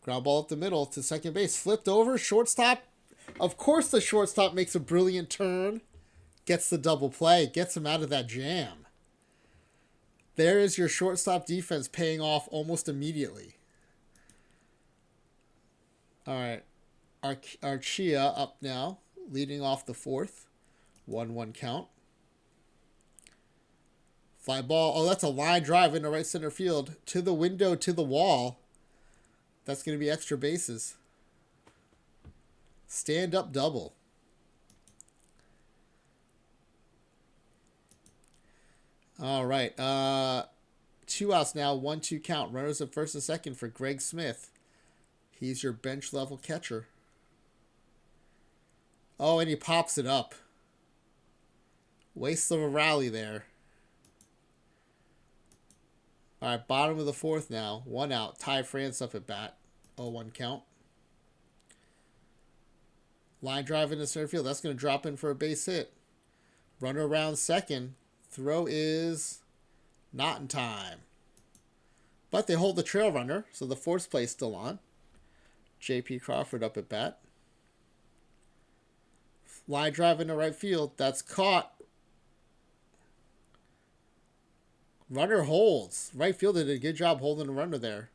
Ground ball up the middle to second base. Flipped over. Shortstop. Of course the shortstop makes a brilliant turn. Gets the double play. Gets him out of that jam. There is your shortstop defense paying off almost immediately. All right. Archia up now. Leading off the fourth. 1-1 count. Fly ball. Oh, that's a line drive into right center field. To the window, to the wall. That's going to be extra bases. Stand up double. All right. 2 outs now. 1-2 count. Runners at first and second for Greg Smith. He's your bench level catcher. Oh, and he pops it up. Waste of a rally there. All right, bottom of the fourth now. 1 out. Ty France up at bat. 0-1 count. Line drive into center field. That's going to drop in for a base hit. Runner around second. Throw is not in time. But they hold the trail runner, so the fourth play is still on. J.P. Crawford up at bat. Line drive into right field. That's caught. Runner holds. Right fielder did a good job holding the runner there.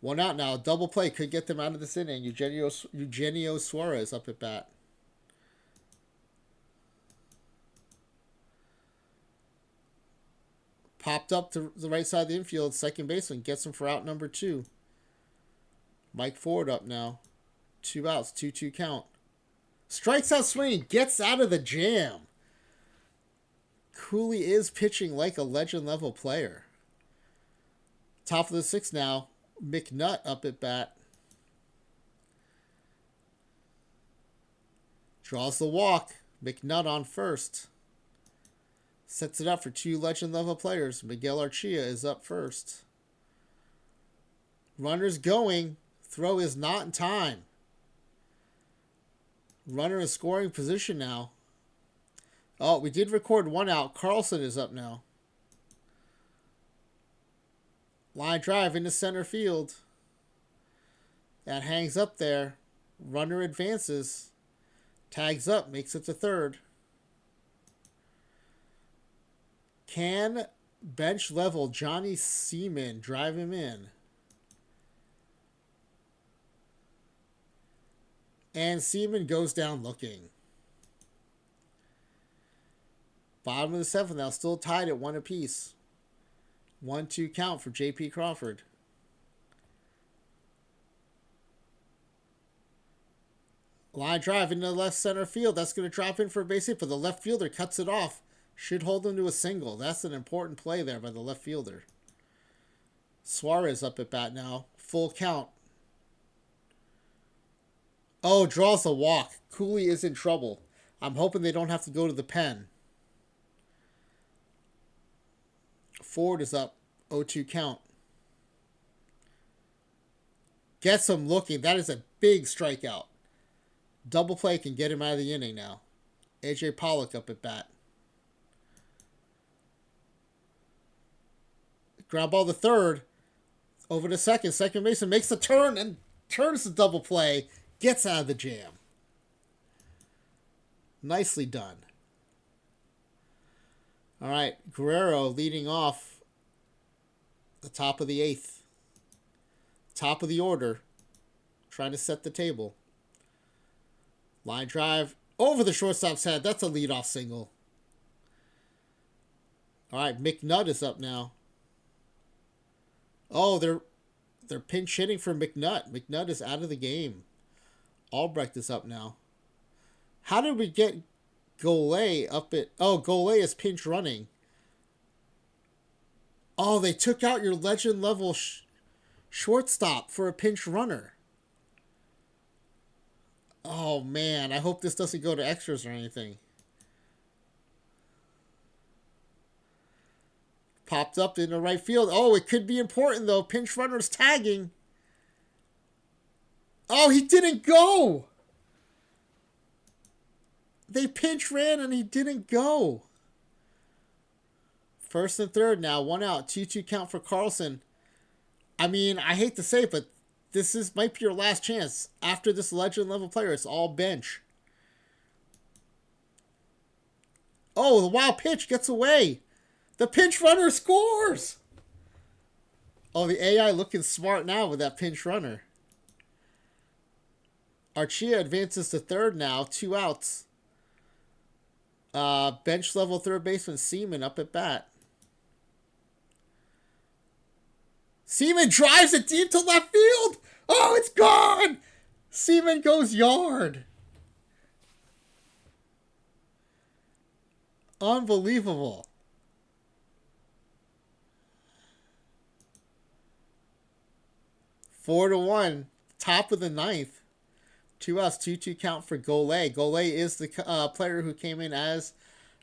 1 out now. Double play could get them out of this inning. Eugenio Suarez up at bat. Popped up to the right side of the infield. Second baseman gets him for out number 2. Mike Ford up now. 2 outs. 2-2 count. Strikes out swinging. Gets out of the jam. Cooley is pitching like a legend level player. Top of the 6th now. McNutt up at bat. Draws the walk. McNutt on first. Sets it up for two legend level players. Miguel Archia is up first. Runner's going. Throw is not in time. Runner in scoring position now. Oh, we did record one out. Carlson is up now. Line drive into center field. That hangs up there. Runner advances. Tags up. Makes it to third. Can bench level Johnny Seaman drive him in? And Seaman goes down looking. Bottom of the seventh now, still tied at 1 apiece. 1-2 count for J.P. Crawford. Line drive into the left center field. That's going to drop in for a base hit, but the left fielder cuts it off. Should hold him to a single. That's an important play there by the left fielder. Suarez up at bat now. Full count. Oh, draws the walk. Cooley is in trouble. I'm hoping they don't have to go to the pen. Ford is up. 0-2 count. Gets him looking. That is a big strikeout. Double play can get him out of the inning now. AJ Pollock up at bat. Ground ball to third. Over to second. Second baseman makes the turn and turns the double play. Gets out of the jam. Nicely done. All right, Guerrero leading off the top of the eighth. Top of the order. Trying to set the table. Line drive over the shortstop's head. That's a leadoff single. All right, McNutt is up now. Oh, they're pinch hitting for McNutt. McNutt is out of the game. Albrecht is up now. How did we get Golay up at... Oh, Golay is pinch running. Oh, they took out your legend level shortstop for a pinch runner. Oh, man. I hope this doesn't go to extras or anything. Popped up in the right field. Oh, it could be important, though. Pinch runner's tagging. Oh, he didn't go. They pinch ran and he didn't go. First and third now. 1 out. 2-2 count for Carlson. I mean, I hate to say it, but this might be your last chance. After this legend level player, it's all bench. Oh, the wild pitch gets away. The pinch runner scores. Oh, the AI looking smart now with that pinch runner. Archia advances to third now. 2 outs. Bench level third baseman Seaman up at bat. Seaman drives it deep to left field. Oh, it's gone. Seaman goes yard. Unbelievable. Four to 1. Top of the ninth. 2 outs, 2-2 count for Golay. Golay is the player who came in as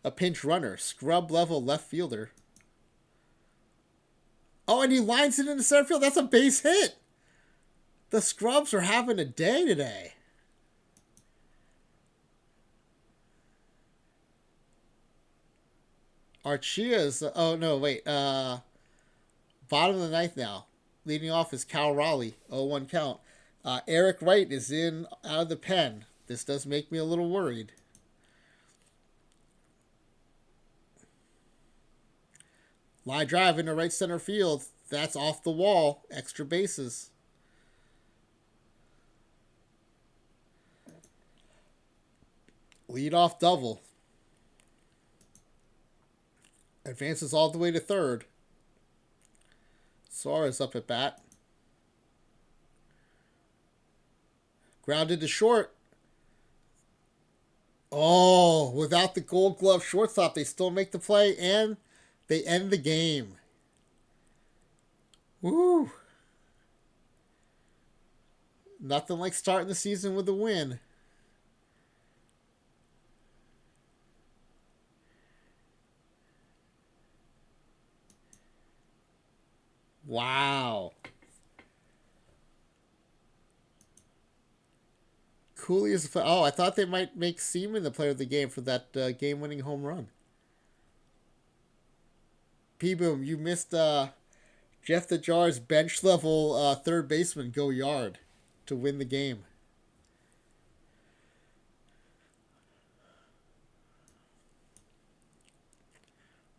a pinch runner. Scrub level left fielder. Oh, and he lines it into center field. That's a base hit. The Scrubs are having a day today. Archia's... Oh, no, wait. Bottom of the ninth now. Leading off is Cal Raleigh. 0-1 count. Eric Wright is in out of the pen. This does make me a little worried. Line drive into right center field. That's off the wall. Extra bases. Leadoff double. Advances all the way to third. Suarez up at bat. Grounded to short. Oh, without the Gold Glove shortstop, they still make the play and they end the game. Woo! Nothing like starting the season with a win. Wow. Cooley is. Oh, I thought they might make Seaman the player of the game for that game-winning home run. P Boom, you missed Jeff the Jar's bench level third baseman go yard to win the game.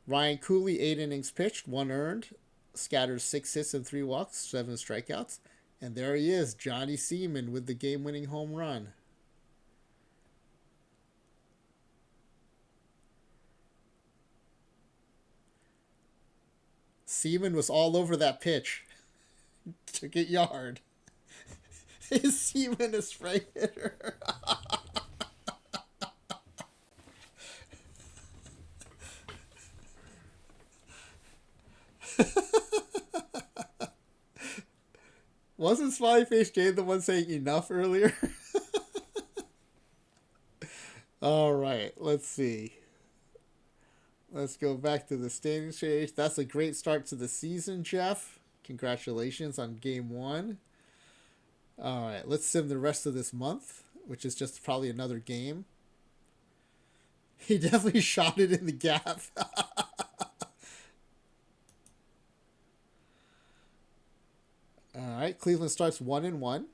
Ryan Cooley, 8 innings pitched, 1 earned, scatters 6 hits and 3 walks, 7 strikeouts. And there he is, Johnny Seaman with the game winning home run. Seaman was all over that pitch. Took it yard. Is Seaman a spray hitter? Wasn't Smiley Face Jade the one saying enough earlier? All right, let's see. Let's go back to the standings page. That's a great start to the season, Jeff. Congratulations on game 1. All right, let's sim the rest of this month, which is just probably another game. He definitely shot it in the gap. All right, Cleveland starts 1-1,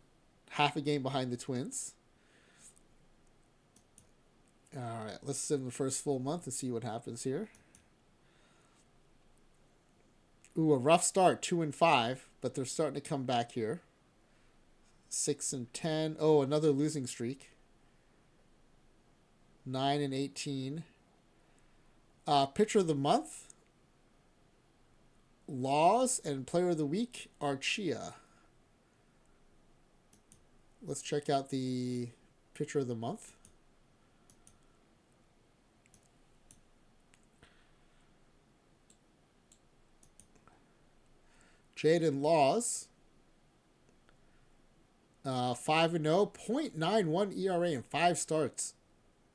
half a game behind the Twins. All right, let's sim the first full month and see what happens here. Ooh, a rough start, 2-5, but they're starting to come back here. 6-10. Oh, another losing streak. 9-18. Pitcher of the month, Laws, and player of the week, Archia. Let's check out the pitcher of the month. Jaden Laws, 5-0, 0.91 ERA in 5 starts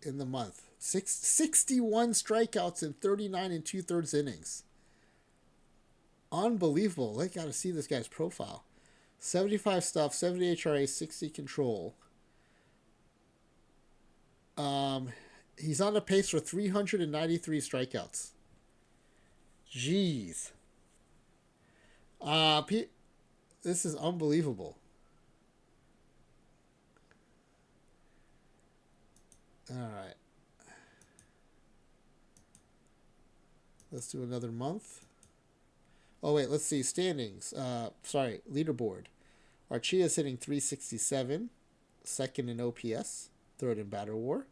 in the month. 61 strikeouts in 39 2/3 innings. Unbelievable. I got to see this guy's profile. 75 stuff, 70 HRA, 60 control. He's on the pace for 393 strikeouts. Jeez. This is unbelievable. All right. Let's do another month. Oh, wait, let's see. Standings. Leaderboard. Archia's hitting 367, second in OPS, third in batter war.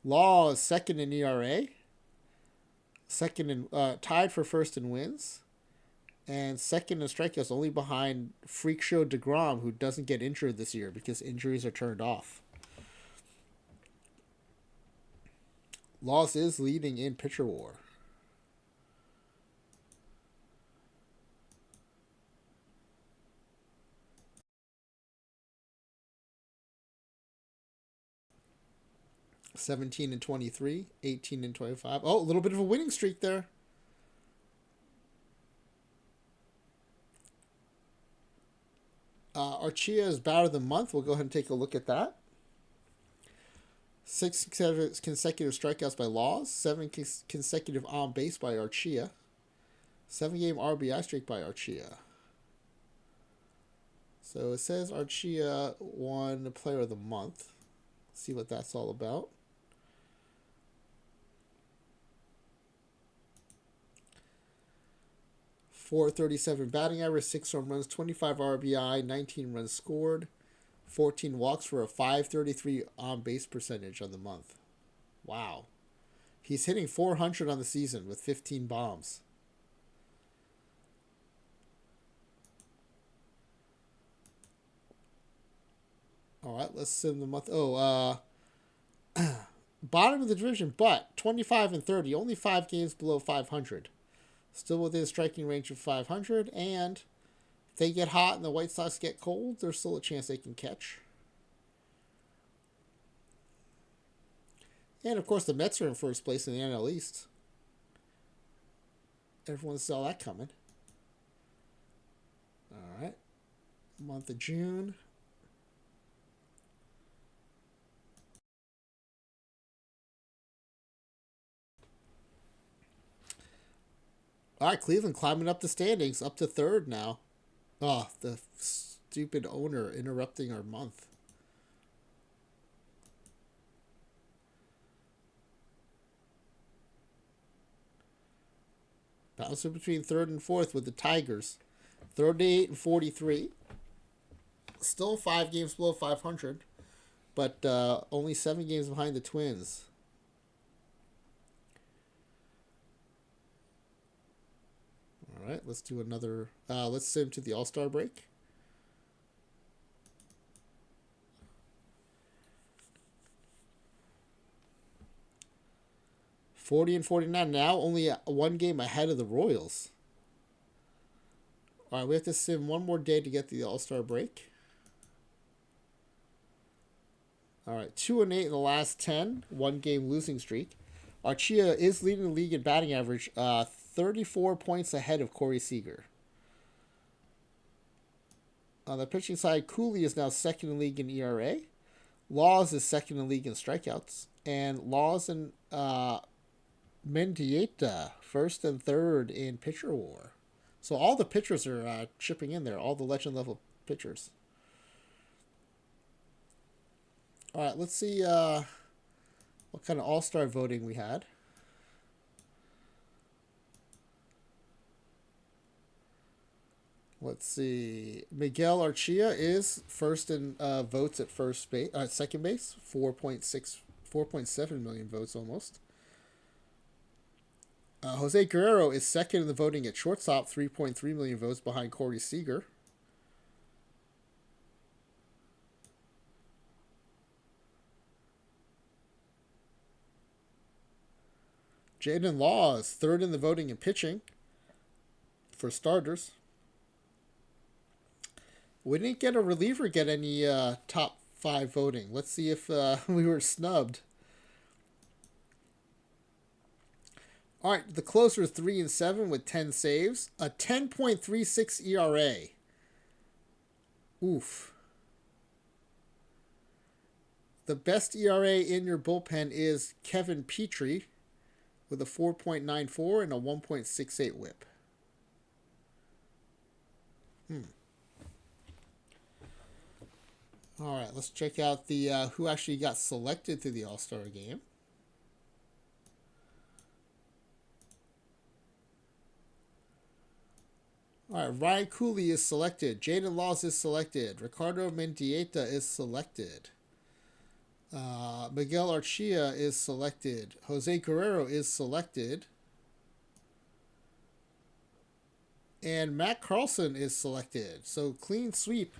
Law is second in ERA, second in tied for first in wins, and second in strikeouts, only behind Freak Show DeGrom, who doesn't get injured this year because injuries are turned off. Laws is leading in pitcher war. (17-23), 18-25. Oh, a little bit of a winning streak there. Archia's batter of the month. We'll go ahead and take a look at that. 6 consecutive strikeouts by Laws, 7 consecutive on base by Archia, 7-game RBI streak by Archia. So it says Archia won the player of the month. Let's see what that's all about. .437 batting average, 6 home runs, 25 RBI, 19 runs scored, 14 walks for a .533 on base percentage on the month. Wow. He's hitting .400 on the season with 15 bombs. All right, let's sim the month. Bottom of the division, but 25-30, only 5 games below 500. Still within striking range of 500, and if they get hot and the White Sox get cold, there's still a chance they can catch. And, of course, the Mets are in first place in the NL East. Everyone saw that coming. Month of June. All right, Cleveland climbing up the standings, up to third now. Oh, the stupid owner interrupting our month. Bouncing between third and fourth with the Tigers. 38 and 43. Still 5 games below 500, but only 7 games behind the Twins. All right, let's do another. Let's sim to the All-Star break. $40 and 49 now, only 1 game ahead of the Royals. All right, we have to sim one more day to get the All-Star break. All right, 2 and 8 in the last 10, 1 game losing streak. Archia is leading the league in batting average, 34 points ahead of Corey Seager. On the pitching side, Cooley is now second in the league in ERA. Laws is second in the league in strikeouts. And Laws and Mendieta first and third in pitcher war. So all the pitchers are chipping in there, all the legend level pitchers. All right, let's see what kind of all-star voting we had. Let's see. Miguel Archia is first in votes at second base, 4.7 million votes almost. Jose Guerrero is second in the voting at shortstop, 3.3 million votes behind Corey Seager. Jaden Law is third in the voting in pitching for starters. We didn't get a reliever get any top 5 voting. Let's see if we were snubbed. All right, the closer is 3 and 7 with 10 saves, a 10.36 ERA. Oof. The best ERA in your bullpen is Kevin Petrie with a 4.94 and a 1.68 whip. All right, let's check out the who actually got selected to the All-Star game. All right, Ryan Cooley is selected. Jaden Laws is selected. Ricardo Mendieta is selected. Miguel Archia is selected. Jose Guerrero is selected. And Matt Carlson is selected. So clean sweep.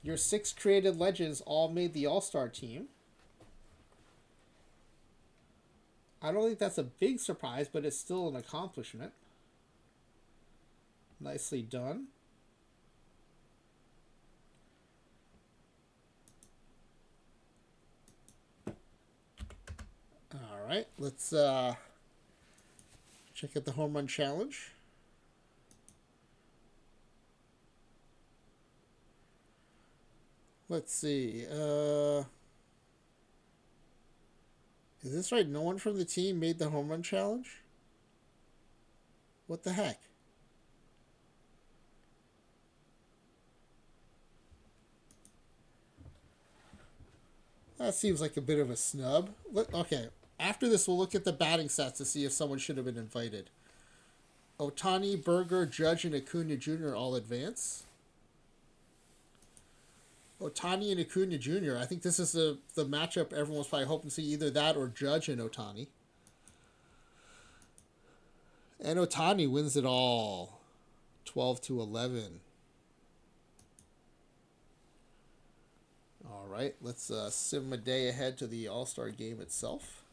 Your 6 created legends all made the All-Star team. I don't think that's a big surprise, but it's still an accomplishment. Nicely done. All right, let's check out the home run challenge. Let's see. Is this right? No one from the team made the home run challenge? What the heck? That seems like a bit of a snub. Okay, after this, we'll look at the batting stats to see if someone should have been invited. Otani, Berger, Judge, and Acuna Jr. all advance. Otani and Acuna Jr. I think this is the matchup everyone was probably hoping to see, either that or Judge and Otani. And Otani wins it all, 12-11. All right, let's sim a day ahead to the All-Star game itself.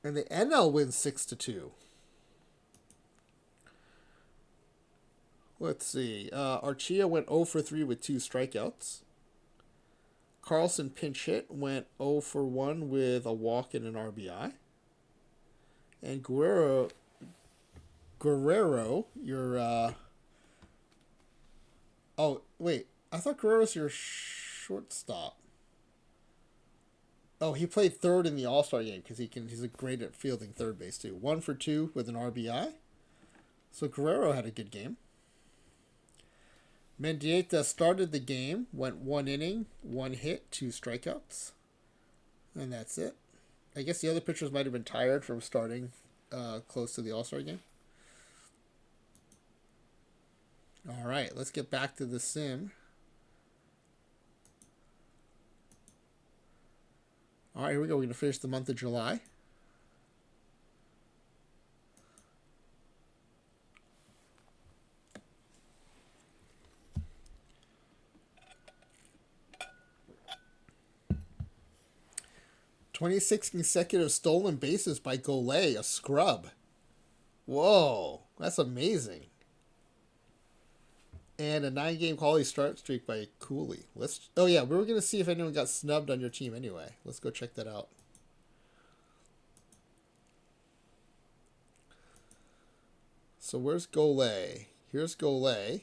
And the NL wins 6-2. Let's see. Archia went 0 for 3 with 2 strikeouts. Carlson pinch hit, went 0 for 1 with a walk and an RBI. And Guerrero, your oh wait, I thought Guerrero's your shortstop. Oh, he played third in the All Star game because he's a great at fielding third base too. 1 for 2 with an RBI. So Guerrero had a good game. Mendieta started the game, went 1 inning, 1 hit, 2 strikeouts, and that's it. I guess the other pitchers might have been tired from starting close to the All Star game. All right, let's get back to the sim. All right, here we go. We're going to finish the month of July. "26 consecutive stolen bases by Golay, a scrub." Whoa, that's amazing. And a 9-game quality start streak by Cooley. Oh yeah, we were going to see if anyone got snubbed on your team anyway. Let's go check that out. So where's Golay? Here's Golay.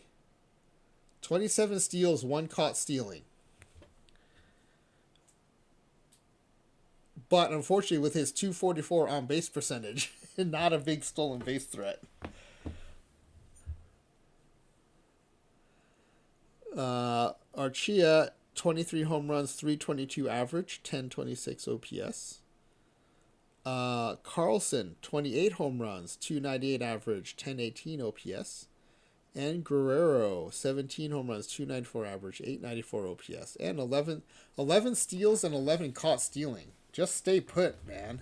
27 steals, 1 caught stealing. But unfortunately, with his .244 on base percentage, not a big stolen base threat. Archia, 23 home runs, 322 average, 1026 OPS. Carlson, 28 home runs, 298 average, 1018 OPS. And Guerrero, 17 home runs, 294 average, 894 OPS. And 11 steals and 11 caught stealing. Just stay put, man.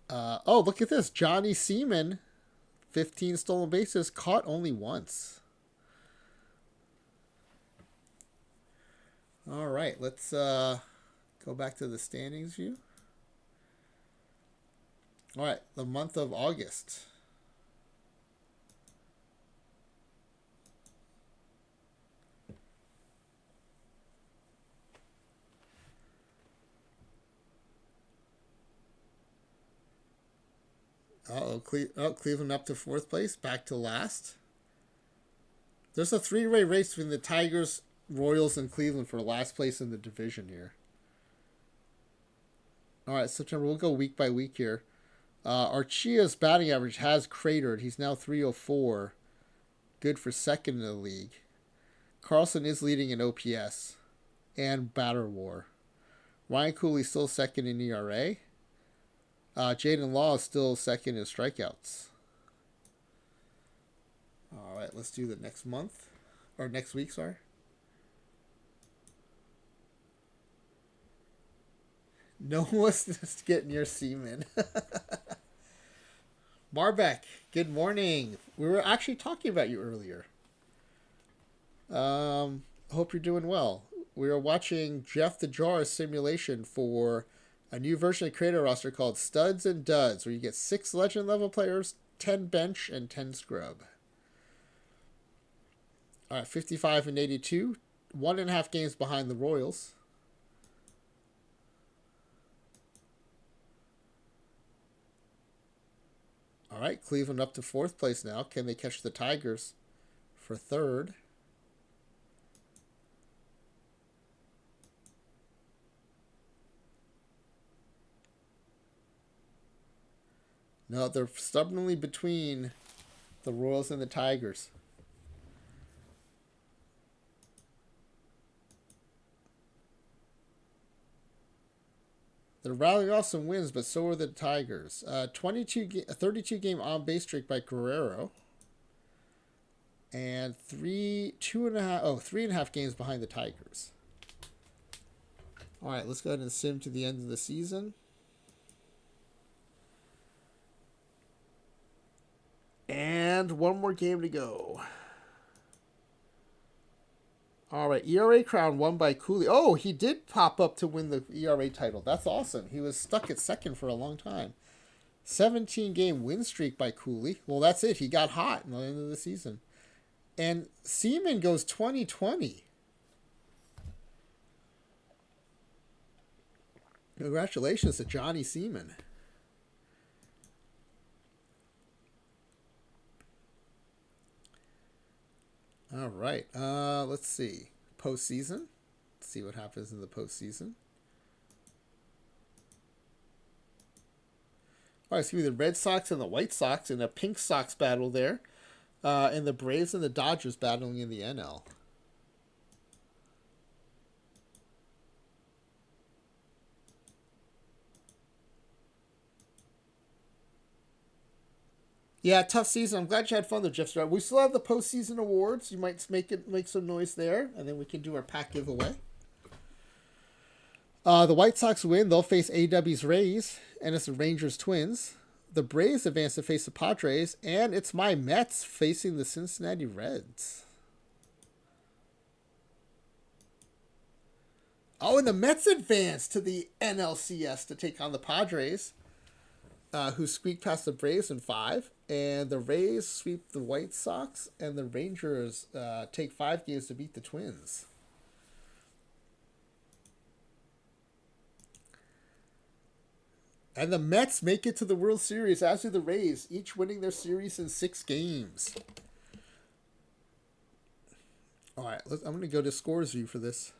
Oh, look at this. Johnny Seaman, 15 stolen bases, caught only once. All right, let's go back to the standings view. All right, the month of August. Cleveland up to 4th place, back to last. There's a 3-way race between the Tigers, Royals, and Cleveland for last place in the division here. All right, September. We'll go week by week here. Archia's batting average has cratered. He's now 304. Good for second in the league. Carlson is leading in OPS and batter war. Ryan Cooley still second in ERA. Jaden Law is still second in strikeouts. All right, let's do the next month. Or next week, sorry. No one's just getting your semen. Marbeck, good morning. We were actually talking about you earlier. Hope you're doing well. We are watching JeffTheJar simulation for a new version of Creator Roster called Studs and Duds, where you get 6 legend level players, 10 bench, and 10 scrub. All right, 55 and 82, 1.5 games behind the Royals. All right, Cleveland up to 4th place now. Can they catch the Tigers for 3rd? No, they're stubbornly between the Royals and the Tigers. They're rallying off some wins, but so are the Tigers. 32 game on base streak by Guerrero. And 3.5 games behind the Tigers. All right, let's go ahead and sim to the end of the season. And one more game to go. All right, ERA crown won by Cooley. Oh, he did pop up to win the ERA title. That's awesome. He was stuck at second for a long time. 17-game win streak by Cooley. Well, that's it. He got hot in the end of the season. And Seaman goes 2020. Congratulations to Johnny Seaman. All right. Let's see. Postseason. Let's see what happens in the postseason. All right, it's going to be the Red Sox and the White Sox in a Pink Sox battle there. And the Braves and the Dodgers battling in the NL. Yeah, tough season. I'm glad you had fun though, JeffTheJar. We still have the postseason awards. You might make some noise there, and then we can do our pack giveaway. The White Sox win. They'll face AW's Rays, and it's the Rangers Twins. The Braves advance to face the Padres, and it's my Mets facing the Cincinnati Reds. Oh, and the Mets advance to the NLCS to take on the Padres, who squeaked past the Braves in 5. And the Rays sweep the White Sox, and the Rangers take 5 games to beat the Twins. And the Mets make it to the World Series, as do the Rays, each winning their series in 6 games. All right, I'm going to go to scores view for this.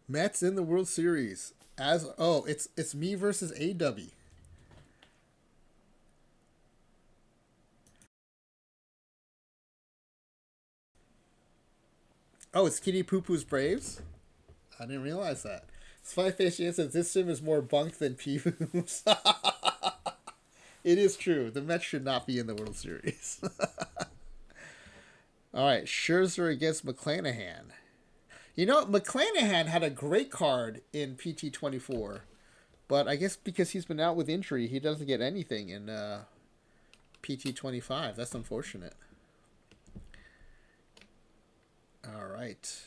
Mets in the World Series. It's me versus AW. Oh, it's Kitty Poo Poo's Braves? I didn't realize that. Spyfish says this sim is more bunk than Pee-Poo's. It is true. The Mets should not be in the World Series. All right, Scherzer against McClanahan. You know, McClanahan had a great card in PT24, but I guess because he's been out with injury, he doesn't get anything in PT25. That's unfortunate. All right.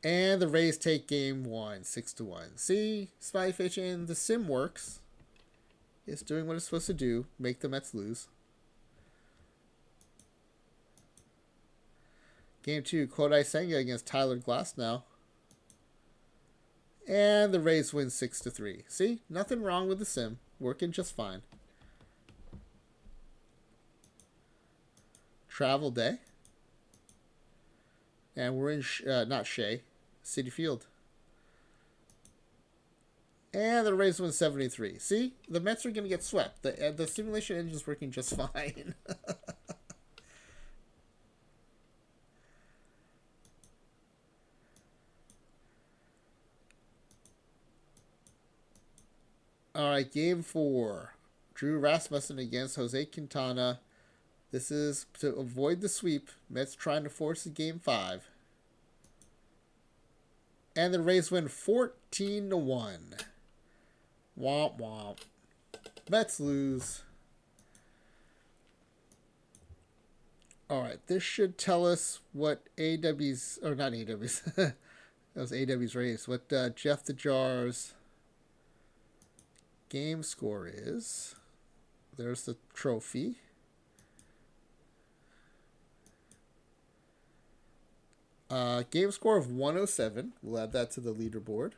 And the Rays take game 1, 6-1. See, Spy Fishing, the sim works. It's doing what it's supposed to do, make the Mets lose. Game 2, Kodai Senga against Tyler Glasnow. And the Rays win 6-3. See, nothing wrong with the sim. Working just fine. Travel day. And we're in, not Shea, Citi Field. And the Rays win 73. See, the Mets are going to get swept. The simulation engine is working just fine. All right, game 4. Drew Rasmussen against Jose Quintana. This is to avoid the sweep. Mets trying to force a game 5. And the Rays win 14-1. Womp womp. Mets lose. All right, this should tell us what AW's, or not AW's, that was AW's Rays, what JeffTheJar's game score is. There's the trophy. Game score of 107. We'll add that to the leaderboard.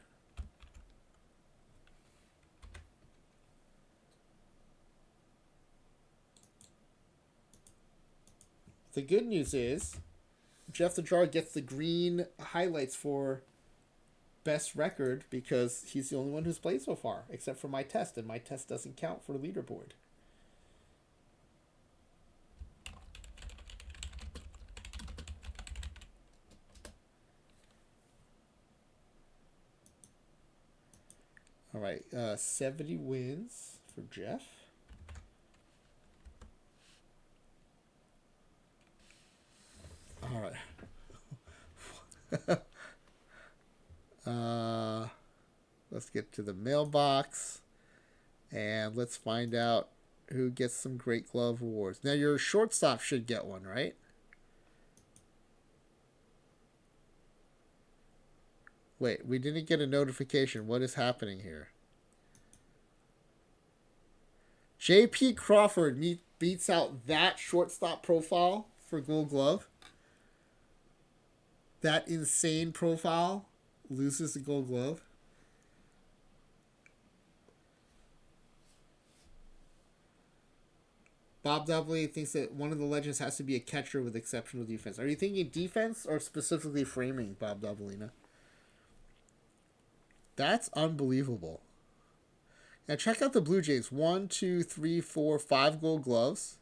The good news is JeffTheJar gets the green highlights for best record because he's the only one who's played so far, except for my test, and my test doesn't count for the leaderboard. All right, 70 wins for Jeff. All right. Let's get to the mailbox, and let's find out who gets some Great Glove awards. Now, your shortstop should get one, right? Wait, we didn't get a notification. What is happening here? J.P. Crawford beats out that shortstop profile for Gold Glove. That insane profile loses the Gold Glove. Bob Doubley thinks that one of the legends has to be a catcher with exceptional defense. Are you thinking defense or specifically framing, Bob Doublina? That's unbelievable. Now check out the Blue Jays. 1, 2, 3, 4, 5 Gold Gloves.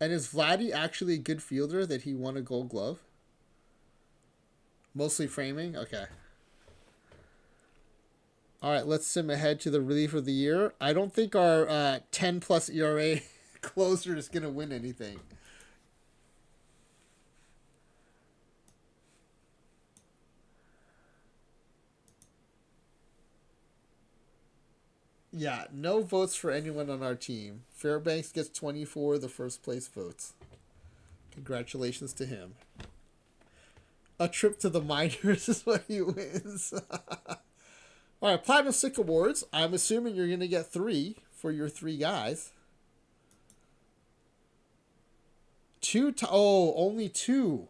And is Vladdy actually a good fielder that he won a Gold Glove? Mostly framing? Okay. All right, let's sim ahead to the relief of the year. I don't think our 10 plus ERA closer is going to win anything. Yeah, no votes for anyone on our team. Fairbanks gets 24 of the first place votes. Congratulations to him. A trip to the minors is what he wins. All right, Platinum Stick Awards. I'm assuming you're going to get 3 for your 3 guys. Only 2.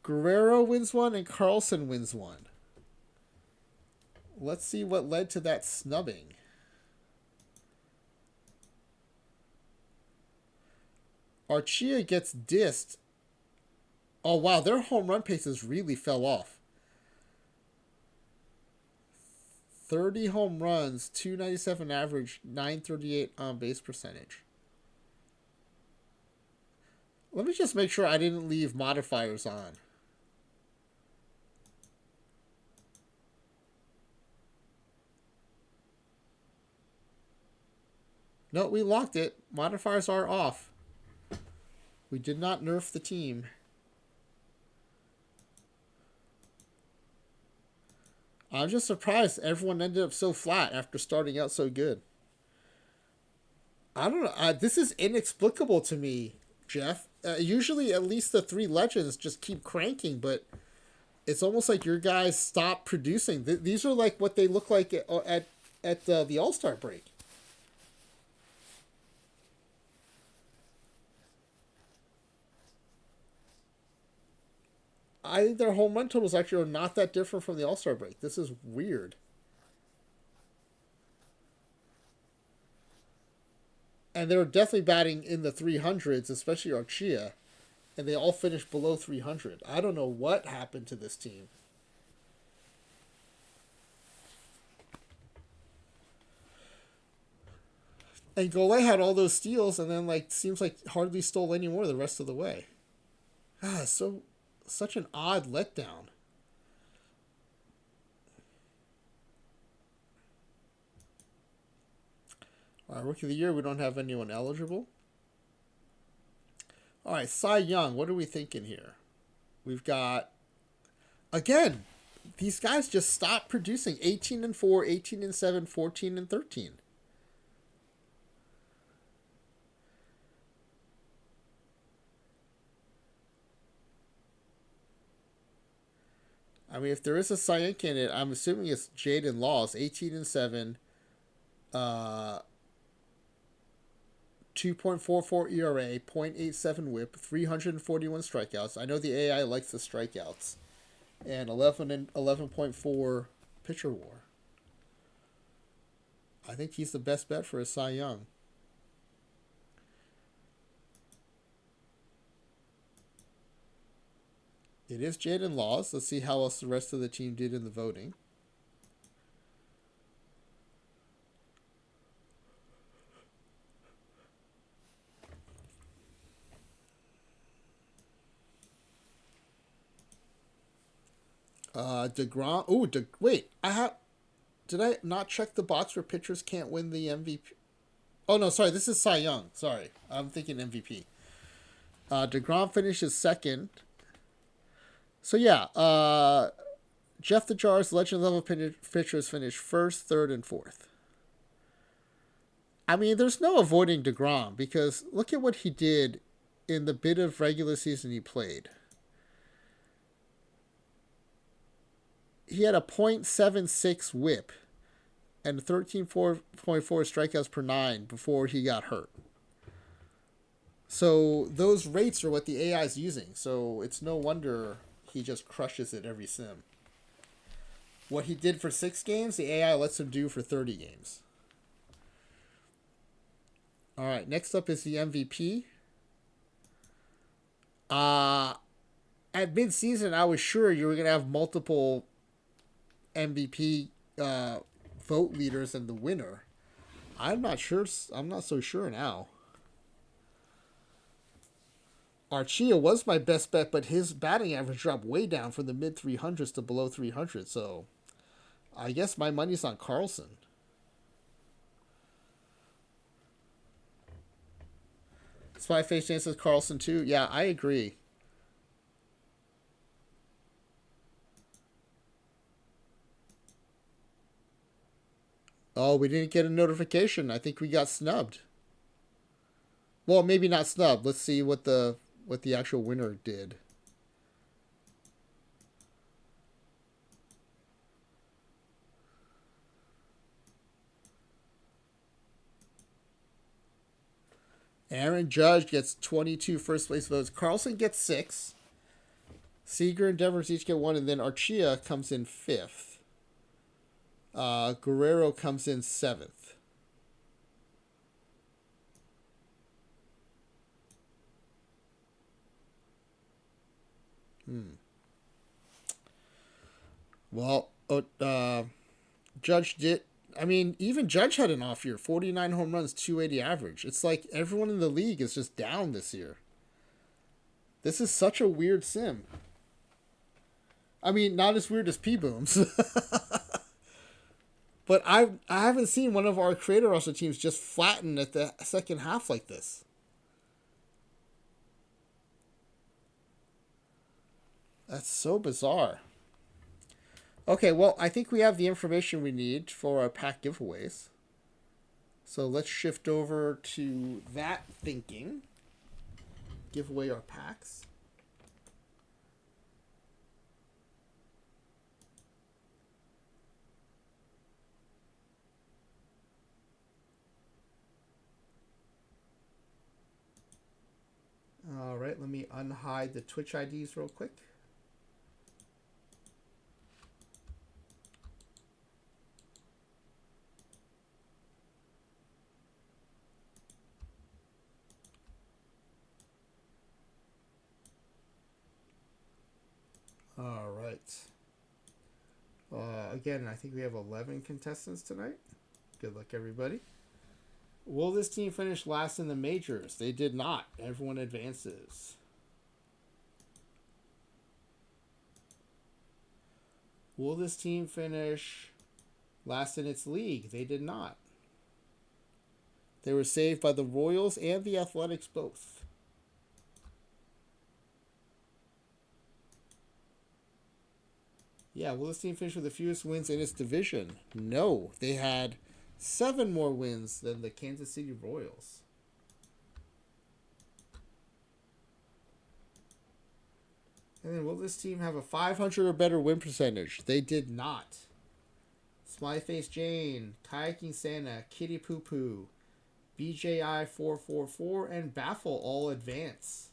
Guerrero wins 1 and Carlson wins 1. Let's see what led to that snubbing. Archia gets dissed. Oh, wow, their home run paces really fell off. 30 home runs, 297 average, 938 on base percentage. Let me just make sure I didn't leave modifiers on. No, we locked it. Modifiers are off. We did not nerf the team. I'm just surprised everyone ended up so flat after starting out so good. I don't know. This is inexplicable to me, Jeff. Usually, at least the 3 legends just keep cranking, but it's almost like your guys stop producing. These are like what they look like at the All-Star break. I think their home run totals actually are not that different from the All-Star break. This is weird. And they were definitely batting in the 300s, especially Archia. And they all finished below 300. I don't know what happened to this team. And Gole had all those steals and then seems like hardly stole any more the rest of the way. Such an odd letdown. All right, Rookie of the Year, we don't have anyone eligible. All right, Cy Young, what are we thinking here? We've got, again, these guys just stopped producing. 18 and 4, 18 and 7, 14 and 13. I mean, if there is a Cy Young candidate, I'm assuming it's Jaden Laws, 18 and 7, 2.44 ERA, 0.87 WHIP, 341 strikeouts. I know the AI likes the strikeouts, and 11.4 pitcher WAR. I think he's the best bet for a Cy Young. It is Jaden Laws. Let's see how else the rest of the team did in the voting. DeGrom. Oh, wait. Did I not check the box where pitchers can't win the MVP? Oh no, sorry. This is Cy Young. Sorry, I'm thinking MVP. DeGrom finishes second. So yeah, Jeff the Jar's legend level pitchers finished first, third, and fourth. I mean, there's no avoiding DeGrom because look at what he did in the bit of regular season he played. He had a .76 WHIP and 13.4 strikeouts per 9 before he got hurt. So those rates are what the AI is using. So it's no wonder he just crushes it every sim. What he did for 6 games, the AI lets him do for 30 games. All right, next up is the MVP. Uh, at mid-season, I was sure you were going to have multiple MVP uh, vote leaders and the winner. I'm not sure. I'm not so sure now. Archia was my best bet, but his batting average dropped way down from the mid 300s to below 300. So I guess my money's on Carlson. Spy Face Jane says Carlson too. Yeah, I agree. Oh, we didn't get a notification. I think we got snubbed. Well, maybe not snubbed. Let's see what the actual winner did. Aaron Judge gets 22 first place votes. Carlson gets 6. Seager and Devers each get 1, and then Archia comes in 5th. Guerrero comes in 7th. Well, Judge did. I mean, even Judge had an off year. 49 home runs, 280 average. It's like everyone in the league is just down this year. This is such a weird sim. I mean, not as weird as P Booms. But I haven't seen one of our creator roster teams just flatten at the second half like this. That's so bizarre. Okay, well, I think we have the information we need for our pack giveaways. So let's shift over to that thinking. Give away our packs. All right, let me unhide the Twitch IDs real quick. All right. Again, I think we have 11 contestants tonight. Good luck, everybody. Will this team finish last in the majors? They did not. Everyone advances. Will this team finish last in its league? They did not. They were saved by the Royals and the Athletics both. Yeah, will this team finish with the fewest wins in its division? No. They had 7 more wins than the Kansas City Royals. And then will this team have a 500 or better win percentage? They did not. Smiley Face Jane, Kayaking Santa, Kitty Poo Poo, BJI 444, and Baffle all advance.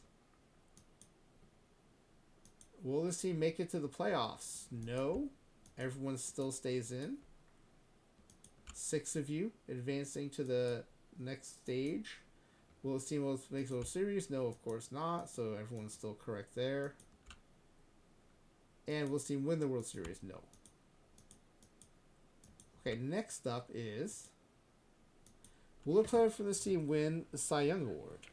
Will this team make it to the playoffs? No. Everyone still stays in. 6 of you advancing to the next stage. Will this team make the World Series? No, of course not. So everyone's still correct there. And will this team win the World Series? No. Okay, next up is, will a player for this team win the Cy Young Award?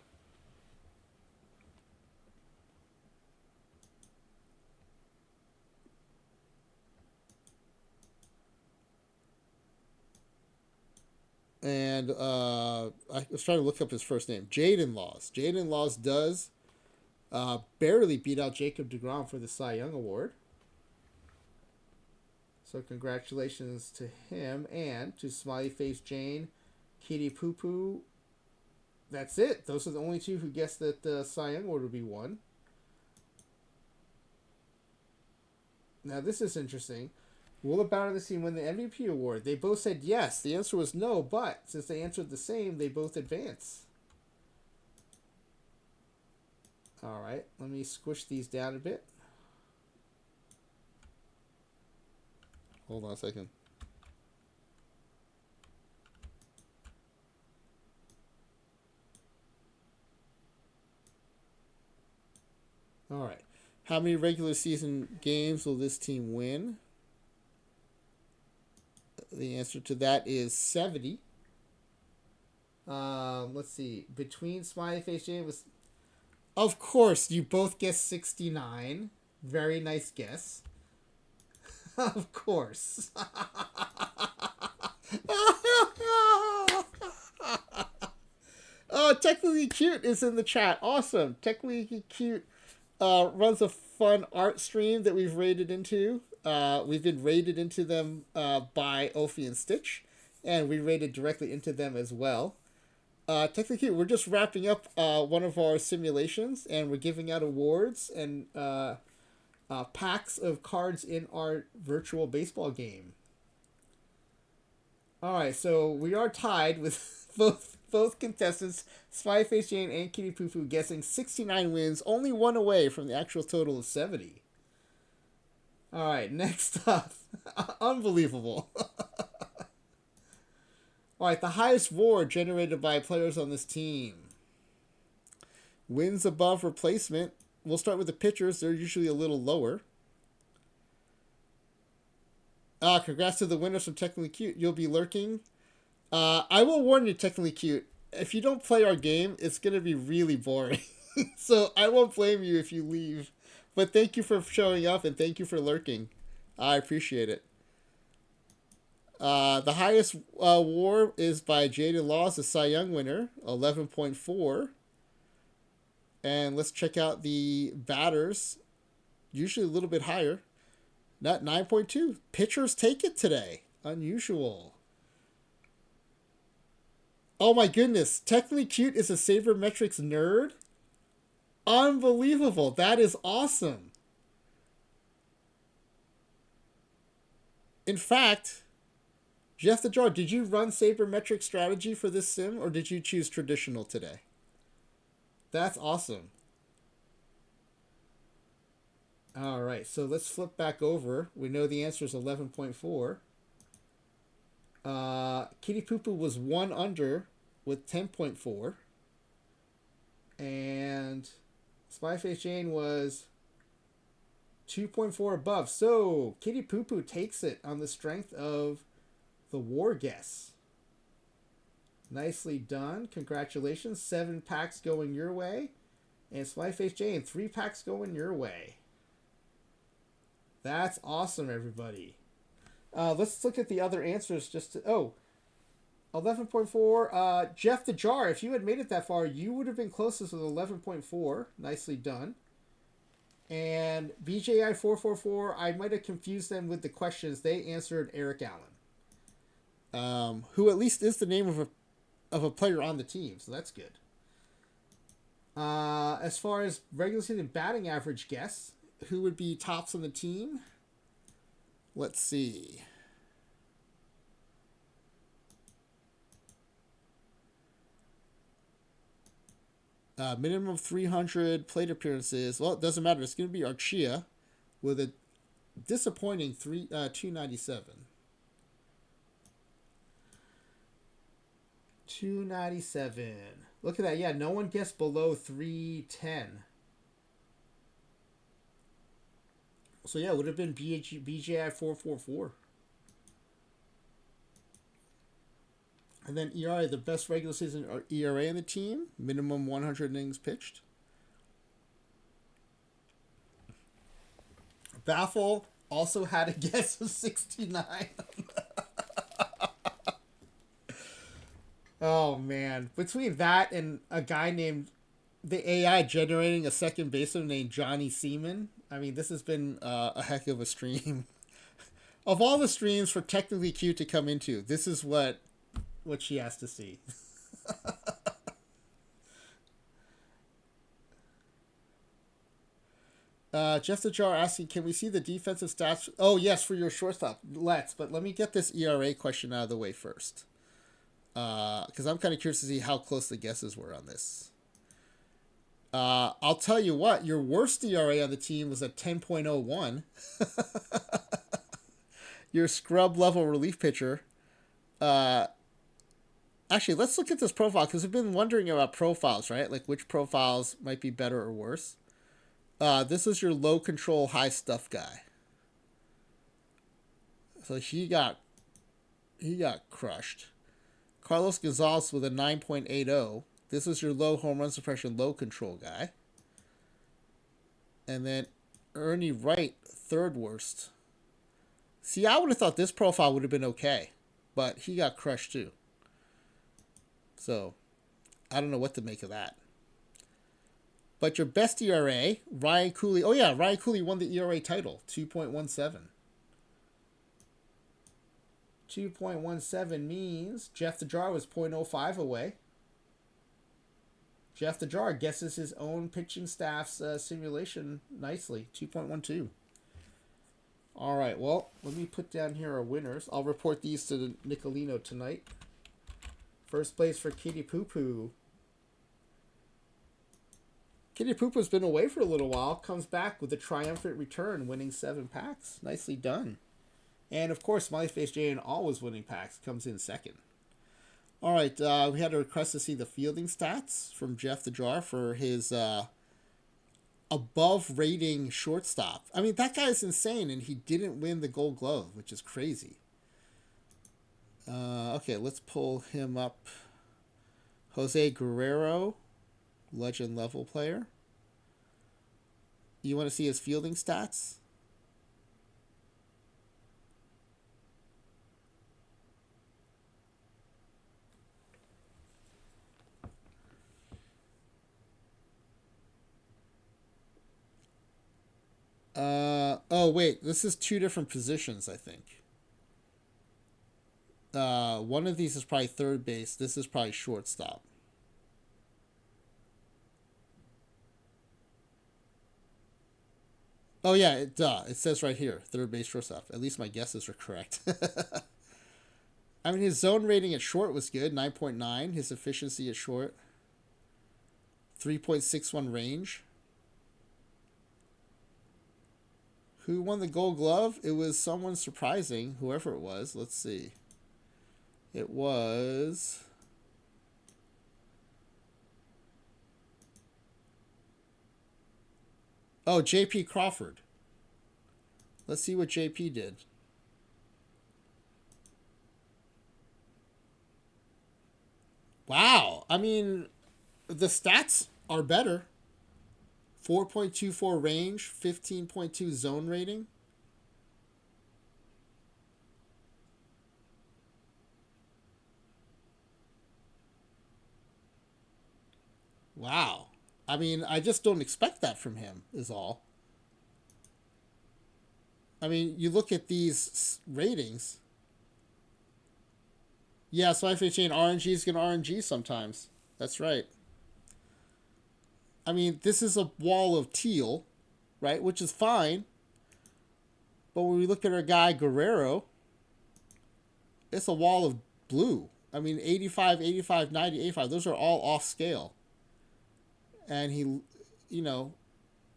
And I was trying to look up his first name. Jaden Laws. Jaden Laws does barely beat out Jacob deGrom for the Cy Young Award. So congratulations to him and to Smiley Face Jane, Kitty Poo Poo. That's it. Those are the only 2 who guessed that the Cy Young Award would be won. Now this is interesting. Will the Bounty of the Team win the MVP award? They both said yes. The answer was no, but since they answered the same, they both advance. All right, let me squish these down a bit. Hold on a second. All right. How many regular season games will this team win? The answer to that is 70. Let's see. Between Smiley Face Jane was. Of course, you both guessed 69. Very nice guess. Of course. Oh, Technically Cute is in the chat. Awesome. Technically Cute runs a fun art stream that we've raided into. We've been raided into them by Ophi and Stitch, and we raided directly into them as well. Technically, we're just wrapping up one of our simulations, and we're giving out awards and packs of cards in our virtual baseball game. All right, so we are tied with both contestants, Spy Face Jane and Kitty Poo Poo, guessing 69 wins, only one away from the actual total of 70. All right, next up, unbelievable. All right, the highest WAR generated by players on this team. Wins above replacement. We'll start with the pitchers. They're usually a little lower. Congrats to the winners from Technically Cute. You'll be lurking. I will warn you, Technically Cute. If you don't play our game, it's going to be really boring. So I won't blame you if you leave. But thank you for showing up and thank you for lurking. I appreciate it. The highest WAR is by Jaded Laws, the Cy Young winner, 11.4. And let's check out the batters. Usually a little bit higher. Not 9.2. Pitchers take it today. Unusual. Oh my goodness. Technically Cute is a sabermetrics nerd. Unbelievable. That is awesome. In fact, JeffTheJar, did you run sabermetric strategy for this sim or did you choose traditional today? That's awesome. All right, so let's flip back over. We know the answer is 11.4. Kitty Poo Poo was 1 under with 10.4. And Spy Face Jane was 2.4 above. So Kitty Poo Poo takes it on the strength of the WAR guess. Nicely done. Congratulations. 7 packs going your way. And Spy Face Jane, 3 packs going your way. That's awesome, everybody. Let's look at the other answers. 11.4. JeffTheJar, if you had made it that far, you would have been closest with 11.4. Nicely done. And BJI444, I might have confused them with the questions. They answered Eric Allen, who at least is the name of a player on the team, so that's good. As far as regular season batting average guess, who would be tops on the team? Let's see. Minimum of 300 plate appearances. Well, it doesn't matter. It's going to be Archia with a disappointing 297. 297. Look at that. Yeah, no one guessed below 310. So yeah, it would have been BJI 444. And then ERA, the best regular season ERA in the team, minimum 100 innings pitched. Baffle also had a guess of 69. Oh man, between that and a guy named the AI generating a second baseman named Johnny Seaman, I mean, this has been a heck of a stream. Of all the streams for Technically Cute to come into, this is what she has to see. JeffTheJar asking, can we see the defensive stats? Oh, yes, for your shortstop. But let me get this ERA question out of the way first. Because I'm kind of curious to see how close the guesses were on this. I'll tell you what, your worst ERA on the team was a 10.01. Your scrub level relief pitcher. Actually, let's look at this profile because we've been wondering about profiles, right? Like which profiles might be better or worse. This is your low control, high stuff guy. So he got crushed. Carlos Gonzalez with a 9.80. This is your low home run suppression, low control guy. And then Ernie Wright, third worst. See, I would have thought this profile would have been okay, but he got crushed too. So I don't know what to make of that. But your best ERA, Ryan Cooley. Oh yeah, Ryan Cooley won the ERA title, 2.17. 2.17 means JeffTheJar was 0.05 away. JeffTheJar guesses his own pitching staff's simulation nicely, 2.12. All right, well, let me put down here our winners. I'll report these to the Nicolino tonight. First place for Kitty Poo Poo. Kitty Poo Poo's been away for a little while. Comes back with a triumphant return, winning 7 packs. Nicely done. And, of course, Smiley Face Jane, always winning packs, comes in second. All right, we had a request to see the fielding stats from JeffTheJar for his above rating shortstop. I mean, that guy is insane, and he didn't win the Gold Glove, which is crazy. Okay, let's pull him up. Jose Guerrero, legend level player. You want to see his fielding stats? Oh wait, this is 2 different positions, I think. One of these is probably third base. This is probably shortstop. Oh yeah, it says right here, third base, shortstop. At least my guesses are correct. I mean, his zone rating at short was good, 9.9. His efficiency at short, 3.61 range. Who won the Gold Glove? It was someone surprising, whoever it was. Let's see. It was... Oh, J.P. Crawford. Let's see what J.P. did. Wow. I mean, the stats are better. 4.24 range, 15.2 zone rating. Wow. I mean, I just don't expect that from him, is all. I mean, you look at these ratings. Yeah, so I think RNG is going to RNG sometimes. That's right. I mean, this is a wall of teal, right? Which is fine. But when we look at our guy Guerrero, it's a wall of blue. I mean, 85, 85, 90, 85. Those are all off scale. And he, you know,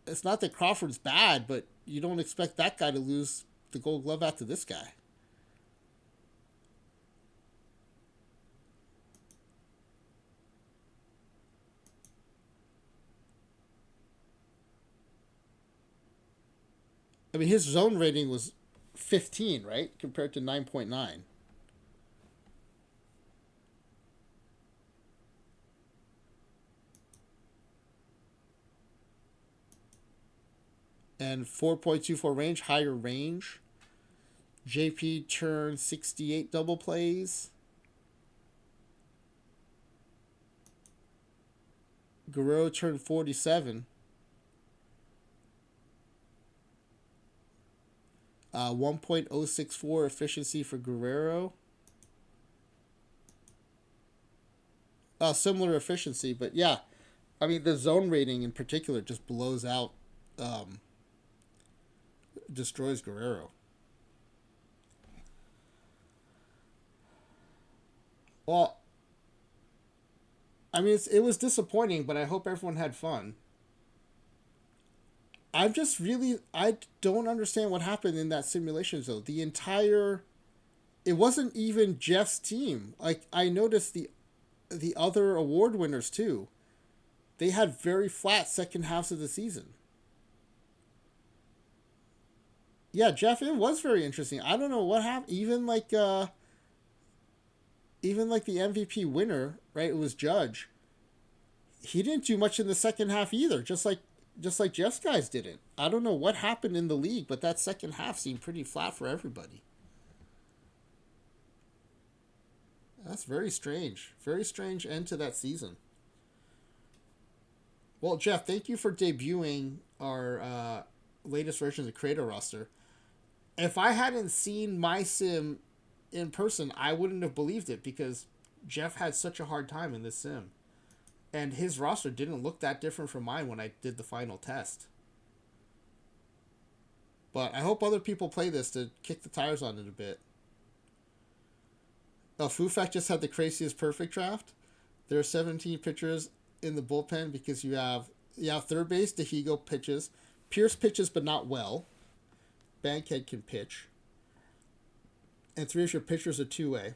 it's not that Crawford's bad, but you don't expect that guy to lose the Gold Glove out to this guy. I mean, his zone rating was 15, right? Compared to 9.9. And 4.24 range, higher range. JP turned 68 double plays. Guerrero turned 47. 1.064 efficiency for Guerrero. Similar efficiency, but yeah. I mean, the zone rating in particular just blows out, destroys Guerrero. Well, I mean, it was disappointing, but I hope everyone had fun. I don't understand what happened in that simulation zone. It wasn't even Jeff's team. Like, I noticed the other award winners too. They had very flat second halves of the season. Yeah, Jeff, it was very interesting. I don't know what happened. Even like the MVP winner, right? It was Judge. He didn't do much in the second half either. Just like Jeff's guys didn't. I don't know what happened in the league, but that second half seemed pretty flat for everybody. That's very strange. Very strange end to that season. Well, Jeff, thank you for debuting our latest version of the Creator roster. If I hadn't seen my sim in person, I wouldn't have believed it because Jeff had such a hard time in this sim. And his roster didn't look that different from mine when I did the final test. But I hope other people play this to kick the tires on it a bit. Fufak just had the craziest perfect draft. There are 17 pitchers in the bullpen because you have third base, Dahigo pitches. Pierce pitches but not well. Bankhead can pitch. And three of your pitchers are two-way.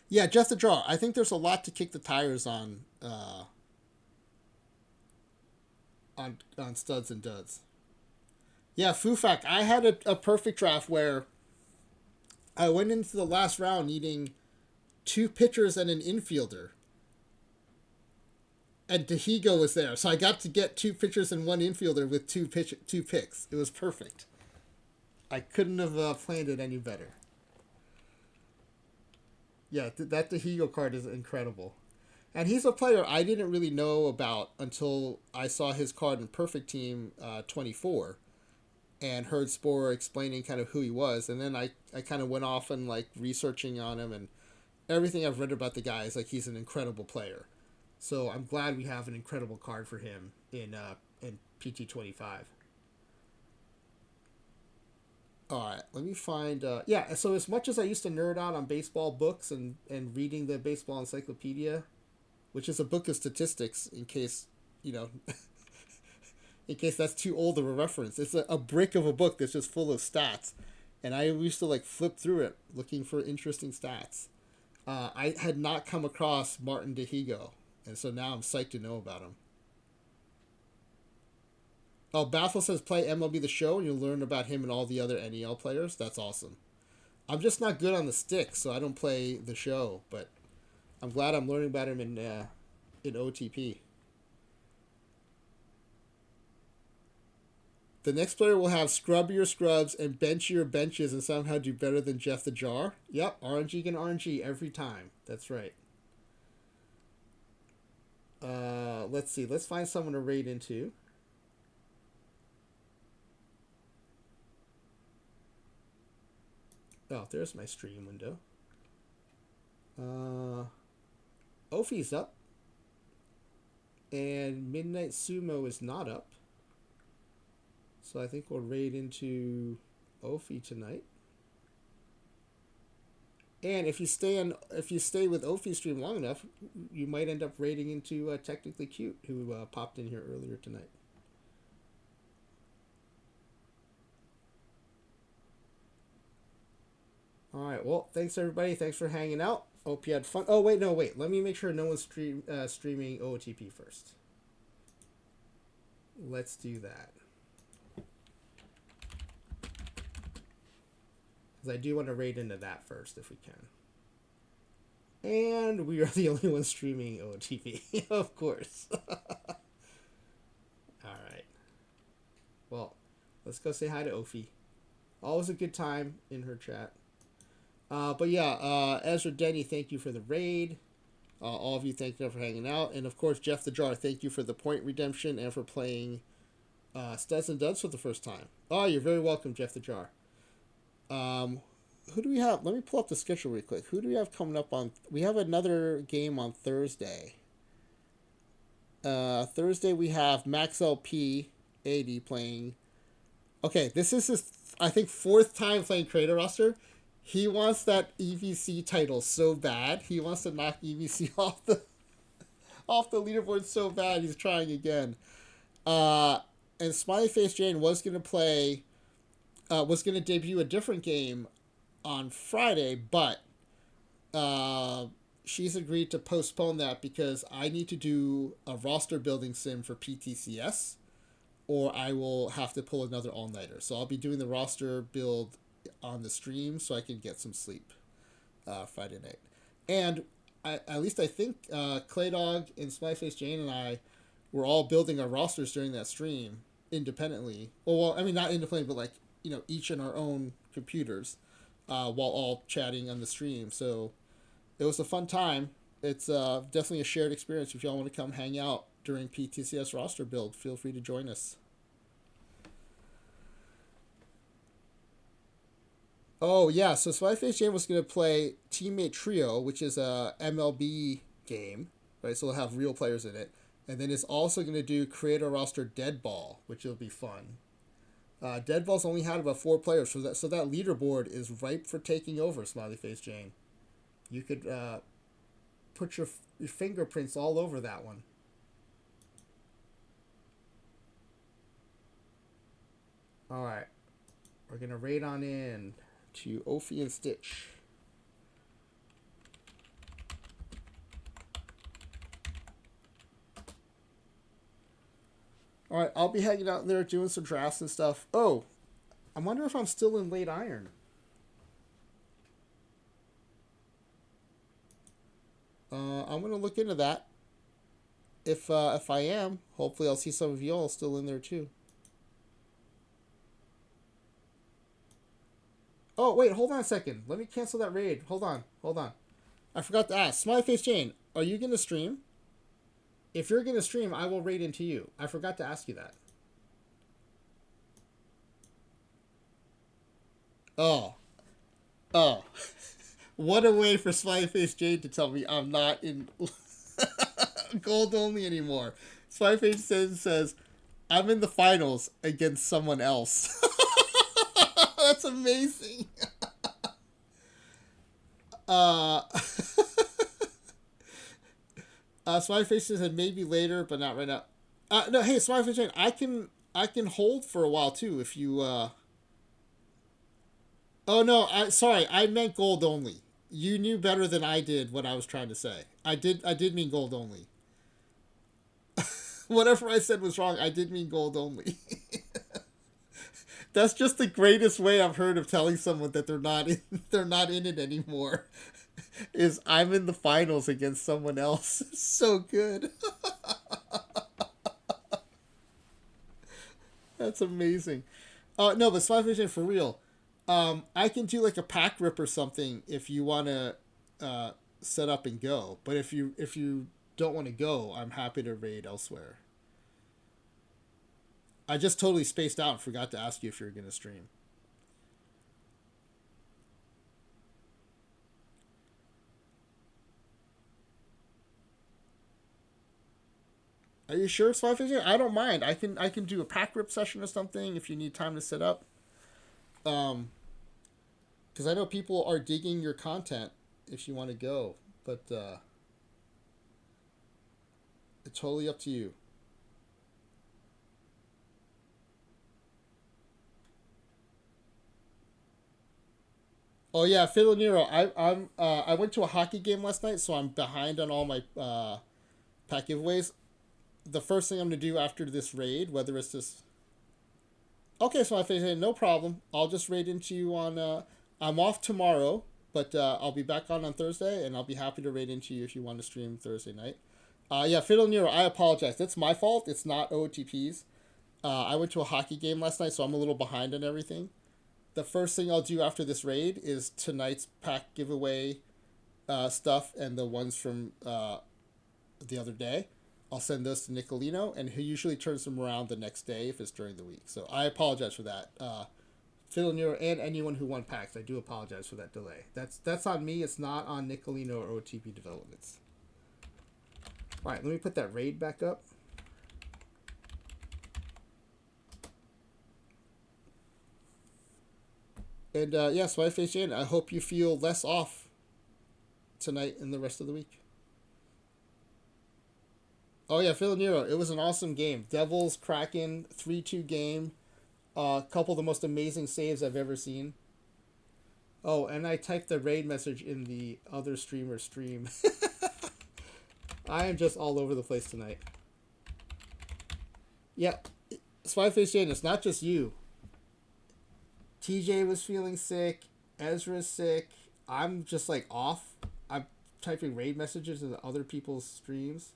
Yeah, JeffTheJar. I think there's a lot to kick the tires on studs and duds. Yeah, Fufak. I had a perfect draft where I went into the last round needing two pitchers and an infielder. And Dahigo was there, so I got to get two pitchers and one infielder with two picks. It was perfect. I couldn't have planned it any better. Yeah, that Dahigo card is incredible. And he's a player I didn't really know about until I saw his card in Perfect Team 24 and heard Spore explaining kind of who he was. And then I kind of went off and like researching on him, and everything I've read about the guy is like he's an incredible player. So I'm glad we have an incredible card for him in PT25. All right, let me find. Yeah, so as much as I used to nerd out on baseball books and reading the baseball encyclopedia, which is a book of statistics, in case you know, in case that's too old of a reference, it's a brick of a book that's just full of stats, and I used to like flip through it looking for interesting stats. I had not come across Martin Dahigo, and so now I'm psyched to know about him. Oh, Baffle says play MLB The Show and you'll learn about him and all the other NEL players. That's awesome. I'm just not good on the stick, so I don't play the show. But I'm glad I'm learning about him in OTP. The next player will have scrub your scrubs and bench your benches and somehow do better than JeffTheJar. Yep, RNG can RNG every time. That's right. Let's see. Let's find someone to raid into. Oh, there's my stream window. Ophi's up. And Midnight Sumo is not up. So I think we'll raid into Ophi tonight. And if you stay with Ophi's stream long enough, you might end up raiding into Technically Cute, who popped in here earlier tonight. All right. Well, thanks everybody. Thanks for hanging out. Hope you had fun. Oh wait, no wait. Let me make sure no one's streaming OOTP first. Let's do that. Because I do want to raid into that first if we can. And we are the only ones streaming OOTP, of course. All right. Well, let's go say hi to Ophi. Always a good time in her chat. But yeah, Ezra Denny, thank you for the raid. All of you, thank you for hanging out. And of course, JeffTheJar, thank you for the point redemption and for playing Studs and Duds for the first time. Oh, you're very welcome, JeffTheJar. Who do we have? Let me pull up the schedule real quick. Who do we have coming up on? We have another game on Thursday. Thursday we have Max LP 80 playing. Okay, this is his, I think, fourth time playing Creator Roster. He wants that EVC title so bad. He wants to knock EVC off the leaderboard so bad. He's trying again. And Smiley Face Jane was gonna debut a different game on Friday, but she's agreed to postpone that because I need to do a roster building sim for PTCS. or I will have to pull another all-nighter. So I'll be doing the roster build on the stream so I can get some sleep Friday night. And at least I think Clay Dog and Spyface Jane and I were all building our rosters during that stream independently. Well, I mean, not independently, but like, each in our own computers while all chatting on the stream. So it was a fun time. It's definitely a shared experience. If y'all want to come hang out during PTCS roster build, feel free to join us. Oh yeah, so Spyface Jam was gonna play Teammate Trio, which is a MLB game, right? So it'll have real players in it, and then it's also gonna do Create a Roster Dead Ball, which will be fun. Dead Ball's only had about 4 players, so that leaderboard is ripe for taking over. Smiley Face Jane, you could put your fingerprints all over that one. All right, we're gonna raid on in to Ophi and Stitch. All right, I'll be hanging out there doing some drafts and stuff. Oh, I wonder if I'm still in late iron. I'm gonna look into that. If I am, hopefully I'll see some of y'all still in there too. Oh wait, hold on a second. Let me cancel that raid. Hold on. I forgot to ask. Smiley Face Jane, are you gonna stream? If you're gonna stream, I will raid into you. I forgot to ask you that. Oh. Oh. What a way for Smiley Face Jane to tell me I'm not in gold only anymore. Smiley Face says I'm in the finals against someone else. That's amazing. Uh, Smiley Face said maybe later, but not right now. No, hey, Smiley Face Jane, I can hold for a while too if you. Oh no, sorry, I meant gold only. You knew better than I did what I was trying to say. I did mean gold only. Whatever I said was wrong. I did mean gold only. That's just the greatest way I've heard of telling someone that they're not in it anymore. Is I'm in the finals against someone else. It's so good. That's amazing. No, but Spy Vision for real. I can do like a pack rip or something if you want to set up and go. But if you don't want to go, I'm happy to raid elsewhere. I just totally spaced out and forgot to ask you if you're gonna stream. Are you sure it's 5:15? I don't mind. I can do a pack rip session or something if you need time to set up. Um, because I know people are digging your content if you want to go, but it's totally up to you. Oh yeah, Fiddle Nero. I went to a hockey game last night, so I'm behind on all my pack giveaways. The first thing I'm gonna do after this raid, whether it's this. Okay, so I say no problem. I'll just raid into you on. I'm off tomorrow, but I'll be back on Thursday, and I'll be happy to raid into you if you want to stream Thursday night. Yeah, Fiddle Nero. I apologize. It's my fault. It's not OOTP's. I went to a hockey game last night, so I'm a little behind on everything. The first thing I'll do after this raid is tonight's pack giveaway stuff and the ones from the other day. I'll send those to Nicolino, and he usually turns them around the next day if it's during the week. So I apologize for that. Fiddle Nero and anyone who won packs, I do apologize for that delay. That's on me. It's not on Nicolino or OTP Developments. All right, let me put that raid back up. And yeah, Spy Face Jane, I hope you feel less off tonight and the rest of the week. Oh yeah, Phil Nero. It was an awesome game. Devils Kraken 3-2 game. A couple of the most amazing saves I've ever seen. Oh, and I typed the raid message in the other streamer stream. I am just all over the place tonight. Yeah, Spyface Jane, it's not just you. TJ was feeling sick. Ezra's sick. I'm just like off. I'm typing raid messages into other people's streams.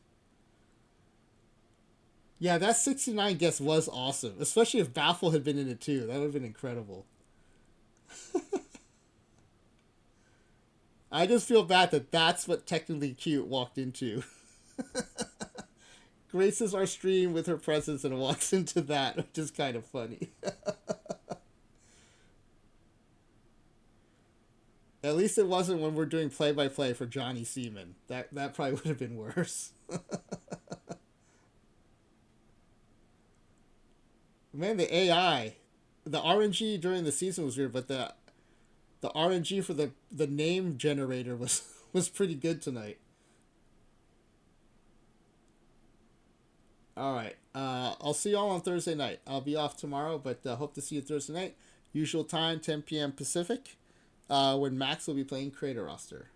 Yeah, that 69 guess was awesome. Especially if Baffle had been in it too. That would have been incredible. I just feel bad that that's what Technically Cute walked into. Graces our stream with her presence and walks into that, which is kind of funny. At least it wasn't when we're doing play by play for Johnny Seaman. That probably would have been worse. Man, the AI, the RNG during the season was weird, but the RNG for the name generator was pretty good tonight. All right. I'll see y'all on Thursday night. I'll be off tomorrow, but hope to see you Thursday night. Usual time, 10 p.m. Pacific, when Max will be playing Creator Roster.